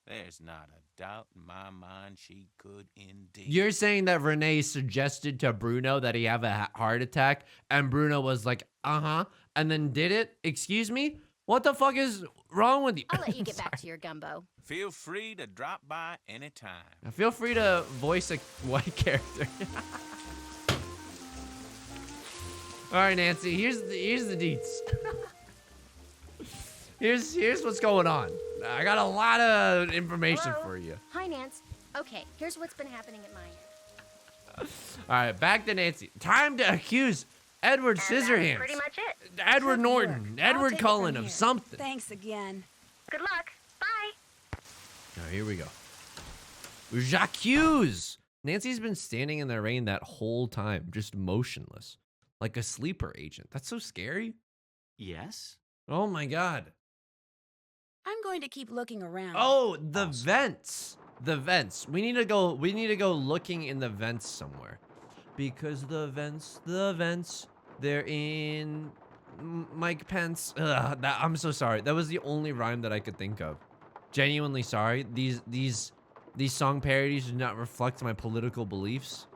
Speaker 10: There's not a doubt in my mind she could indeed.
Speaker 1: You're saying that Renee suggested to Bruno that he have a heart attack, and Bruno was like, uh-huh, and then did it? Excuse me? What the fuck is wrong with you?
Speaker 3: I'll let you get back to your gumbo.
Speaker 10: Feel free to drop by anytime.
Speaker 1: Feel free to voice a white character. All right, Nancy. Here's the deets. here's what's going on. I got a lot of information
Speaker 3: Hello?
Speaker 1: for you.
Speaker 3: Hi, Nance. Okay, here's what's been happening at my end.
Speaker 1: All right, back to Nancy. Time to accuse Edward Scissorhands.
Speaker 8: Pretty much it.
Speaker 1: Edward
Speaker 6: Good
Speaker 1: Norton.
Speaker 6: work. I'll
Speaker 1: Edward
Speaker 6: take it
Speaker 1: Cullen
Speaker 6: from
Speaker 1: of
Speaker 6: here.
Speaker 1: something.
Speaker 6: Thanks again.
Speaker 8: Good luck. Bye.
Speaker 1: All right, here we go. J'accuse Nancy's been standing in the rain that whole time, just motionless, like a sleeper agent. That's so scary.
Speaker 7: Yes?
Speaker 1: Oh my God.
Speaker 6: I'm going to keep looking around.
Speaker 1: Oh, the vents. The vents. We need to go looking in the vents somewhere. Because the vents, they're in Mike Pence. I'm so sorry. That was the only rhyme that I could think of. Genuinely sorry. These song parodies do not reflect my political beliefs.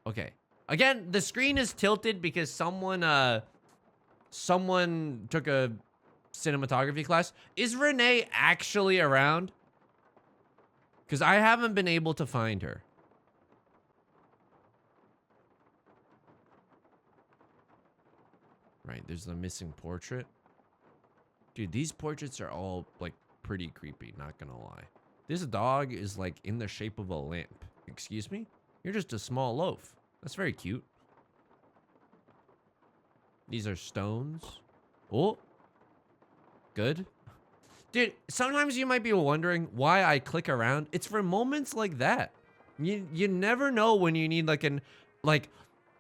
Speaker 1: Okay. Again, the screen is tilted because someone took a cinematography class. Is Renee actually around? Because I haven't been able to find her. Right, there's the missing portrait. Dude, these portraits are all, like, pretty creepy, not gonna lie. This dog is, like, in the shape of a lamp. Excuse me? You're just a small loaf. That's very cute. These are stones. Oh. Good. Dude, sometimes you might be wondering why I click around. It's for moments like that. You never know when you need, like,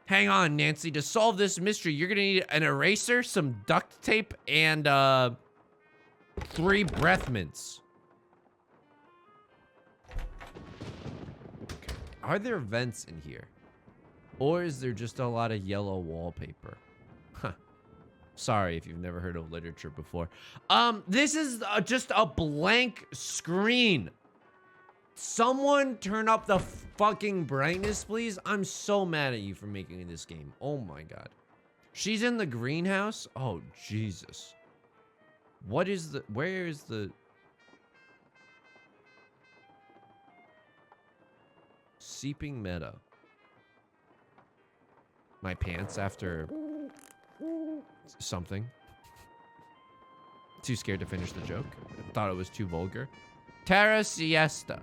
Speaker 1: hang on, Nancy, to solve this mystery, you're gonna need an eraser, some duct tape, and 3 breath mints. Okay. Are there vents in here? Or is there just a lot of yellow wallpaper? Huh. Sorry if you've never heard of literature before. This is just a blank screen. Someone turn up the fucking brightness, please. I'm so mad at you for making this game. Oh my God. She's in the greenhouse? Oh, Jesus. Where is the... Seeping meadow. My pants after... something. Too scared to finish the joke. Thought it was too vulgar. Terra Siesta.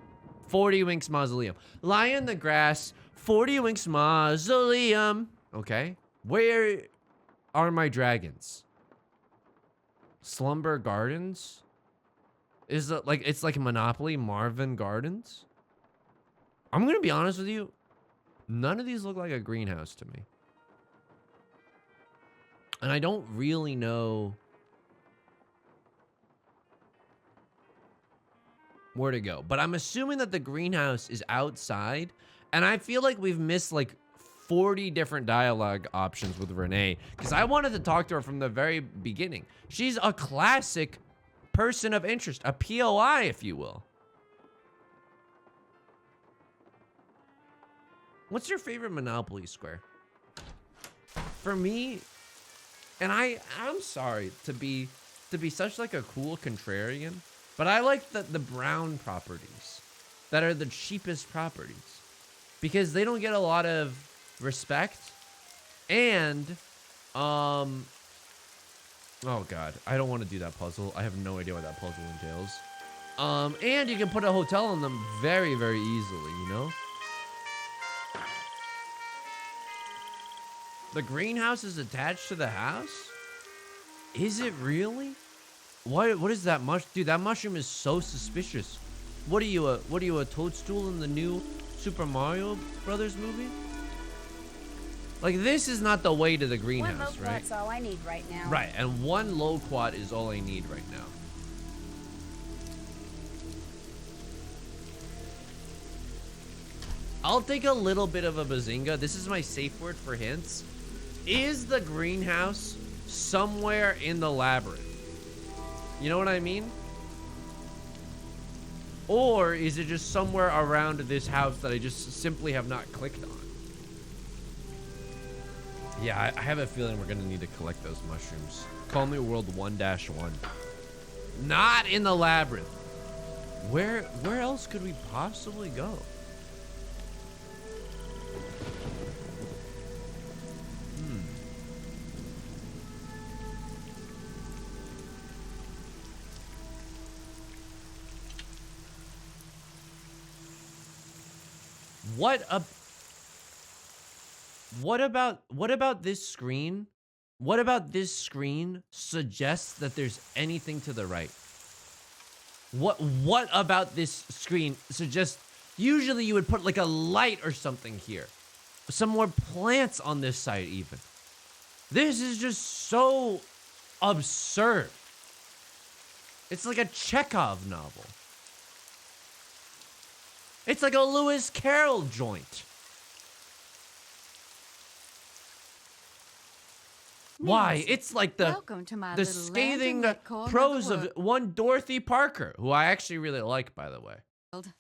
Speaker 1: 40 Winks Mausoleum. Lie in the grass. 40 Winks Mausoleum. Okay. Where are my dragons? Slumber Gardens? Is it like, it's like Monopoly, Marvin Gardens? I'm gonna be honest with you. None of these look like a greenhouse to me. And I don't really know where to go. But I'm assuming that the greenhouse is outside. And I feel like we've missed like 40 different dialogue options with Renee. Because I wanted to talk to her from the very beginning. She's a classic person of interest. A POI, if you will. What's your favorite Monopoly square? For me... And I'm sorry to be such like a cool contrarian, but I like the brown properties that are the cheapest properties because they don't get a lot of respect. And oh God, I don't want to do that puzzle. I have no idea what that puzzle entails. And you can put a hotel on them very, very easily, you know? The greenhouse is attached to the house? Is it really? What is that dude, that mushroom is so suspicious. What are you, a toadstool in the new Super Mario Brothers movie? Like, this is not the way to the greenhouse, right?
Speaker 6: That's all I need right now.
Speaker 1: Right, and 1 low quad is all I need right now. I'll take a little bit of a bazinga. This is my safe word for hints. Is the greenhouse somewhere in the labyrinth? You know what I mean? Or is it just somewhere around this house that I just simply have not clicked on? Yeah, I have a feeling we're gonna need to collect those mushrooms. Call me World 1-1. Not in the labyrinth. Where else could we possibly go? What about this screen? What about this screen suggests that there's anything to the right? What about this screen suggests Usually you would put like a light or something here. Some more plants on this side even. This is just so absurd. It's like a Chekhov novel. It's like a Lewis Carroll joint. Why?
Speaker 11: Nancy,
Speaker 1: It's like the
Speaker 11: welcome to my
Speaker 1: the
Speaker 11: little
Speaker 1: scathing
Speaker 11: lantern-lit corner
Speaker 1: prose
Speaker 11: of
Speaker 1: of
Speaker 11: the
Speaker 1: one Dorothy Parker, who I actually really like, by the way.
Speaker 11: world.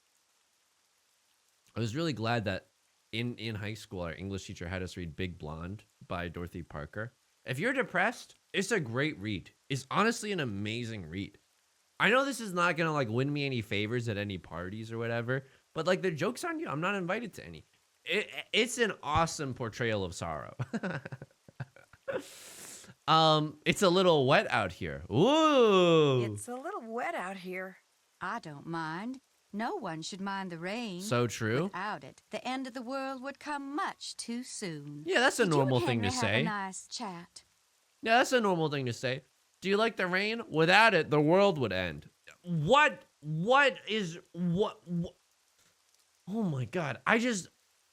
Speaker 1: I was really glad that in high school, our English teacher had us read Big Blonde by Dorothy Parker. If you're depressed, it's a great read. It's honestly an amazing read. I know this is not gonna like win me any favors at any parties or whatever, but like the joke's on you. I'm not invited to any. It's an awesome portrayal of sorrow. It's a little wet out here. Ooh.
Speaker 6: It's a little wet out here.
Speaker 11: I don't mind. No one should mind the rain.
Speaker 1: So true.
Speaker 11: Without it, the end of the world would come much too soon.
Speaker 1: Yeah, that's a
Speaker 11: Did you
Speaker 1: normal
Speaker 11: and
Speaker 1: thing to
Speaker 11: Henry
Speaker 1: say.
Speaker 11: Have a nice chat.
Speaker 1: Yeah, that's a normal thing to say. Do you like the rain? Without it, the world would end. What? Oh my God.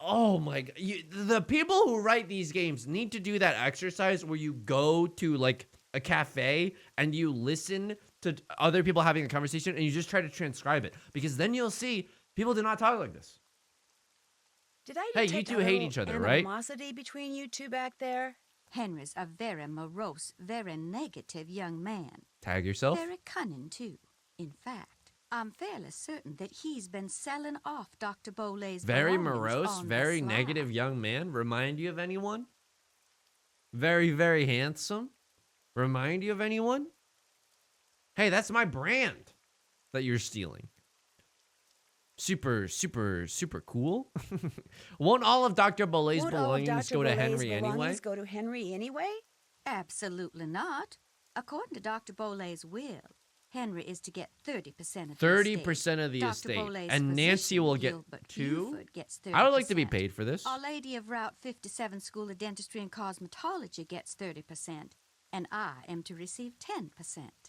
Speaker 1: Oh my God. The people who write these games need to do that exercise where you go to like a cafe and you listen to other people having a conversation and you just try to transcribe it. Because then you'll see people do not talk like this.
Speaker 6: Did I
Speaker 1: Hey,
Speaker 6: detect
Speaker 1: you
Speaker 6: a
Speaker 1: two hate
Speaker 6: little
Speaker 1: each other, right?
Speaker 6: animosity between you two back there?
Speaker 11: Henry's a very morose, very negative young man.
Speaker 1: Tag yourself.
Speaker 11: Very cunning, too. In fact, I'm fairly certain that he's been selling off Dr. Bolay's
Speaker 1: Very
Speaker 11: belongings
Speaker 1: morose,
Speaker 11: on the
Speaker 1: very
Speaker 11: sly.
Speaker 1: negative young man. Remind you of anyone? Very, very handsome. Remind you of anyone? Hey, that's my brand that you're stealing. Super, super, super cool. Won't all of Dr. Bolay's
Speaker 6: Would all of
Speaker 1: belongings
Speaker 6: Dr.
Speaker 1: go to
Speaker 6: Bolay's
Speaker 1: Henry anyway?
Speaker 6: belongings go to Henry anyway?
Speaker 11: Absolutely not. According to Dr. Bolay's will, Henry is to get 30% of
Speaker 1: 30% of the
Speaker 11: Dr.
Speaker 1: estate.
Speaker 11: Bolay's
Speaker 1: And Nancy
Speaker 11: physician,
Speaker 1: will get
Speaker 11: Gilbert
Speaker 1: 2?
Speaker 11: Buford, gets 30%.
Speaker 1: I would like to be paid for this.
Speaker 11: Our Lady of Route 57 School of Dentistry and Cosmetology gets 30%, and I am to receive 10%.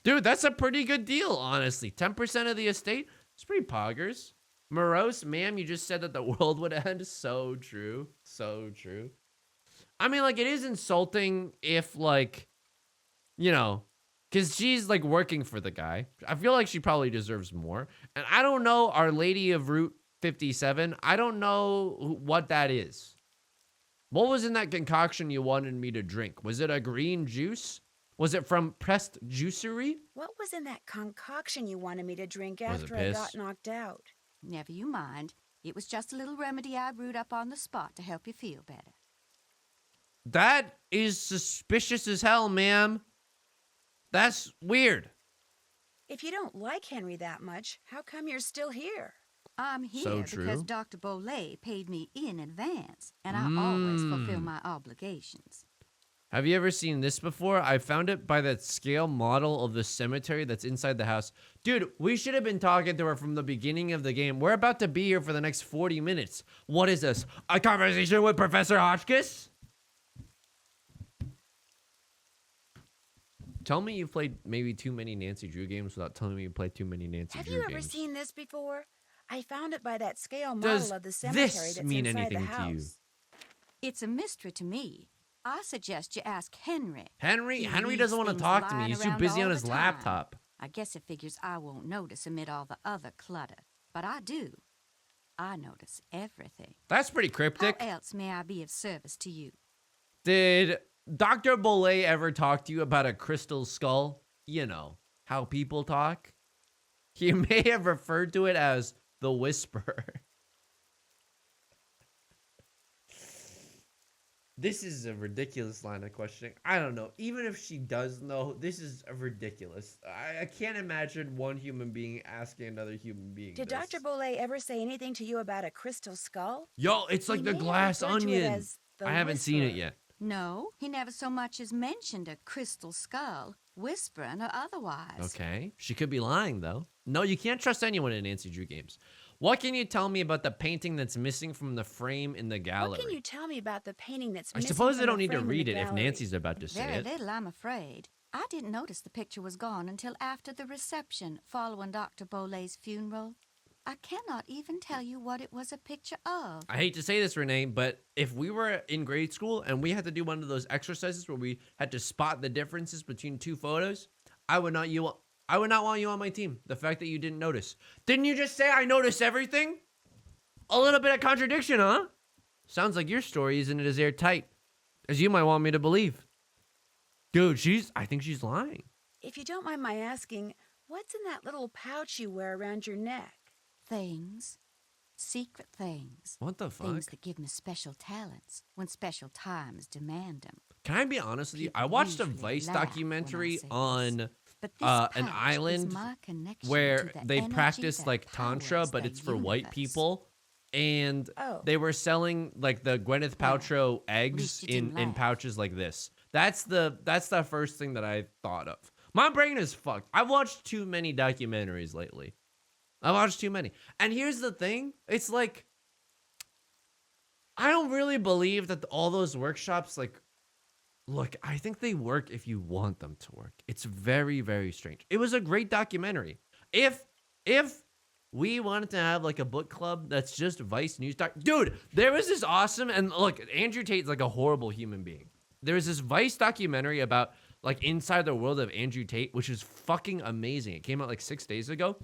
Speaker 1: Dude, that's a pretty good deal, honestly. 10% of the estate? It's pretty poggers. Morose, ma'am, you just said that the world would end. So true. So true. I mean, like, it is insulting if, like, you know, because she's, like, working for the guy. I feel like she probably deserves more. And I don't know Our Lady of Route 57. I don't know what that is. What was in that concoction you wanted me to drink? Was it a green juice? Was it from Pressed Juicery?
Speaker 6: What was in that concoction you wanted me to drink
Speaker 1: Was it
Speaker 6: after I
Speaker 1: piss?
Speaker 6: got knocked out?
Speaker 11: Never you mind. It was just a little remedy I brewed up on the spot to help you feel better.
Speaker 1: That is suspicious as hell, ma'am. That's weird.
Speaker 6: If you don't like Henry that much, how come you're still here?
Speaker 11: I'm here
Speaker 1: So
Speaker 11: because
Speaker 1: true.
Speaker 11: Dr. Bolay paid me in advance, and I always fulfill my obligations.
Speaker 1: Have you ever seen this before? I found it by that scale model of the cemetery that's inside the house. Dude, we should have been talking to her from the beginning of the game. We're about to be here for the next 40 minutes. What is this? A conversation with Professor Hotchkiss? Tell me you've played maybe too many Nancy Drew games without telling me you played too many Nancy
Speaker 6: Have
Speaker 1: Drew
Speaker 6: you
Speaker 1: games.
Speaker 6: ever seen this before? I found it by that scale model
Speaker 1: Does
Speaker 6: of the cemetery
Speaker 1: this
Speaker 6: that's
Speaker 1: mean
Speaker 6: inside
Speaker 1: anything
Speaker 6: the
Speaker 1: to
Speaker 6: house.
Speaker 1: you?
Speaker 11: It's a mystery to me. I suggest you ask Henry.
Speaker 1: Henry
Speaker 11: He
Speaker 1: doesn't
Speaker 11: leaves
Speaker 1: want to
Speaker 11: things
Speaker 1: talk to me.
Speaker 11: lying
Speaker 1: He's too
Speaker 11: around
Speaker 1: busy
Speaker 11: all
Speaker 1: on
Speaker 11: the
Speaker 1: his
Speaker 11: time.
Speaker 1: laptop.
Speaker 11: I guess it figures I won't notice amid all the other clutter. But I do. I notice everything.
Speaker 1: That's pretty cryptic.
Speaker 11: How else may I be of service to you?
Speaker 1: Did Dr. Bolay ever talk to you about a crystal skull? You know, how people talk? He may have referred to it as the Whisperer. This is a ridiculous line of questioning. I don't know. Even if she does know, this is ridiculous. I can't imagine one human being asking another human being
Speaker 6: Did
Speaker 1: this.
Speaker 6: Dr. Bolay ever say anything to you about a crystal skull?
Speaker 1: Yo, it's like
Speaker 6: He
Speaker 1: the
Speaker 6: may have
Speaker 1: glass
Speaker 6: referred to it
Speaker 1: onion.
Speaker 6: as the
Speaker 1: I haven't seen it
Speaker 6: Whisperer.
Speaker 1: yet.
Speaker 11: No, he never so much as mentioned a crystal skull, whispering or otherwise.
Speaker 1: Okay. She could be lying, though. No, you can't trust anyone in Nancy Drew games. What can you tell me about the painting that's missing from the frame in the gallery?
Speaker 6: What can you tell me about the painting that's
Speaker 1: I
Speaker 6: missing
Speaker 1: suppose
Speaker 6: from
Speaker 1: I don't
Speaker 6: the
Speaker 1: need to
Speaker 6: frame in
Speaker 1: read
Speaker 6: the
Speaker 1: it if
Speaker 6: gallery?
Speaker 1: Nancy's about to say
Speaker 11: Very
Speaker 1: it.
Speaker 11: little, I'm afraid. I didn't notice the picture was gone until after the reception following Dr. Bolay's funeral. I cannot even tell you what it was a picture of.
Speaker 1: I hate to say this, Renee, but if we were in grade school and we had to do one of those exercises where we had to spot the differences between two photos, I would not want you on my team. The fact that you didn't notice. Didn't you just say I notice everything? A little bit of contradiction, huh? Sounds like your story isn't as airtight as you might want me to believe. Dude, I think she's lying.
Speaker 6: If you don't mind my asking, what's in that little pouch you wear around your neck?
Speaker 11: Things. Secret things.
Speaker 1: What the fuck?
Speaker 11: Things that give me special talents when special times demand them.
Speaker 1: Can I be honest with you? I
Speaker 11: People
Speaker 1: watched a
Speaker 11: usually
Speaker 1: Vice
Speaker 11: laugh when I
Speaker 1: documentary
Speaker 11: say
Speaker 1: on
Speaker 11: this. But this
Speaker 1: an
Speaker 11: pouch is
Speaker 1: island
Speaker 11: my connection
Speaker 1: where
Speaker 11: to the
Speaker 1: they
Speaker 11: energy
Speaker 1: practice
Speaker 11: that
Speaker 1: like tantra,
Speaker 11: powers
Speaker 1: but
Speaker 11: the
Speaker 1: it's for white
Speaker 11: universe.
Speaker 1: people. And
Speaker 6: Oh.
Speaker 1: they were selling like the Gwyneth Paltrow eggs
Speaker 11: least you didn't
Speaker 1: in
Speaker 11: laugh.
Speaker 1: pouches like this. That's the first thing that I thought of. My brain is fucked. I've watched too many documentaries lately. I watched too many. And here's the thing. It's like, I don't really believe that all those workshops, like, look, I think they work if you want them to work. It's very, very strange. It was a great documentary. If we wanted to have like a book club that's just Vice News dude, there was this awesome, and look, Andrew Tate's like a horrible human being. There was this Vice documentary about like inside the world of Andrew Tate, which is fucking amazing. It came out like 6 days ago.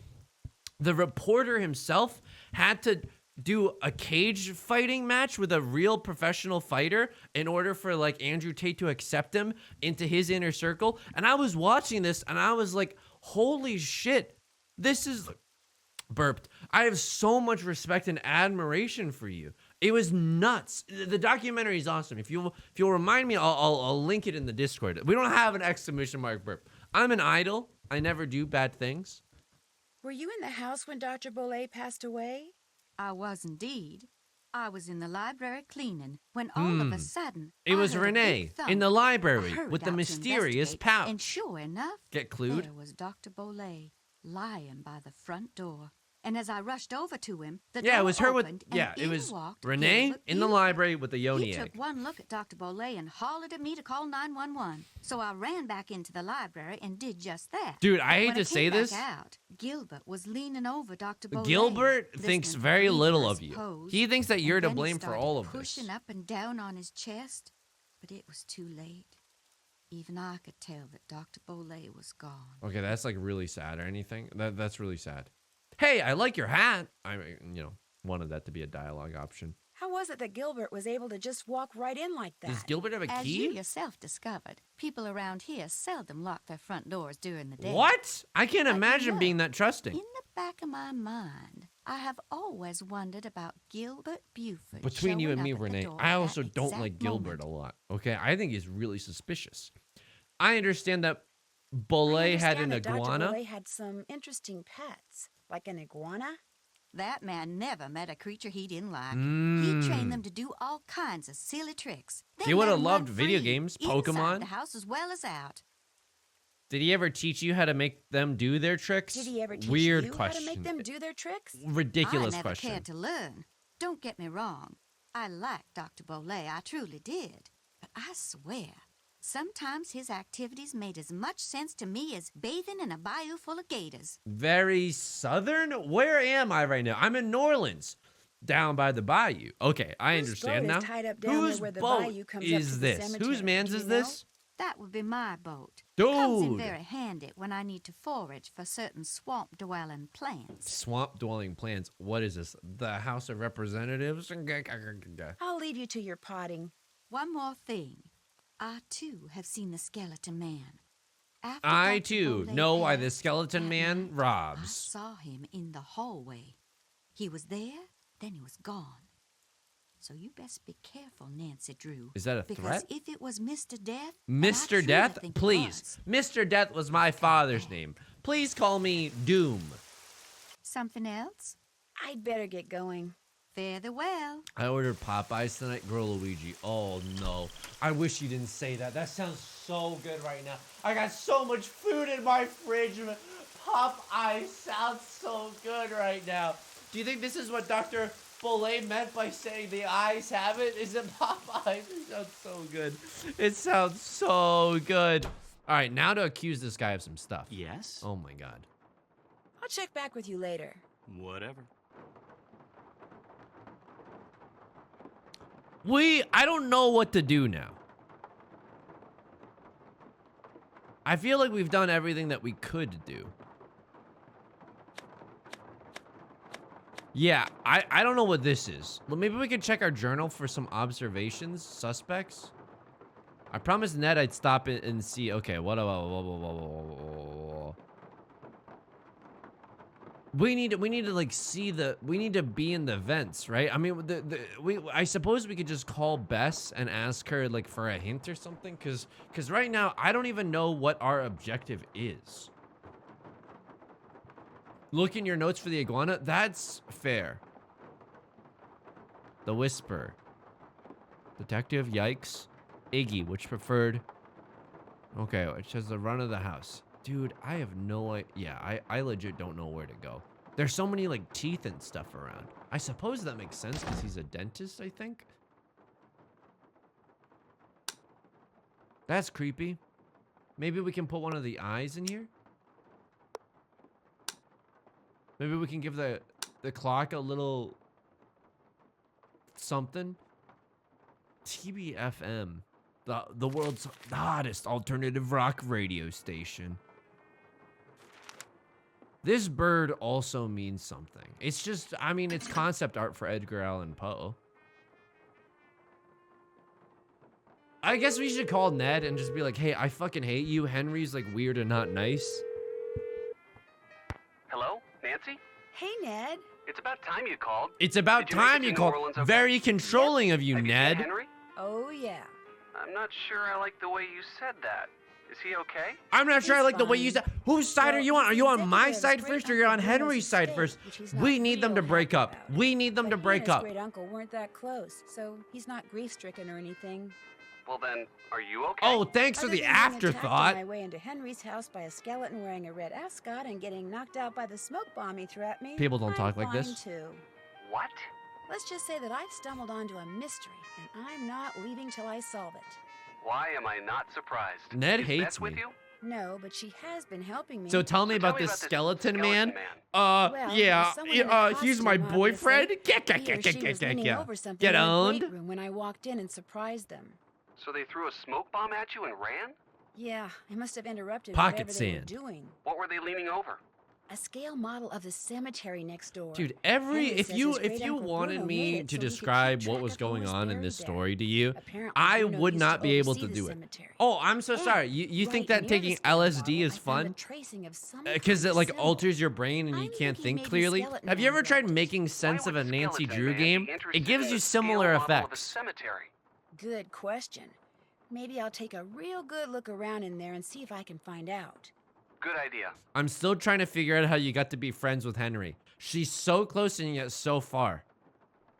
Speaker 1: The reporter himself had to do a cage fighting match with a real professional fighter in order for like Andrew Tate to accept him into his inner circle. And I was watching this and I was like, holy shit, this is burped. I have so much respect and admiration for you. It was nuts. The documentary is awesome. If you'll remind me, I'll link it in the Discord. We don't have an exclamation mark burp. I'm an idol. I never do bad things.
Speaker 6: Were you in the house when Dr. Bolet passed away?
Speaker 11: I was indeed. I was in the library cleaning when all of a sudden
Speaker 1: It was
Speaker 11: I heard a
Speaker 1: Renee
Speaker 11: big thump.
Speaker 1: in the
Speaker 11: I
Speaker 1: library
Speaker 11: hurried
Speaker 1: with the
Speaker 11: out to
Speaker 1: mysterious
Speaker 11: investigate,
Speaker 1: pouch.
Speaker 11: And sure enough,
Speaker 1: Get clued?
Speaker 11: there was Dr. Bolet lying by the front door. And as I rushed over to him, the
Speaker 1: Yeah, it
Speaker 11: door
Speaker 1: was her with,
Speaker 11: opened,
Speaker 1: yeah,
Speaker 11: and
Speaker 1: it
Speaker 11: in
Speaker 1: was
Speaker 11: walked
Speaker 1: Renee
Speaker 11: Gilbert
Speaker 1: in the
Speaker 11: Buford.
Speaker 1: library with the yoni
Speaker 11: He
Speaker 1: egg.
Speaker 11: took one look at Dr. Bolet and hollered at me to call 911. So I ran back into the library and did just that.
Speaker 1: Dude, I hate
Speaker 11: When
Speaker 1: to say
Speaker 11: came back
Speaker 1: this.
Speaker 11: out, Gilbert was leaning over Dr. Bolet.
Speaker 1: Gilbert
Speaker 11: listening
Speaker 1: thinks
Speaker 11: to
Speaker 1: very
Speaker 11: me
Speaker 1: little
Speaker 11: for
Speaker 1: of
Speaker 11: his
Speaker 1: you.
Speaker 11: pose,
Speaker 1: He thinks that you're
Speaker 11: and
Speaker 1: to
Speaker 11: then he
Speaker 1: blame for
Speaker 11: started
Speaker 1: all of this.
Speaker 11: pushing up and down on his chest, but it was too late. Even I could tell that Dr. Bolet was gone.
Speaker 1: Okay, that's like really sad or anything. That's really sad. Hey, I like your hat. I mean, wanted that to be a dialogue option.
Speaker 6: How was it that Gilbert was able to just walk right in like that?
Speaker 1: Does Gilbert have a
Speaker 11: As
Speaker 1: key?
Speaker 11: you yourself discovered, people around here seldom lock their front doors during the day.
Speaker 1: What? I can't
Speaker 11: But you
Speaker 1: imagine
Speaker 11: know,
Speaker 1: being that trusting.
Speaker 11: In the back of my mind, I have always wondered about Gilbert Buford.
Speaker 1: Between you and
Speaker 11: showing
Speaker 1: me,
Speaker 11: up at the
Speaker 1: Renee,
Speaker 11: door
Speaker 1: I
Speaker 11: at
Speaker 1: also
Speaker 11: that
Speaker 1: don't
Speaker 11: exact
Speaker 1: like Gilbert
Speaker 11: moment.
Speaker 1: a lot. Okay, I think he's really suspicious. I understand that
Speaker 6: I
Speaker 1: Bolet had an
Speaker 6: understand that Dr.
Speaker 1: iguana.
Speaker 6: Bolet had some interesting pets, like an iguana.
Speaker 11: That man never met a creature he didn't like.
Speaker 1: Mm.
Speaker 11: He trained them to do all kinds of silly tricks. Then
Speaker 1: He would
Speaker 11: let
Speaker 1: have
Speaker 11: 'em
Speaker 1: loved
Speaker 11: run
Speaker 1: video
Speaker 11: free,
Speaker 1: games,
Speaker 11: inside
Speaker 1: Pokemon.
Speaker 11: the house as well as out.
Speaker 1: Did he ever teach you how to make them do their tricks?
Speaker 6: Did he ever teach
Speaker 1: Weird
Speaker 6: you
Speaker 1: question.
Speaker 6: how to make them do their tricks?
Speaker 1: Ridiculous
Speaker 11: I never
Speaker 1: question.
Speaker 11: cared to learn. Don't get me wrong. I liked Dr. Bolet, I truly did. But I swear, sometimes his activities made as much sense to me as bathing in a bayou full of gators.
Speaker 1: Very southern? Where am I right now? I'm in New Orleans, down by the bayou. Okay, I
Speaker 6: Whose
Speaker 1: understand
Speaker 6: boat
Speaker 1: now.
Speaker 6: is tied up down there
Speaker 1: Whose
Speaker 6: where the
Speaker 1: boat
Speaker 6: bayou comes up to
Speaker 1: is
Speaker 6: the
Speaker 1: this?
Speaker 6: cemetery?
Speaker 1: Whose man's
Speaker 6: Do
Speaker 1: is
Speaker 6: you know?
Speaker 1: this?
Speaker 11: That would be my boat. Comes in
Speaker 1: Dude.
Speaker 11: very handy when I need to forage for certain swamp-dwelling plants.
Speaker 1: Swamp dwelling plants. What is this? The House of Representatives?
Speaker 6: I'll leave you to your potting.
Speaker 11: One more thing. I, too, have seen the skeleton man. After
Speaker 1: I
Speaker 11: Dr.
Speaker 1: too
Speaker 11: Bolet
Speaker 1: know why
Speaker 11: passed
Speaker 1: the skeleton
Speaker 11: that
Speaker 1: man
Speaker 11: night, I
Speaker 1: robs.
Speaker 11: saw him in the hallway. He was there, then he was gone. So you best be careful, Nancy Drew.
Speaker 1: Is that a
Speaker 11: because
Speaker 1: threat?
Speaker 11: if it was Mr. Death, and I
Speaker 1: Mr.
Speaker 11: truly
Speaker 1: Death?
Speaker 11: think it
Speaker 1: Please.
Speaker 11: was,
Speaker 1: Mr. Death was my father's name. Please call me Doom.
Speaker 11: something else?
Speaker 6: I'd better get going.
Speaker 11: Fare thee well.
Speaker 1: I ordered Popeyes tonight. Girl Luigi. Oh no. I wish you didn't say that. That sounds so good right now. I got so much food in my fridge. Popeyes sounds so good right now. Do you think this is what Dr. Bolet meant by saying the eyes have it? Is it Popeyes? It sounds so good. It sounds so good. All right, now to accuse this guy of some stuff.
Speaker 7: Yes?
Speaker 1: Oh my God.
Speaker 6: I'll check back with you later.
Speaker 7: Whatever.
Speaker 1: I don't know what to do now. I feel like we've done everything that we could do. Yeah, I don't know what this is. Well, maybe we could check our journal for some observations, suspects. I promised Ned I'd stop it and see. Okay, what? We need to like see the. We need to be in the vents, right? I mean, I suppose we could just call Bess and ask her like for a hint or something, because right now I don't even know what our objective is. Look in your notes for the iguana. That's fair. The Whisper. Detective. Yikes. Iggy, which preferred. Okay, it says the run of the house. Dude, I have no idea. Yeah, I legit don't know where to go. There's so many like teeth and stuff around. I suppose that makes sense because he's a dentist, I think. That's creepy. Maybe we can put one of the eyes in here. Maybe we can give the clock a little something. TBFM. The world's hottest alternative rock radio station. This bird also means something. It's just, I mean, it's concept art for Edgar Allan Poe. I guess we should call Ned and just be like, hey, I fucking hate you. Henry's like weird and not nice.
Speaker 9: Hello, Nancy?
Speaker 6: Hey, Ned.
Speaker 9: It's about time you called.
Speaker 1: It's about
Speaker 9: Did you make it
Speaker 1: time
Speaker 9: to
Speaker 1: you
Speaker 9: New
Speaker 1: called.
Speaker 9: Orleans okay?
Speaker 1: Very controlling of you,
Speaker 9: Have you seen
Speaker 1: Ned.
Speaker 9: Henry?
Speaker 6: Oh, yeah.
Speaker 9: I'm not sure I like the way you said that. Is he okay?
Speaker 1: I'm not sure I
Speaker 6: He's
Speaker 1: like the way you
Speaker 6: fine.
Speaker 1: said. Whose side are you on? Are you on my
Speaker 6: Executive
Speaker 1: side
Speaker 6: is
Speaker 1: first or
Speaker 6: great
Speaker 1: you're on
Speaker 6: uncle
Speaker 1: Henry's
Speaker 6: Bruno's
Speaker 1: side
Speaker 6: estate,
Speaker 1: first?
Speaker 6: which he's not
Speaker 1: We need them to
Speaker 6: real
Speaker 1: break
Speaker 6: happy
Speaker 1: up.
Speaker 6: about.
Speaker 1: We need them
Speaker 6: But
Speaker 1: to
Speaker 6: he
Speaker 1: break
Speaker 6: and his
Speaker 1: up.
Speaker 6: great uncle weren't that close, so he's not grief-stricken or anything.
Speaker 9: Well then, are you okay?
Speaker 1: Oh, thanks for
Speaker 6: Other
Speaker 1: the
Speaker 6: than being attacked
Speaker 1: afterthought.
Speaker 6: on my way into Henry's house by a skeleton wearing a red ascot and getting knocked out by the smoke bomb he threw at me.
Speaker 1: People don't
Speaker 6: I'm
Speaker 1: talk like
Speaker 6: fine
Speaker 1: this.
Speaker 6: Too.
Speaker 9: What?
Speaker 6: Let's just say that I've stumbled onto a mystery, and I'm not leaving till I solve it.
Speaker 9: Why am I not surprised?
Speaker 1: Ned
Speaker 9: Is
Speaker 1: hates
Speaker 9: Bess with
Speaker 1: me.
Speaker 9: you?
Speaker 6: No, but she has been helping me.
Speaker 1: So tell me about this skeleton man.
Speaker 6: Well,
Speaker 1: Yeah,
Speaker 6: there's someone in a
Speaker 1: he's my
Speaker 6: costume,
Speaker 1: boyfriend.
Speaker 6: obviously. He or she was leaning over something
Speaker 1: Get
Speaker 6: in the
Speaker 1: owned.
Speaker 6: great room when I walked in and surprised them.
Speaker 9: So they threw a smoke bomb at you and ran?
Speaker 6: Yeah, I must have interrupted
Speaker 1: Pocket
Speaker 6: whatever they were
Speaker 1: sand.
Speaker 6: doing.
Speaker 9: What were they leaning over?
Speaker 6: A scale model of the cemetery next door.
Speaker 1: Dude,
Speaker 6: Henry
Speaker 1: if
Speaker 6: says
Speaker 1: you
Speaker 6: his great-uncle
Speaker 1: wanted
Speaker 6: Bruno
Speaker 1: me
Speaker 6: made it
Speaker 1: to
Speaker 6: so he could keep
Speaker 1: describe what
Speaker 6: track
Speaker 1: was
Speaker 6: of who
Speaker 1: going
Speaker 6: was
Speaker 1: on in
Speaker 6: buried
Speaker 1: this
Speaker 6: there.
Speaker 1: story to you,
Speaker 6: Apparently,
Speaker 1: I
Speaker 6: Bruno
Speaker 1: would
Speaker 6: used to
Speaker 1: not be able
Speaker 6: oversee
Speaker 1: to
Speaker 6: the
Speaker 1: do it.
Speaker 6: cemetery.
Speaker 1: Oh, I'm so
Speaker 6: And
Speaker 1: sorry. You think
Speaker 6: right
Speaker 1: that
Speaker 6: near
Speaker 1: taking
Speaker 6: the scale
Speaker 1: LSD
Speaker 6: model,
Speaker 1: is
Speaker 6: I found
Speaker 1: fun?
Speaker 6: a tracing of some
Speaker 1: Because
Speaker 6: kind
Speaker 1: it
Speaker 6: of
Speaker 1: like
Speaker 6: symbol.
Speaker 1: alters your brain and you
Speaker 6: I'm
Speaker 1: can't
Speaker 6: thinking
Speaker 1: think
Speaker 6: maybe
Speaker 1: clearly.
Speaker 6: Skeleton
Speaker 1: Have you
Speaker 6: Man
Speaker 1: ever tried
Speaker 6: dropped it.
Speaker 1: making sense of a
Speaker 9: would
Speaker 1: Nancy
Speaker 9: Skeleton
Speaker 1: Drew
Speaker 9: Man be
Speaker 1: game? It
Speaker 9: interested
Speaker 1: gives
Speaker 9: in
Speaker 1: you
Speaker 9: the scale
Speaker 1: similar
Speaker 9: model of a
Speaker 1: effects.
Speaker 9: cemetery?
Speaker 6: Good question. Maybe I'll take a real good look around in there and see if I can find out.
Speaker 9: Good idea.
Speaker 1: I'm still trying to figure out how you got to be friends with Henry. She's so close and yet so far.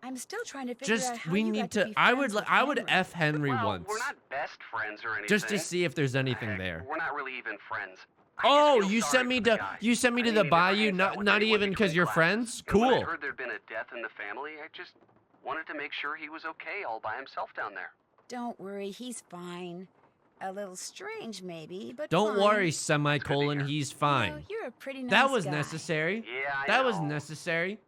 Speaker 6: I'm still trying to figure
Speaker 1: Just
Speaker 6: out how
Speaker 1: we
Speaker 6: you
Speaker 1: need
Speaker 6: got
Speaker 1: to.
Speaker 6: be
Speaker 1: I
Speaker 6: friends
Speaker 1: would
Speaker 6: with
Speaker 1: I would
Speaker 6: Henry.
Speaker 1: f Henry
Speaker 9: Well,
Speaker 1: once
Speaker 9: we're not best friends or anything.
Speaker 1: just to see if there's anything
Speaker 9: Heck,
Speaker 1: there.
Speaker 9: We're not really even friends. I
Speaker 1: Oh,
Speaker 9: just feel
Speaker 1: you
Speaker 9: sorry
Speaker 1: sent me
Speaker 9: for the
Speaker 1: to
Speaker 9: guy.
Speaker 1: you sent me
Speaker 9: I
Speaker 1: to
Speaker 9: mean,
Speaker 1: the
Speaker 9: he never
Speaker 1: bayou.
Speaker 9: hangs out
Speaker 1: Not
Speaker 9: with
Speaker 1: not
Speaker 9: anyone
Speaker 1: even because
Speaker 9: between
Speaker 1: you're
Speaker 9: classes.
Speaker 1: friends.
Speaker 9: And when I
Speaker 1: Cool.
Speaker 9: heard there'd been a death in the family, I just wanted to make sure he was okay all by himself down there.
Speaker 6: Don't worry, he's fine. A little strange, maybe, but
Speaker 1: Don't
Speaker 6: fine.
Speaker 1: worry, semicolon.
Speaker 9: hear.
Speaker 1: He's
Speaker 6: You know,
Speaker 1: fine.
Speaker 6: you're a pretty nice
Speaker 1: That was
Speaker 6: guy.
Speaker 1: necessary.
Speaker 9: Yeah, I
Speaker 1: That
Speaker 9: know.
Speaker 1: was necessary.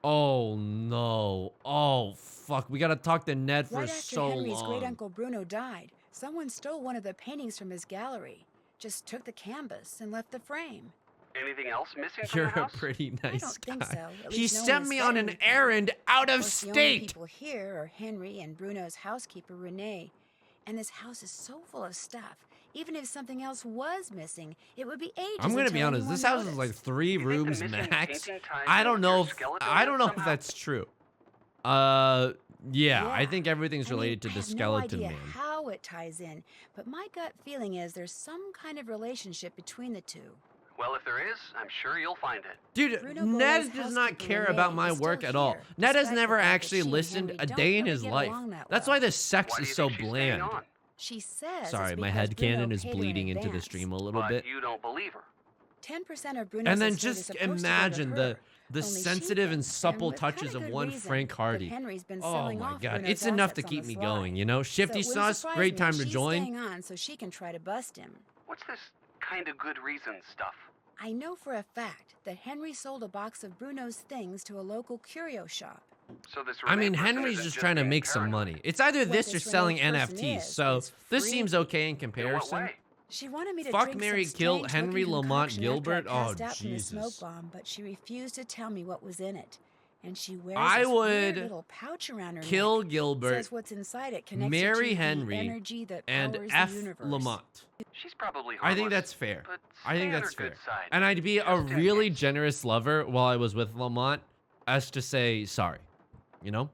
Speaker 1: Oh no. Oh fuck. We gotta talk to Ned for
Speaker 6: Right after
Speaker 1: so
Speaker 6: Henry's
Speaker 1: long.
Speaker 6: great uncle Bruno died, someone stole one of the paintings from his gallery. Just took the canvas and left the frame.
Speaker 9: Anything else missing from
Speaker 1: You're
Speaker 9: the
Speaker 1: a
Speaker 9: house?
Speaker 1: pretty nice
Speaker 6: don't
Speaker 1: guy.
Speaker 6: think so. At
Speaker 1: He
Speaker 6: least no one
Speaker 1: sent
Speaker 6: has
Speaker 1: me
Speaker 6: said
Speaker 1: on an
Speaker 6: anything.
Speaker 1: errand out of
Speaker 6: course, the only
Speaker 1: state.
Speaker 6: people here are Henry and Bruno's housekeeper, Renee. And this house is so full of stuff. Even if something else was missing, it would be ages
Speaker 1: I'm gonna be
Speaker 6: until
Speaker 1: honest.
Speaker 6: anyone
Speaker 1: This house is
Speaker 6: noticed.
Speaker 1: like 3
Speaker 9: You think the
Speaker 1: rooms
Speaker 9: missing
Speaker 1: max.
Speaker 9: painting ties
Speaker 1: I
Speaker 9: in
Speaker 1: don't
Speaker 9: with
Speaker 1: know
Speaker 9: your
Speaker 1: if
Speaker 9: skeleton
Speaker 1: I don't know if
Speaker 9: somehow?
Speaker 1: that's true. Yeah, I think everything's
Speaker 6: I mean,
Speaker 1: related to
Speaker 6: I
Speaker 1: the
Speaker 6: have
Speaker 1: skeleton
Speaker 6: no idea
Speaker 1: man.
Speaker 6: how it ties in, but my gut feeling is there's some kind of relationship between the two.
Speaker 9: Well, if there is, I'm sure you'll find it.
Speaker 1: Dude,
Speaker 6: Bruno
Speaker 1: Ned
Speaker 6: Boyle's
Speaker 1: does not
Speaker 6: housekeeper,
Speaker 1: care
Speaker 6: Renee,
Speaker 1: about my
Speaker 6: is still
Speaker 1: work at all.
Speaker 6: here,
Speaker 1: Ned has
Speaker 6: despite the
Speaker 1: never
Speaker 6: fact that
Speaker 1: actually
Speaker 6: she and
Speaker 1: listened
Speaker 6: Henry
Speaker 1: a
Speaker 6: don't
Speaker 1: day in
Speaker 6: really
Speaker 1: his
Speaker 6: get
Speaker 1: life.
Speaker 6: along that
Speaker 1: That's
Speaker 6: well.
Speaker 1: why the sex
Speaker 9: Why do
Speaker 1: is
Speaker 9: you
Speaker 1: so
Speaker 9: think she's staying
Speaker 1: bland.
Speaker 9: on?
Speaker 6: She says
Speaker 1: Sorry,
Speaker 6: it's
Speaker 1: my
Speaker 6: because Bruno
Speaker 1: headcanon is
Speaker 6: paid her in
Speaker 1: bleeding into the
Speaker 6: advance.
Speaker 1: stream a little
Speaker 9: But
Speaker 1: bit.
Speaker 9: you don't believe her.
Speaker 6: 10% of Bruno's
Speaker 1: And then
Speaker 6: estate is
Speaker 1: just
Speaker 6: supposed to go to
Speaker 1: imagine
Speaker 6: her.
Speaker 1: the
Speaker 6: Only she
Speaker 1: sensitive and
Speaker 6: thinks,
Speaker 1: supple
Speaker 6: with
Speaker 1: touches
Speaker 6: kinda
Speaker 1: of
Speaker 6: good
Speaker 1: one
Speaker 6: reason,
Speaker 1: Frank
Speaker 6: that
Speaker 1: Hardy.
Speaker 6: Henry's been
Speaker 1: Oh
Speaker 6: selling
Speaker 1: my
Speaker 6: off
Speaker 1: god,
Speaker 6: Bruno's
Speaker 1: it's enough to
Speaker 6: assets on
Speaker 1: keep
Speaker 6: the
Speaker 1: me
Speaker 6: sly.
Speaker 1: going, you know? Shifty
Speaker 6: So it
Speaker 1: Sauce,
Speaker 6: wouldn't
Speaker 1: great
Speaker 6: surprise
Speaker 1: time
Speaker 6: me
Speaker 1: to
Speaker 6: if she's
Speaker 1: join.
Speaker 6: staying on so she can try to bust him.
Speaker 9: What's this kind of good reason stuff?
Speaker 6: I know for a fact that Henry sold a box of Bruno's things to a local curio shop.
Speaker 12: So this
Speaker 1: I mean,
Speaker 12: Renee person
Speaker 1: Henry's
Speaker 12: isn't
Speaker 1: just trying to
Speaker 12: being
Speaker 1: make some
Speaker 12: paranoid.
Speaker 1: money. It's either
Speaker 6: What
Speaker 1: this or
Speaker 6: this
Speaker 1: selling
Speaker 6: Renee person
Speaker 1: NFTs,
Speaker 6: is
Speaker 1: so this
Speaker 6: freaky.
Speaker 1: seems okay in
Speaker 12: In what
Speaker 1: comparison.
Speaker 12: way?
Speaker 6: She wanted me to
Speaker 1: Fuck,
Speaker 6: drink
Speaker 1: marry,
Speaker 6: some
Speaker 1: kill
Speaker 6: strange
Speaker 1: Henry
Speaker 6: looking
Speaker 1: Lamont
Speaker 6: concoction after I
Speaker 1: Gilbert? Oh,
Speaker 6: passed out from the smoke
Speaker 1: Jesus.
Speaker 6: bomb, but she refused to tell me what was in it. And she wears
Speaker 1: I
Speaker 6: this weird
Speaker 1: would
Speaker 6: little pouch around her
Speaker 1: Kill
Speaker 6: neck.
Speaker 1: Gilbert,
Speaker 6: Says what's inside it connects
Speaker 1: marry
Speaker 6: to the
Speaker 1: Henry,
Speaker 6: energy that
Speaker 1: and
Speaker 6: powers
Speaker 1: F
Speaker 6: the universe.
Speaker 1: Lamont.
Speaker 12: She's probably
Speaker 1: I
Speaker 12: harmless.
Speaker 1: think that's fair.
Speaker 12: But
Speaker 1: I think
Speaker 12: stay on
Speaker 1: that's
Speaker 12: her
Speaker 1: fair.
Speaker 12: good side.
Speaker 1: And I'd be a
Speaker 12: Just in
Speaker 1: really
Speaker 12: case.
Speaker 1: generous lover while I was with Lamont as to say sorry. You know?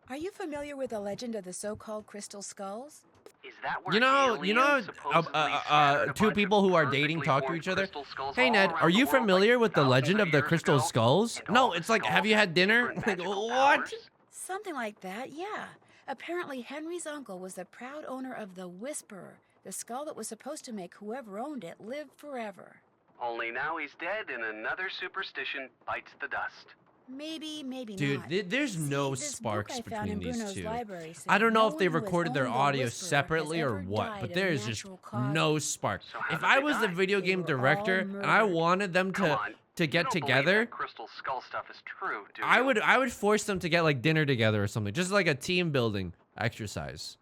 Speaker 6: Are you familiar with the legend of the so-called crystal skulls?
Speaker 12: Is that where
Speaker 1: You know,
Speaker 12: aliens supposedly scattered a
Speaker 1: two
Speaker 12: bunch
Speaker 1: people
Speaker 12: of
Speaker 1: who are dating
Speaker 12: perfectly
Speaker 1: talk to
Speaker 12: formed
Speaker 1: each other.
Speaker 12: crystal skulls
Speaker 1: Hey
Speaker 12: all
Speaker 1: Ned,
Speaker 12: around
Speaker 1: are
Speaker 12: the
Speaker 1: you
Speaker 12: world,
Speaker 1: familiar
Speaker 12: like
Speaker 1: with the
Speaker 12: thousands
Speaker 1: legend of the
Speaker 12: years
Speaker 1: crystal
Speaker 12: ago?
Speaker 1: skulls?
Speaker 12: And
Speaker 1: No,
Speaker 12: all the
Speaker 1: it's like, have
Speaker 12: skulls
Speaker 1: you had
Speaker 12: have
Speaker 1: dinner?
Speaker 12: different
Speaker 1: Like,
Speaker 12: magical
Speaker 1: what?
Speaker 12: powers?
Speaker 6: Something like that, yeah. Apparently, Henry's uncle was the proud owner of the Whisperer, the skull that was supposed to make whoever owned it live forever.
Speaker 12: Only now he's dead and another superstition bites the dust.
Speaker 6: Maybe, maybe
Speaker 1: Dude,
Speaker 6: not.
Speaker 1: there's no
Speaker 6: See, this
Speaker 1: sparks
Speaker 6: book I found in
Speaker 1: between these
Speaker 6: Bruno's
Speaker 1: two.
Speaker 6: library said
Speaker 1: I don't know
Speaker 6: no
Speaker 1: if they
Speaker 6: one who has
Speaker 1: recorded their
Speaker 6: owned the
Speaker 1: audio
Speaker 6: Whisperer
Speaker 1: separately
Speaker 6: has
Speaker 1: or
Speaker 6: ever
Speaker 1: what,
Speaker 6: died
Speaker 1: but
Speaker 6: of
Speaker 1: there is just
Speaker 6: natural causes.
Speaker 1: no spark.
Speaker 12: So how
Speaker 1: If
Speaker 12: did
Speaker 1: I
Speaker 12: they
Speaker 1: was the
Speaker 12: die?
Speaker 1: video
Speaker 6: They
Speaker 1: game
Speaker 6: were all
Speaker 1: director and I
Speaker 6: murdered.
Speaker 1: wanted them
Speaker 12: Come on,
Speaker 1: to
Speaker 12: you
Speaker 1: get
Speaker 12: don't
Speaker 1: together,
Speaker 12: believe that crystal skull stuff is true, do
Speaker 1: I
Speaker 12: you?
Speaker 1: would force them to get like dinner together or something, just like a team building exercise.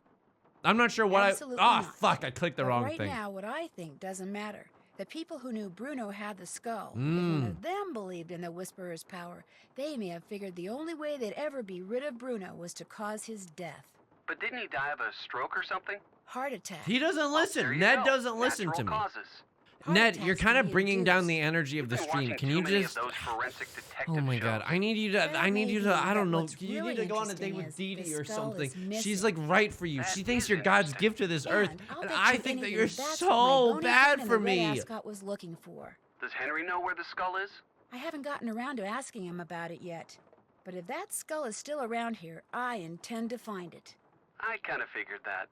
Speaker 1: I'm not sure what
Speaker 6: Absolutely
Speaker 1: I. Oh
Speaker 6: not.
Speaker 1: fuck! I clicked the
Speaker 6: But
Speaker 1: wrong
Speaker 6: right
Speaker 1: thing.
Speaker 6: now, what I think doesn't matter. The people who knew Bruno had the skull, if
Speaker 1: Mm.
Speaker 6: none of them believed in the Whisperer's power, they may have figured the only way they'd ever be rid of Bruno was to cause his death.
Speaker 12: But didn't he die of a stroke or something?
Speaker 6: Heart attack.
Speaker 1: He doesn't
Speaker 12: There
Speaker 1: listen.
Speaker 12: you
Speaker 1: Ned
Speaker 12: go.
Speaker 1: doesn't listen
Speaker 12: Natural
Speaker 1: to me.
Speaker 12: causes.
Speaker 6: Heart
Speaker 1: Ned, you're
Speaker 6: attacks
Speaker 1: kind
Speaker 6: can
Speaker 1: of
Speaker 6: be
Speaker 1: bringing down the
Speaker 6: induced.
Speaker 1: energy of the
Speaker 12: You've been
Speaker 1: stream.
Speaker 12: watching
Speaker 1: Can
Speaker 12: too
Speaker 1: you
Speaker 12: many
Speaker 1: just?
Speaker 12: of those forensic detective
Speaker 1: Oh my god,
Speaker 12: shows.
Speaker 1: I need you to.
Speaker 6: That
Speaker 1: I need
Speaker 6: may
Speaker 1: you
Speaker 6: be,
Speaker 1: to. I
Speaker 6: but
Speaker 1: don't know.
Speaker 6: what's
Speaker 1: You
Speaker 6: really
Speaker 1: need to go on a date
Speaker 6: interesting
Speaker 1: with
Speaker 6: is
Speaker 1: Dee
Speaker 6: the
Speaker 1: Dee or
Speaker 6: skull
Speaker 1: something.
Speaker 6: is
Speaker 1: She's
Speaker 6: missing.
Speaker 1: like right for you.
Speaker 12: That
Speaker 1: She thinks
Speaker 12: is
Speaker 1: you're God's
Speaker 12: interesting.
Speaker 1: gift to this earth,
Speaker 6: And I'll
Speaker 1: and
Speaker 6: bet
Speaker 1: I
Speaker 6: you
Speaker 1: think that
Speaker 6: anything
Speaker 1: you're
Speaker 6: that's what
Speaker 1: so
Speaker 6: my bony
Speaker 1: bad
Speaker 6: friend in
Speaker 1: for
Speaker 6: the red
Speaker 1: me.
Speaker 6: ascot was looking for.
Speaker 12: Does Henry know where the skull is?
Speaker 6: I haven't gotten around to asking him about it yet. But if that skull is still around here, I intend to find it.
Speaker 12: I kind of figured that.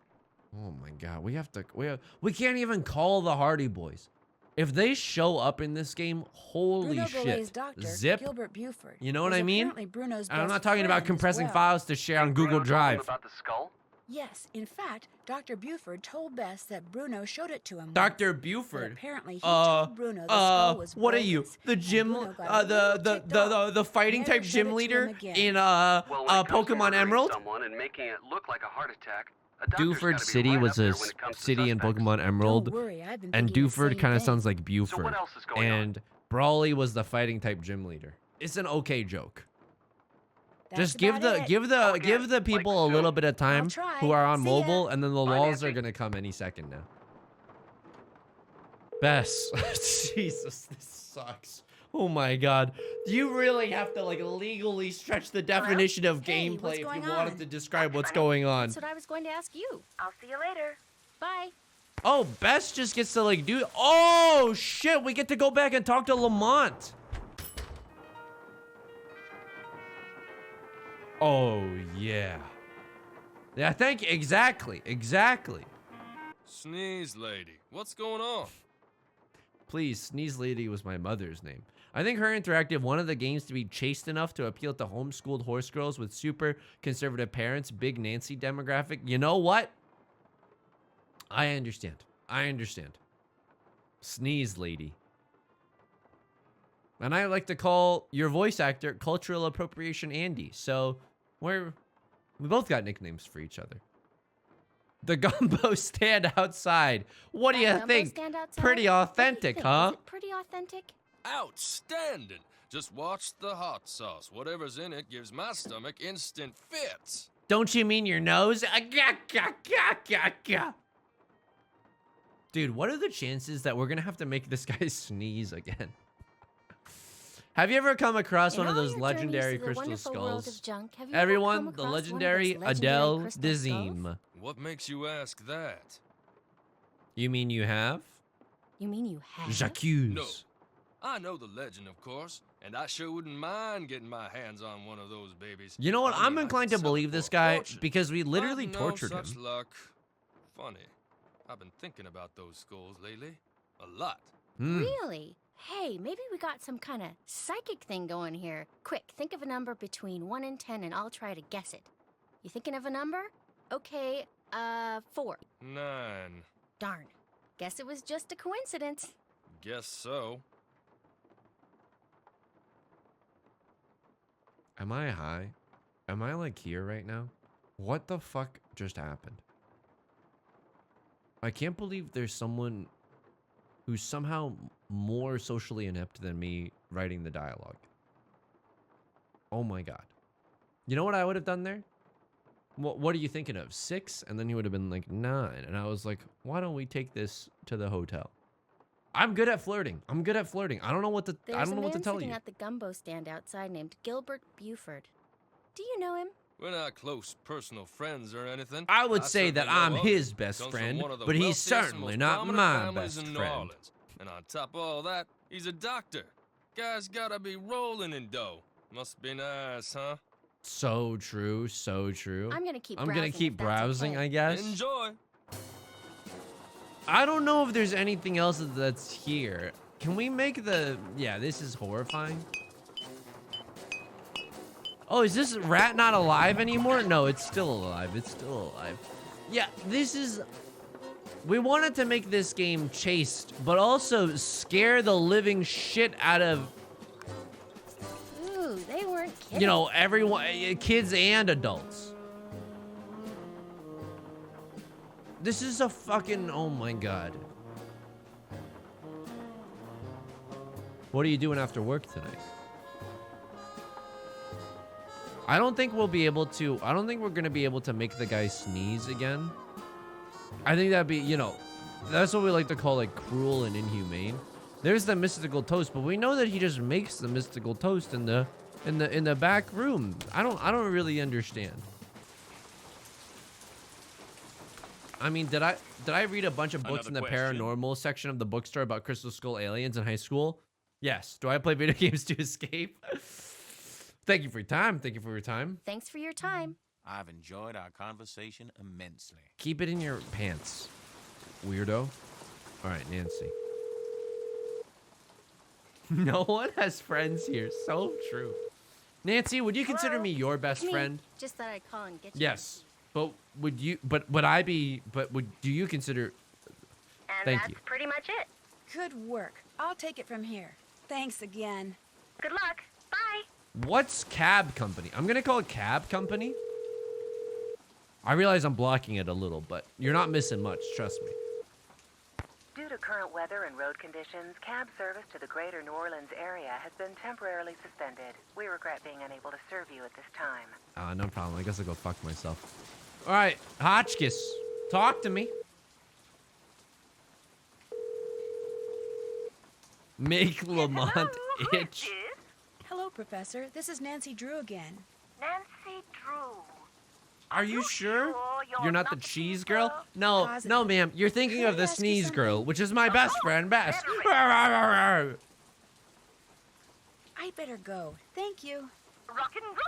Speaker 1: Oh my god, we have to. We can't even call the Hardy Boys. If they show up in this game, holy
Speaker 6: Bruno
Speaker 1: shit!
Speaker 6: Bolet's doctor,
Speaker 1: Zip.
Speaker 6: Gilbert Buford,
Speaker 1: You know what
Speaker 6: was
Speaker 1: I mean?
Speaker 6: apparently Bruno's
Speaker 1: And I'm
Speaker 6: best
Speaker 1: not talking about
Speaker 6: friend as
Speaker 1: compressing
Speaker 6: well.
Speaker 1: files to share on
Speaker 12: And
Speaker 1: Google
Speaker 12: Bruno told him
Speaker 1: Drive.
Speaker 12: about the skull?
Speaker 6: Yes, in fact, Dr. Buford told Bess that Bruno showed it to him.
Speaker 1: Dr.
Speaker 6: once, but
Speaker 1: Buford.
Speaker 6: apparently he told Bruno the skull was
Speaker 1: What are you?
Speaker 6: bogus,
Speaker 1: The
Speaker 6: and
Speaker 1: gym,
Speaker 6: Bruno got a little ticked off.
Speaker 1: the fighting
Speaker 6: Never
Speaker 1: type
Speaker 6: showed
Speaker 1: gym
Speaker 6: it to
Speaker 1: leader
Speaker 6: him again.
Speaker 1: in
Speaker 12: Well, when it comes to
Speaker 1: Pokemon
Speaker 12: murdering
Speaker 1: Emerald?
Speaker 12: someone and making it look like a heart attack, a doctor's
Speaker 1: Duford
Speaker 12: gotta be
Speaker 1: City
Speaker 12: right
Speaker 1: was
Speaker 12: up there
Speaker 1: a
Speaker 12: when it comes to
Speaker 1: city in
Speaker 12: suspects.
Speaker 1: Pokemon Emerald,
Speaker 6: Don't worry, I've been
Speaker 1: and
Speaker 6: thinking the
Speaker 1: Duford
Speaker 6: same
Speaker 1: kind of
Speaker 6: thing.
Speaker 1: sounds like Buford.
Speaker 12: what else is going on?
Speaker 1: And Brawly was the fighting type gym leader. It's an okay joke.
Speaker 6: That's
Speaker 1: Just give
Speaker 6: about
Speaker 1: the
Speaker 6: it.
Speaker 1: give the people a little bit of time
Speaker 6: try.
Speaker 1: who are on
Speaker 6: See ya.
Speaker 1: mobile, and then the
Speaker 12: Bye,
Speaker 1: laws are
Speaker 12: Nancy.
Speaker 1: gonna come any second now. Bess, Jesus, this sucks. Oh my god, you really have to like legally stretch the definition of
Speaker 6: Hey,
Speaker 1: gameplay
Speaker 6: what's
Speaker 1: if you
Speaker 6: going
Speaker 1: wanted
Speaker 6: on?
Speaker 1: to describe what's going on.
Speaker 3: That's what I was going to ask you.
Speaker 5: I'll see you later.
Speaker 3: Bye.
Speaker 1: Oh, Bess just gets to like do. Oh shit, we get to go back and talk to Lamont. Oh yeah. Yeah, thank you. Exactly.
Speaker 13: Sneeze lady, what's going on?
Speaker 1: Please, Sneeze Lady was my mother's name. I think her interactive wanted the games to be chaste enough to appeal to homeschooled horse girls with super conservative parents, big Nancy demographic. You know what? I understand. Sneeze Lady. And I like to call your voice actor Cultural Appropriation Andy. So we both got nicknames for each other. The gumbo stand outside. What do you
Speaker 3: That gumbo
Speaker 1: think?
Speaker 3: stand outside?
Speaker 1: Pretty
Speaker 3: What do you
Speaker 1: authentic,
Speaker 3: think?
Speaker 1: huh?
Speaker 3: Is it pretty authentic?
Speaker 13: Outstanding! Just watch the hot sauce. Whatever's in it gives my stomach instant fits.
Speaker 1: Don't you mean your nose? Dude, what are the chances that we're gonna have to make this guy sneeze again? Have you ever come across one of those legendary crystal skulls? Everyone, the legendary Adele Dazeem.
Speaker 13: What makes you ask that?
Speaker 1: You mean you have?
Speaker 3: You mean you have?
Speaker 1: J'accuse.
Speaker 13: No. I know the legend, of course, and I sure wouldn't mind getting my hands on one of those babies.
Speaker 1: You know what?
Speaker 13: I mean,
Speaker 1: I'm
Speaker 13: I
Speaker 1: inclined
Speaker 13: could
Speaker 1: to
Speaker 13: sell it
Speaker 1: believe
Speaker 13: for
Speaker 1: this
Speaker 13: a
Speaker 1: guy
Speaker 13: fortune.
Speaker 1: because we literally
Speaker 13: But no
Speaker 1: tortured
Speaker 13: such
Speaker 1: him.
Speaker 13: luck. Funny. I've been thinking about those skulls lately. A lot.
Speaker 3: Really? Hey, maybe we got some kind of psychic thing going here. Quick, think of a number between 1 and 10 and I'll try to guess it. You thinking of a number? Okay, 4.
Speaker 13: 9.
Speaker 3: Darn. Guess it was just a coincidence.
Speaker 13: Guess so.
Speaker 1: Am I high? Am I like here right now? What the fuck just happened? I can't believe there's someone who's somehow more socially inept than me writing the dialogue. Oh my god. You know what I would have done there? What are you thinking of? 6? And then he would have been like 9. And I was like, why don't we take this to the hotel? I'm good at flirting. I don't know what to
Speaker 3: There's
Speaker 1: what to
Speaker 3: a man
Speaker 1: tell
Speaker 3: sitting
Speaker 1: you.
Speaker 3: at the gumbo stand outside named Gilbert Buford. Do you know him?
Speaker 13: We're not close personal friends or anything.
Speaker 1: I would say that
Speaker 13: certainly know
Speaker 1: I'm
Speaker 13: of
Speaker 1: his
Speaker 13: him.
Speaker 1: best
Speaker 13: Comes from
Speaker 1: friend,
Speaker 13: one of the
Speaker 1: but he's
Speaker 13: wealthiest and
Speaker 1: certainly
Speaker 13: most
Speaker 1: not
Speaker 13: prominent
Speaker 1: my
Speaker 13: families
Speaker 1: best
Speaker 13: in New
Speaker 1: friend.
Speaker 13: Orleans. And on top of all that, he's a doctor. Guy's gotta be rolling in dough. Must be nice, huh?
Speaker 1: So true, so true.
Speaker 3: I'm gonna keep
Speaker 1: I'm
Speaker 3: browsing
Speaker 1: gonna keep
Speaker 3: if that's
Speaker 1: browsing,
Speaker 3: okay.
Speaker 1: I guess.
Speaker 13: Enjoy.
Speaker 1: I don't know if there's anything else that's here. Can we make the... Yeah, this is horrifying. Oh, is this rat not alive anymore? No, it's still alive. It's still alive. Yeah, this is... We wanted to make this game chaste, but also scare the living shit out of,
Speaker 3: Ooh, they weren't kidding.
Speaker 1: you know, everyone, kids and adults. This is a fucking... Oh my god. What are you doing after work tonight? I don't think we'll be able to... I don't think we're gonna be able to make the guy sneeze again. I think that'd be, you know... That's what we like to call, like, cruel and inhumane. There's the mystical toast, but we know that he just makes the mystical toast in the back room. I don't really understand. I mean, did I read a bunch of books in the paranormal section of the bookstore about Crystal Skull aliens in high school? Yes. Do I play video games to escape? Thank you for your time. Thank you for your time.
Speaker 3: Thanks for your time.
Speaker 10: I've enjoyed our conversation immensely.
Speaker 1: Keep it in your pants, weirdo. All right, Nancy. No one has friends here. So true. Nancy, would you consider me your best
Speaker 3: Come in.
Speaker 1: friend?
Speaker 3: Just thought I'd call and get you.
Speaker 1: Yes. But would you? But would I be? But would? Do you consider?
Speaker 5: And
Speaker 1: Thank
Speaker 5: that's
Speaker 1: you.
Speaker 5: pretty much it.
Speaker 6: Good work. I'll take it from here. Thanks again.
Speaker 5: Good luck. Bye.
Speaker 1: What's cab company? I'm gonna call it cab company. I realize I'm blocking it a little, but you're not missing much. Trust me.
Speaker 8: Due to current weather and road conditions, cab service to the greater New Orleans area has been temporarily suspended. We regret being unable to serve you at this time.
Speaker 1: No problem. I guess I'll go fuck myself. All right, Hotchkiss, talk to me. Make Lamont itch.
Speaker 6: Hello, Professor. This is Nancy Drew again.
Speaker 8: Nancy Drew.
Speaker 1: Are you sure? You're not the cheese girl? No,
Speaker 6: Positive.
Speaker 1: no, ma'am. You're thinking
Speaker 6: Can
Speaker 1: of
Speaker 6: I
Speaker 1: the
Speaker 6: ask you
Speaker 1: sneeze
Speaker 6: something?
Speaker 1: girl, which is my best friend, Bess.
Speaker 6: I better go. Thank you.
Speaker 8: Rock and roll.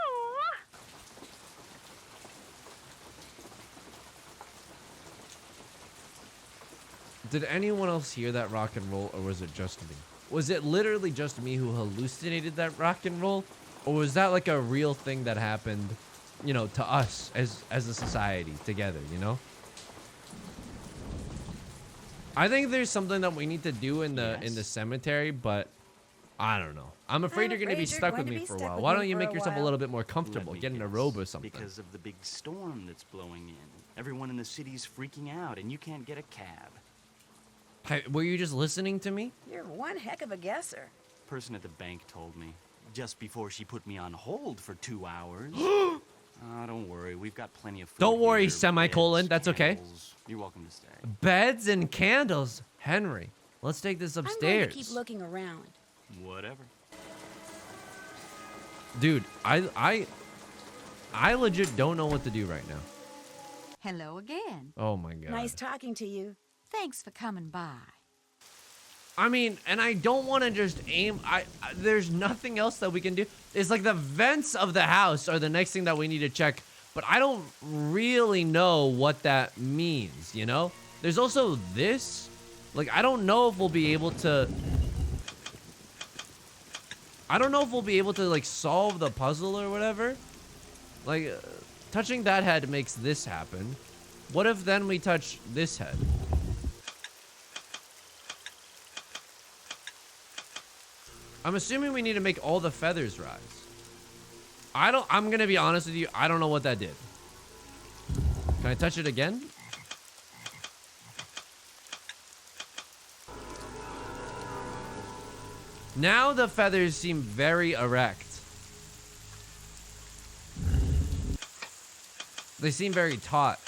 Speaker 1: Did anyone else hear that rock and roll, or was it just me? Was it literally just me who hallucinated that rock and roll? Or was that like a real thing that happened, you know, to us as a society together, you know? I think there's something that we need to do in the cemetery, but I don't know. I'm afraid you're going to be stuck with me for a while. Why don't you make yourself a little bit more comfortable? Get in a robe or something.
Speaker 7: Because of the big storm that's blowing in. Everyone in the city's freaking out, and you can't get a cab.
Speaker 1: Hey, were you just listening to me?
Speaker 6: You're one heck of a guesser.
Speaker 7: Person at the bank told me. Just before she put me on hold for 2 hours. Don't worry. We've got plenty of food.
Speaker 1: Don't worry,
Speaker 7: here,
Speaker 1: semicolon.
Speaker 7: beds,
Speaker 1: That's okay.
Speaker 7: candles. You're welcome to stay.
Speaker 1: Beds and candles. Henry, let's take this
Speaker 6: I'm going
Speaker 1: upstairs.
Speaker 6: to keep looking around.
Speaker 7: Whatever.
Speaker 1: Dude, I legit don't know what to do right now.
Speaker 11: Hello again.
Speaker 1: Oh my god.
Speaker 6: Nice talking to you.
Speaker 11: Thanks for coming by.
Speaker 1: I mean, and I don't want to just aim. There's nothing else that we can do. It's like the vents of the house are the next thing that we need to check, but I don't really know what that means, you know? There's also this. Like, I don't know if we'll be able to... I don't know if we'll be able to, like, solve the puzzle or whatever. Like, touching that head makes this happen. What if then we touch this head? I'm assuming we need to make all the feathers rise. I'm gonna be honest with you. I don't know what that did. Can I touch it again? Now the feathers seem very erect. They seem very taut.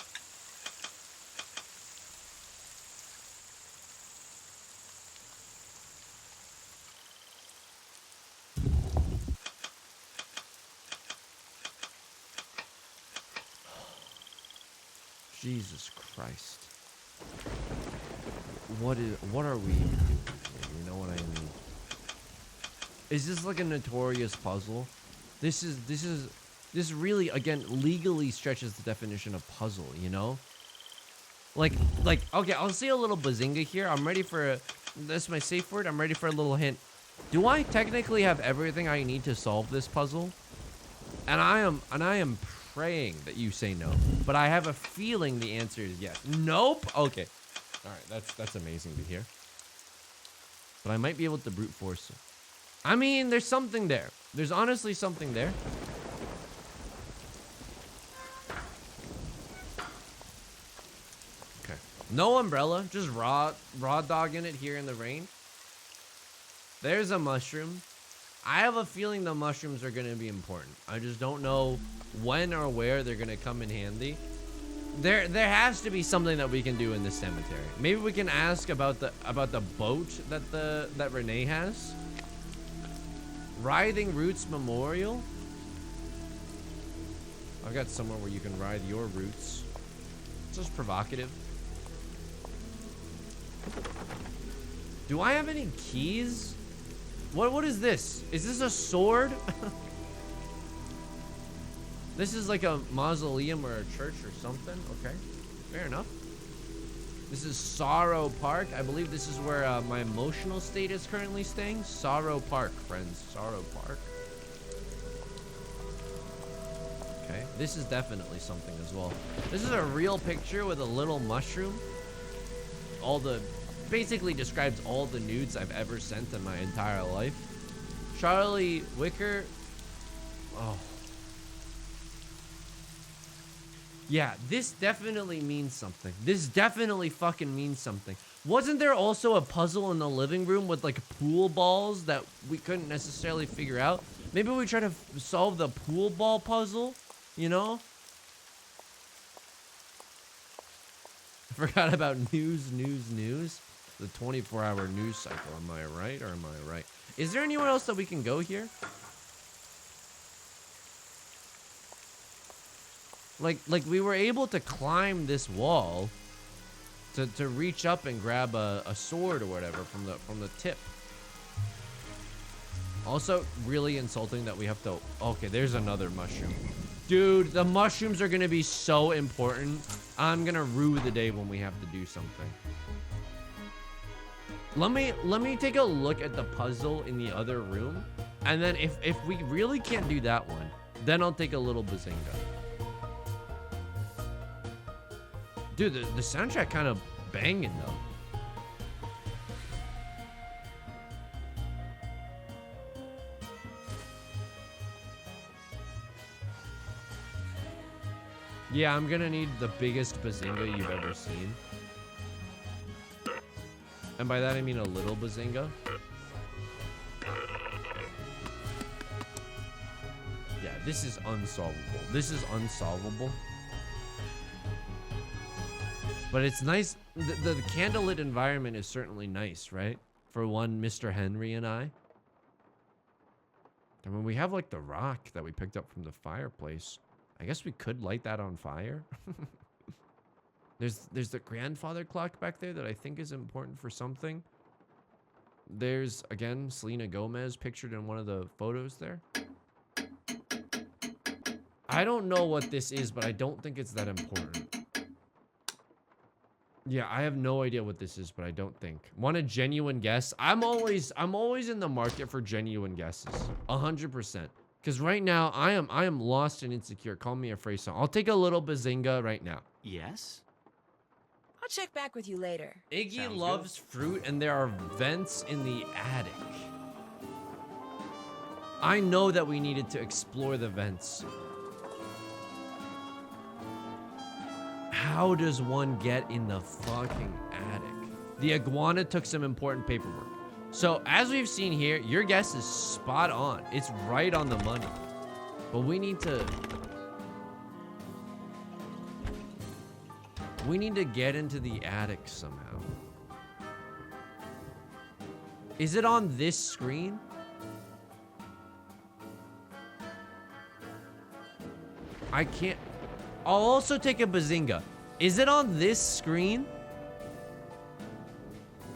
Speaker 1: Jesus Christ. What are we even doing here? You know what I mean? Is this like a notorious puzzle? This really, again, legally stretches the definition of puzzle, you know? Like, okay, I'll say a little bazinga here. I'm ready for that's my safe word. I'm ready for a little hint. Do I technically have everything I need to solve this puzzle? And I am praying that you say no. But I have a feeling the answer is yes. Nope. Okay. All right, that's amazing to hear. But I might be able to brute force it. I mean, there's something there. There's honestly something there. Okay. No umbrella, just raw dogging it here in the rain. There's a mushroom. I have a feeling the mushrooms are going to be important. I just don't know when or where they're going to come in handy. There has to be something that we can do in this cemetery. Maybe we can ask about the boat that Renee has. Writhing Roots Memorial. I've got somewhere where you can ride your roots. It's just provocative. Do I have any keys? What is this? Is this a sword? This is like a mausoleum or a church or something. Okay, fair enough. This is Sorrow Park. I believe this is where my emotional state is currently staying. Sorrow Park, friends. Sorrow Park. Okay, this is definitely something as well. This is a real picture with a little mushroom. Basically describes all the nudes I've ever sent in my entire life. Charlie Wicker. Oh. Yeah, this definitely means something. This definitely fucking means something. Wasn't there also a puzzle in the living room with like pool balls that we couldn't necessarily figure out? Maybe we try to solve the pool ball puzzle, you know? I forgot about news. The 24-hour news cycle. Am I right or am I right? Is there anywhere else that we can go here? Like we were able to climb this wall to reach up and grab a sword or whatever from the tip. Also, really insulting that we have to. Okay, there's another mushroom. Dude, the mushrooms are gonna be so important. I'm gonna rue the day when we have to do something. Let me take a look at the puzzle in the other room, and then if we really can't do that one, then I'll take a little bazinga. Dude, the soundtrack kind of banging though. Yeah, I'm gonna need the biggest bazinga you've ever seen. And by that I mean a little bazinga. Yeah, this is unsolvable. This is unsolvable. But it's nice. The candlelit environment is certainly nice, right? For one, Mr. Henry and I. I mean, we have like the rock that we picked up from the fireplace. I guess we could light that on fire. There's the grandfather clock back there that I think is important for something. There's, again, Selena Gomez pictured in one of the photos there. I don't know what this is, but I don't think it's that important. Yeah, I have no idea what this is, but I don't think. Want a genuine guess? I'm always in the market for genuine guesses. 100%. Because right now, I am lost and insecure. Call me a phrase song. I'll take a little bazinga right now.
Speaker 7: Yes?
Speaker 6: I'll check back with you later.
Speaker 1: Iggy
Speaker 7: Sounds
Speaker 1: loves fruit, and there are vents in the attic. I know that we needed to explore the vents. How does one get in the fucking attic? The iguana took some important paperwork. So as we've seen here, your guess is spot on. It's right on the money. But we need to get into the attic somehow. Is it on this screen? I can't. I'll also take a bazinga. Is it on this screen?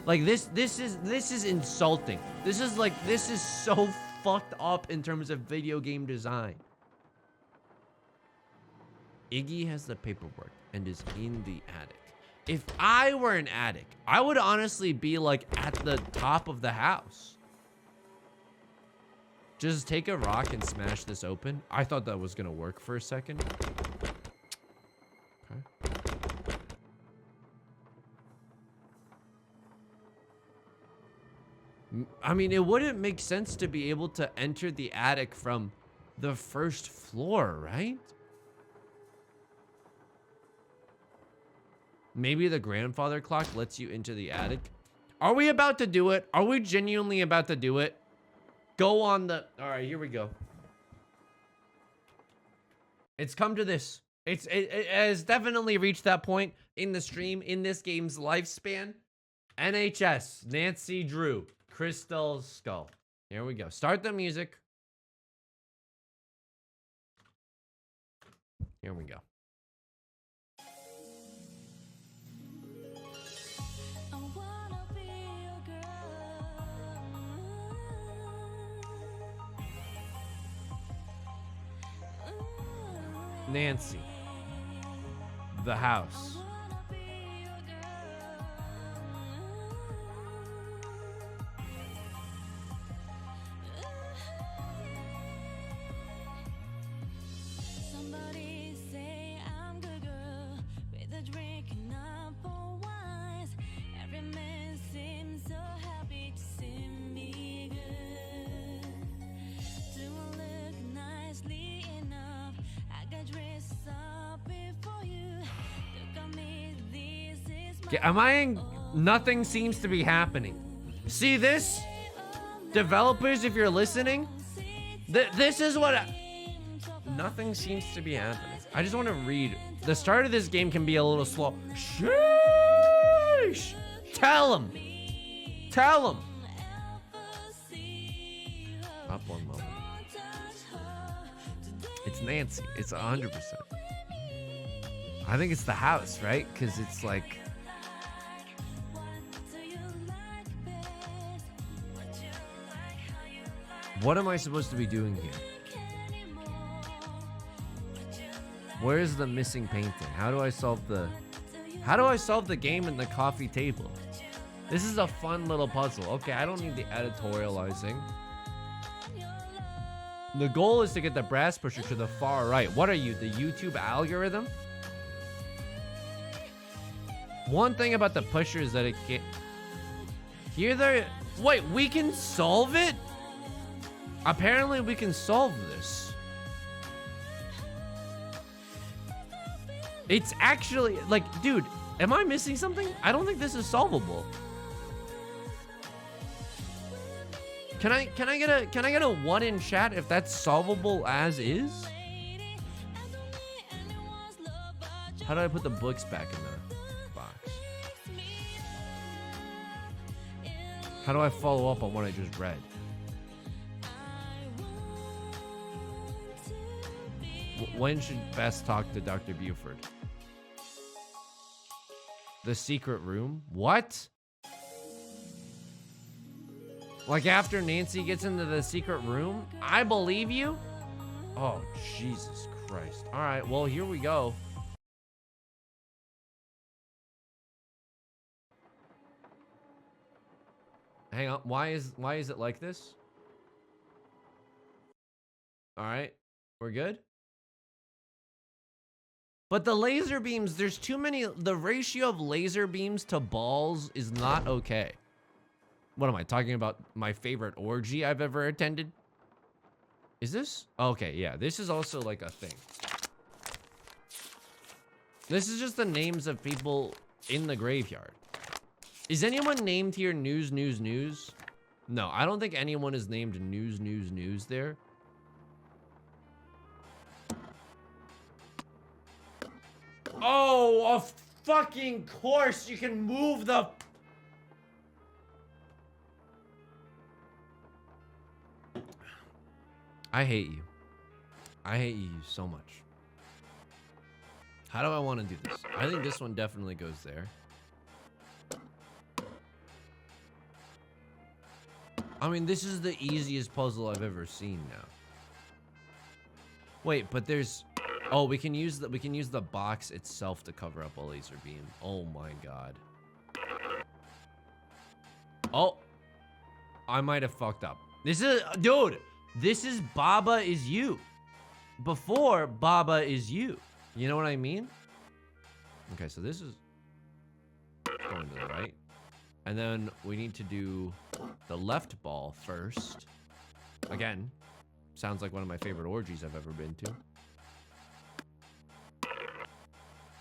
Speaker 1: Like this is insulting. This is so fucked up in terms of video game design. Iggy has the paperwork and is in the attic. If I were an attic, I would honestly be like at the top of the house. Just take a rock and smash this open. I thought that was gonna work for a second. Okay. I mean, it wouldn't make sense to be able to enter the attic from the first floor, right? Maybe the grandfather clock lets you into the attic. Are we about to do it? Are we genuinely about to do it? Go on the... All right, here we go. It's come to this. It has definitely reached that point in the stream, in this game's lifespan. NHS, Nancy Drew, Crystal Skull. Here we go. Start the music. Here we go. Nancy. The house.
Speaker 14: Somebody say I'm good girl with a drink and up for wines. Every man seems so happy to see me good. Do I look nicely enough? I got dressed up before you. Look at me, this is my
Speaker 1: Am I in... Nothing seems to be happening. See this? Developers, if you're listening, this is what... Nothing seems to be happening. I just want to read. The start of this game can be a little slow. Sheesh! Tell him! Tell him! Up one moment. It's Nancy. It's 100%. I think it's the house, right? Because it's like... What am I supposed to be doing here? Where's the missing painting? How do I solve the game in the coffee table? This is a fun little puzzle. Okay, I don't need the editorializing. The goal is to get the brass pusher to the far right. What are you, the YouTube algorithm? One thing about the pusher is that it can't... Here there... Wait, we can solve it? Apparently we can solve this. It's actually, like, dude, am I missing something? I don't think this is solvable. Can I get a 1 in chat if that's solvable as is? How do I put the books back in the box? How do I follow up on what I just read? When should Best talk to Dr. Buford? The secret room? What? Like after Nancy gets into the secret room? I believe you? Oh, Jesus Christ. All right, well, here we go. Hang on. Why is it like this? All right. We're good? But the laser beams, there's too many. The ratio of laser beams to balls is not okay. What am I talking about? My favorite orgy I've ever attended? Is this? Okay, yeah. This is also like a thing. This is just the names of people in the graveyard. Is anyone named here News, News, News? No, I don't think anyone is named News, News, News there. Oh, of fucking course you can move the... I hate you. I hate you so much. How do I want to do this? I think this one definitely goes there. I mean, this is the easiest puzzle I've ever seen now. Wait, but there's... Oh, we can use the box itself to cover up a laser beam. Oh my god. Oh. I might have fucked up. This is... Dude, this is Baba is you. Before Baba is you. You know what I mean? Okay, so this is going to the right. And then we need to do the left ball first. Again, sounds like one of my favorite orgies I've ever been to.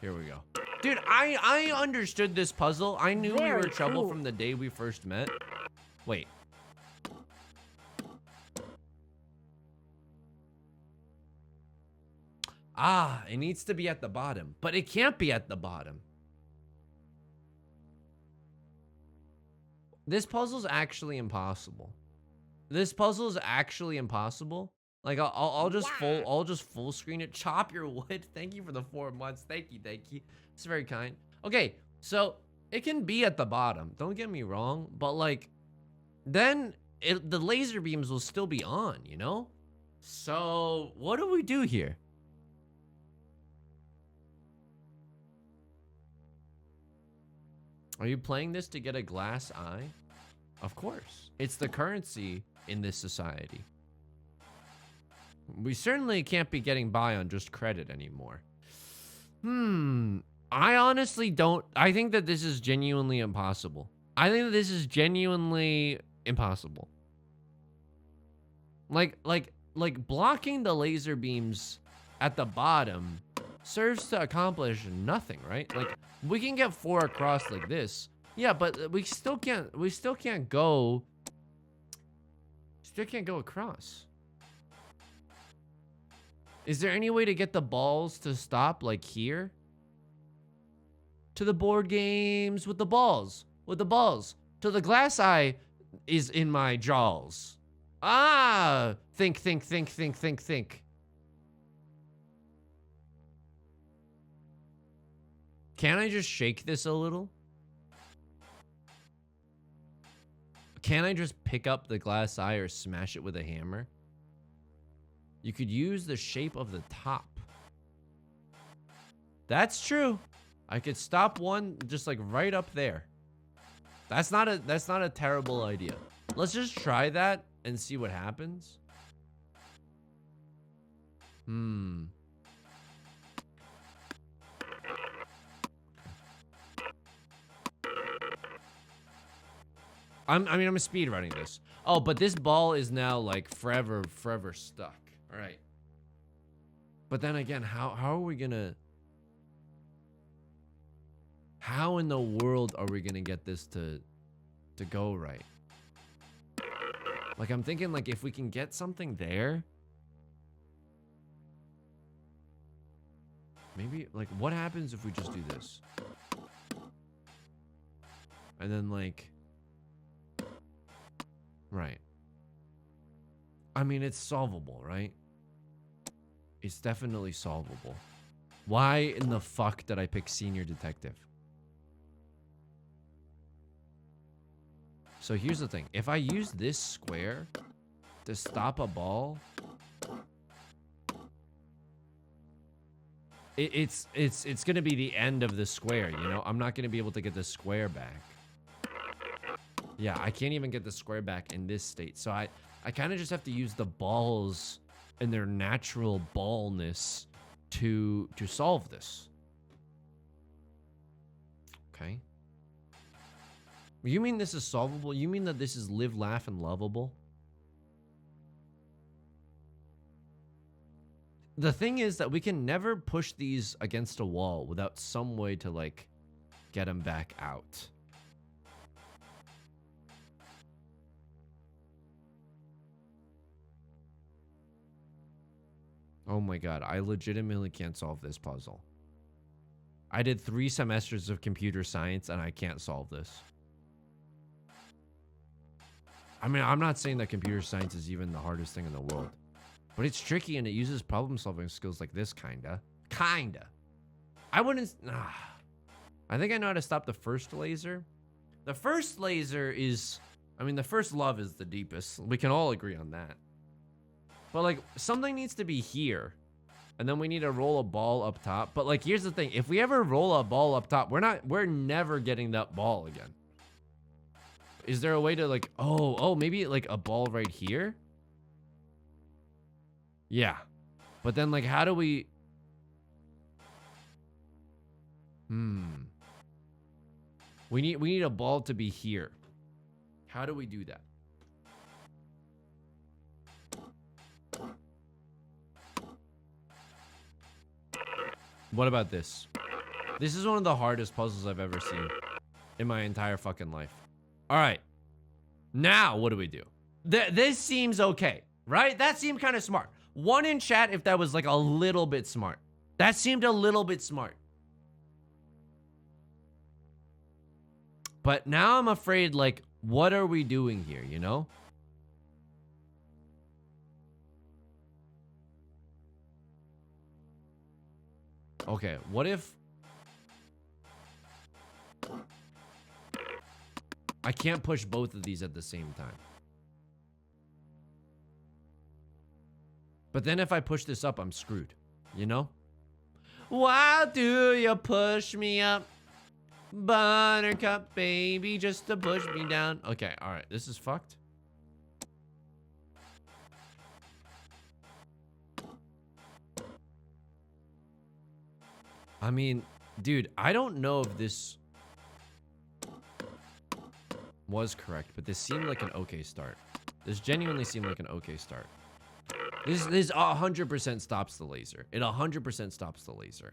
Speaker 1: Here we go. Dude, I understood this puzzle. I knew we were trouble from the day we first met. Wait. Ah, it needs to be at the bottom, but it can't be at the bottom. This puzzle's actually impossible. This puzzle is actually impossible. Like I'll just full screen it. Chop your wood. Thank you for the 4 months. Thank you. It's very kind. Okay, so it can be at the bottom. Don't get me wrong, but like, then the laser beams will still be on, you know? So what do we do here? Are you playing this to get a glass eye? Of course. It's the currency in this society. We certainly can't be getting by on just credit anymore. I honestly don't... I think that this is genuinely impossible. I think that this is genuinely impossible. Like blocking the laser beams at the bottom serves to accomplish nothing, right? Like, we can get 4 across like this. Yeah, but we still can't go across. Is there any way to get the balls to stop like here? To the board games with the balls. With the balls. To the glass eye is in my jaws. Ah! Think. Can I just shake this a little? Can I just pick up the glass eye or smash it with a hammer? You could use the shape of the top. That's true. I could stop one just like right up there. That's not a terrible idea. Let's just try that and see what happens. I'm speed running this. Oh, but this ball is now like forever stuck. All right. But then again, how are we gonna? How in the world are we gonna get this to go right? Like, I'm thinking like if we can get something there. Maybe like what happens if we just do this? And then like. Right. I mean, it's solvable, right? It's definitely solvable. Why in the fuck did I pick senior detective? So here's the thing. If I use this square to stop a ball, it's gonna be the end of the square, you know? I'm not gonna be able to get the square back. Yeah, I can't even get the square back in this state. So I kind of just have to use the balls and their natural ballness to solve this. Okay. You mean this is solvable? You mean that this is live, laugh, and lovable? the thing is that we can never push these against a wall without some way to like get them back out. Oh my god, I legitimately can't solve this puzzle. I did 3 semesters of computer science and I can't solve this. I mean, I'm not saying that computer science is even the hardest thing in the world, but it's tricky and it uses problem solving skills like this, kinda. I wouldn't, I think I know how to stop the first laser. The first laser is, I mean, the first love is the deepest. We can all agree on that. But like, something needs to be here. And then we need to roll a ball up top. But like, here's the thing. If we ever roll a ball up top, we're never getting that ball again. Is there a way to like, oh, maybe like a ball right here? Yeah. But then like, how do we... We need a ball to be here. How do we do that? What about this? This is one of the hardest puzzles I've ever seen in my entire fucking life. All right. Now, what do we do? This seems okay, right? That seemed kind of smart. One in chat if that was like a little bit smart. That seemed a little bit smart. But now I'm afraid, like, what are we doing here, you know? Okay, what if... I can't push both of these at the same time. But then if I push this up, I'm screwed, you know? Why do you push me up? Buttercup, baby, just to push me down. Okay, all right, this is fucked. I mean, dude, I don't know if this was correct, but this seemed like an okay start. This genuinely seemed like an okay start. This 100% stops the laser. It 100% stops the laser.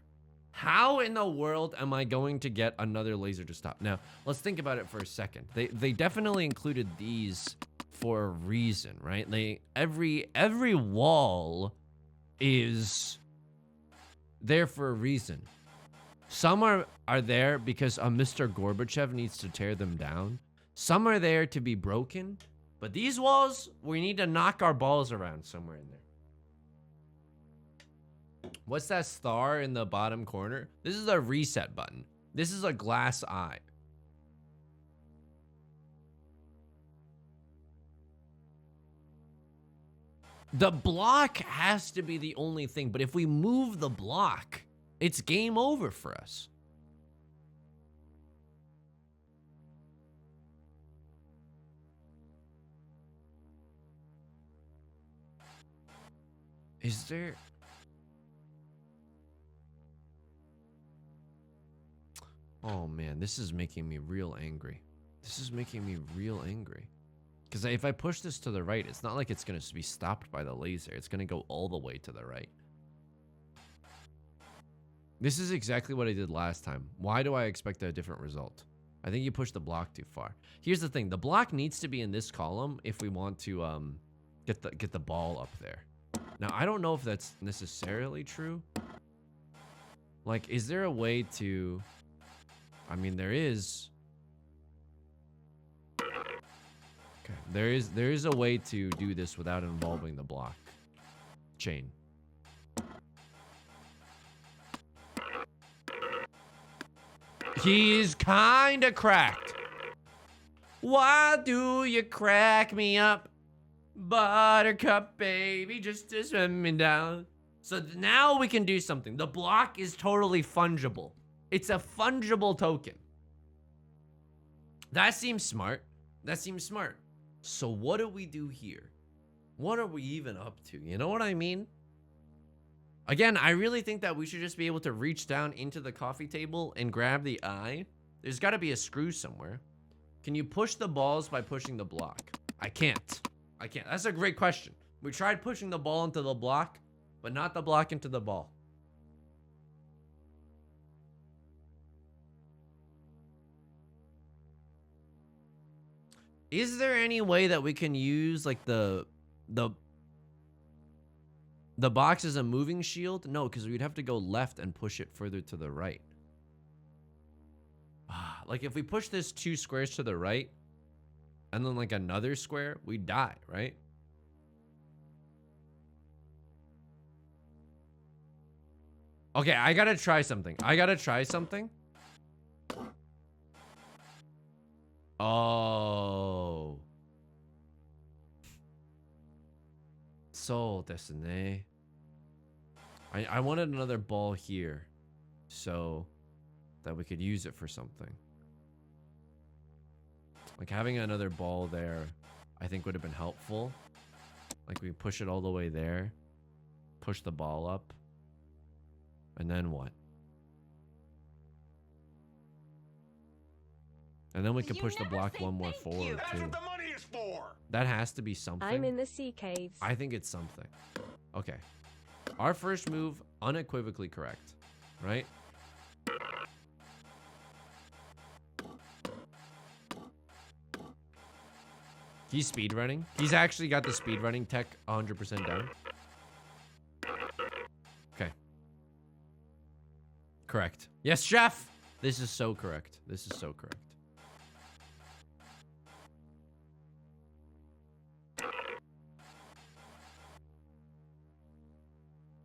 Speaker 1: How in the world am I going to get another laser to stop? Now, let's think about it for a second. They definitely included these for a reason, right? Every wall is there for a reason. Some are there because Mr. Gorbachev needs to tear them down. Some are there to be broken. But these walls, we need to knock our balls around somewhere in there. What's that star in the bottom corner? This is a reset button. This is a glass eye. The block has to be the only thing, but if we move the block, it's game over for us. Is there... Oh man, this is making me real angry. This is making me real angry. Because if I push this to the right, it's not like it's going to be stopped by the laser. It's going to go all the way to the right. This is exactly what I did last time. Why do I expect a different result? I think you pushed the block too far. Here's the thing. The block needs to be in this column if we want to get the ball up there. Now, I don't know if that's necessarily true. Like, is there a way to... I mean, there is... Okay, there is a way to do this without involving the block chain. He's kinda cracked. Why do you crack me up? Buttercup, baby, just to swim me down. So now we can do something. The block is totally fungible. It's a fungible token. That seems smart. That seems smart. So what do we do here? What are we even up to? You know what I mean? Again, I really think that we should just be able to reach down into the coffee table and grab the eye. There's got to be a screw somewhere. Can you push the balls by pushing the block? I can't. I can't. That's a great question. We tried pushing the ball into the block. but not the block into the ball. Is there any way that we can use like the box as a moving shield? No, because we'd have to go left and push it further to the right. Like if we push this 2 squares to the right and then like another square, we die, right? Okay, I gotta try something. Oh. So desu ne. I wanted another ball here so that we could use it for something. Like having another ball there, I think would have been helpful. Like we push it all the way there, push the ball up, and then what? And then we could push the block one more forward
Speaker 4: That's
Speaker 1: too.
Speaker 4: what the money is for.
Speaker 1: That has to be something.
Speaker 2: I'm in the sea caves.
Speaker 1: I think it's something. Okay. Our first move, unequivocally correct, right? He's speedrunning. He's actually got the speedrunning tech 100% down. Okay. Correct. Yes, chef! This is so correct. This is so correct.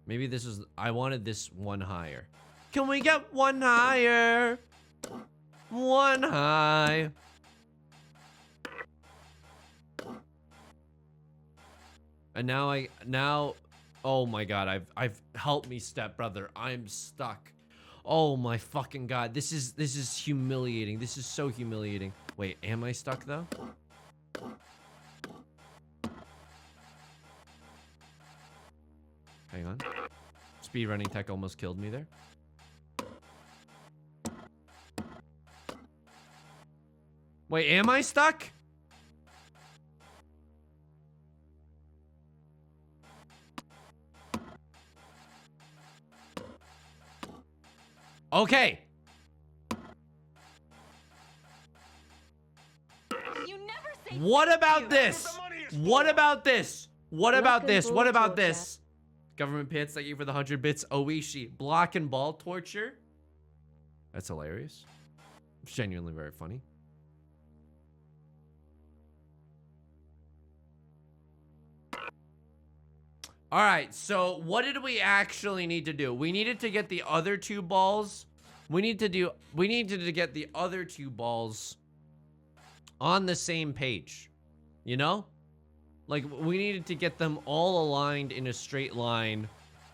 Speaker 1: Maybe this is... I wanted this one higher. Can we get one higher? One high. And now oh my god, I've helped me, stepbrother. I'm stuck. Oh my fucking god. This is humiliating. This is so humiliating. Wait, am I stuck though? Hang on. Speedrunning tech almost killed me there. Wait, am I stuck? Okay. What about this? What about this? What about this? What about this? Government pits, thank you for the 100 bits. Oishi, block and ball torture. That's hilarious. It's genuinely very funny. All right, so what did we actually need to do? We needed to get the other 2 balls. We needed to get the other 2 balls on the same page. You know? Like, we needed to get them all aligned in a straight line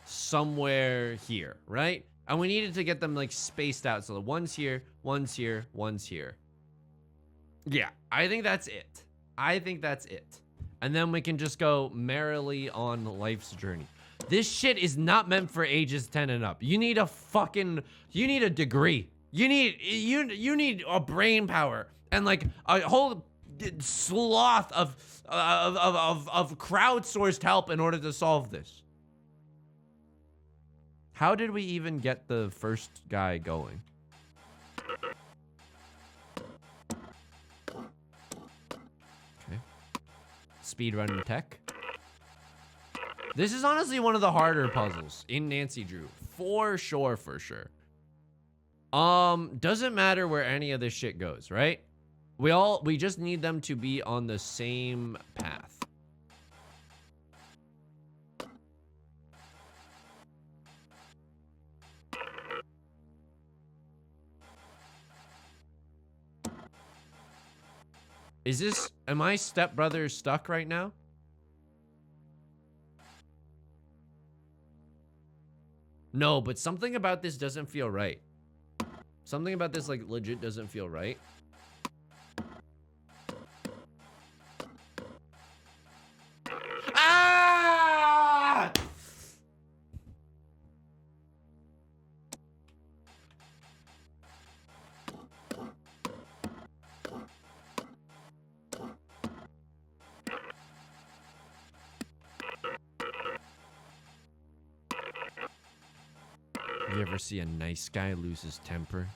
Speaker 1: somewhere here, right? And we needed to get them, like, spaced out. So the one's here, one's here, one's here. Yeah, I think that's it. I think that's it. And then we can just go merrily on life's journey. This shit is not meant for ages 10 and up. You need a degree. You need a brain power and like a whole sloth of crowdsourced help in order to solve this. How did we even get the first guy going? Speedrunning tech. This is honestly one of the harder puzzles in Nancy Drew. For sure, for sure. Doesn't matter where any of this shit goes, right? We just need them to be on the same path. Am my stepbrother stuck right now? No, but something about this doesn't feel right. Something about this, like, legit doesn't feel right. Ah! You ever see a nice guy lose his temper?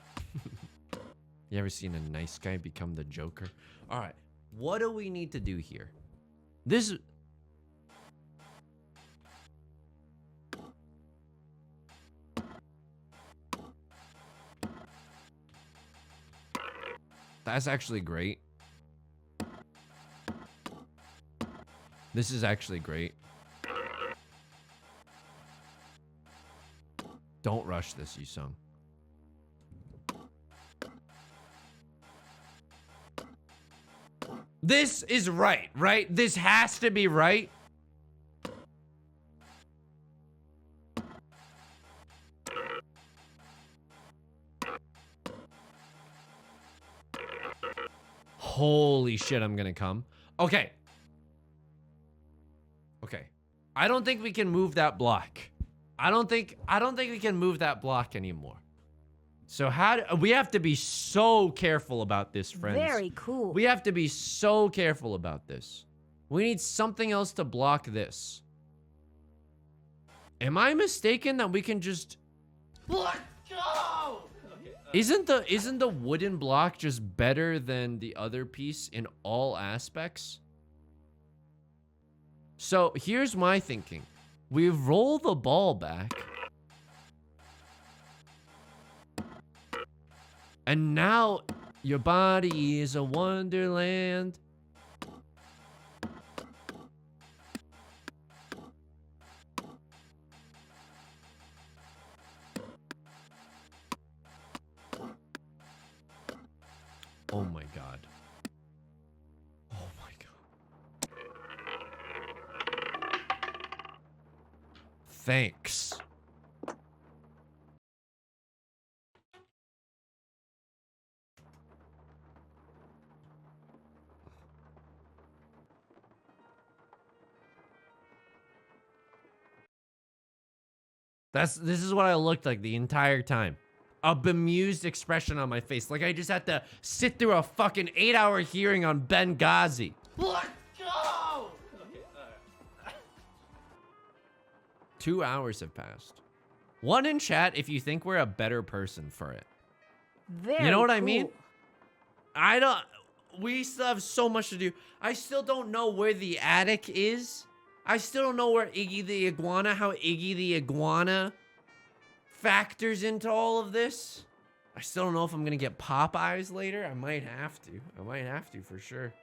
Speaker 1: You ever seen a nice guy become the Joker? All right, what do we need to do here? This. That's actually great. This is actually great. Don't rush this, Yusong. This is right, right? This has to be right. Holy shit, I'm gonna come. Okay. Okay. I don't think we can move that block. I don't think we can move that block anymore. So we have to be so careful about this, friends.
Speaker 6: Very cool.
Speaker 1: We have to be so careful about this. We need something else to block this. Am I mistaken that we can just block? Go! Isn't the wooden block just better than the other piece in all aspects? So here's my thinking. We roll the ball back. And now your body is a wonderland. Oh my god. Oh my god. Thanks. This is what I looked like the entire time. A bemused expression on my face. Like I just had to sit through a fucking 8-hour hearing on Benghazi. Let's go! Okay, 2 hours have passed. One in chat if you think we're a better person for it. You know what I mean? We still have so much to do. I still don't know where the attic is. I still don't know where Iggy the Iguana, how Iggy the Iguana factors into all of this. I still don't know if I'm gonna get Popeyes later. I might have to. I might have to for sure.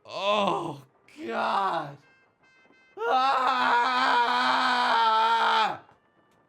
Speaker 1: Oh, God. Ah!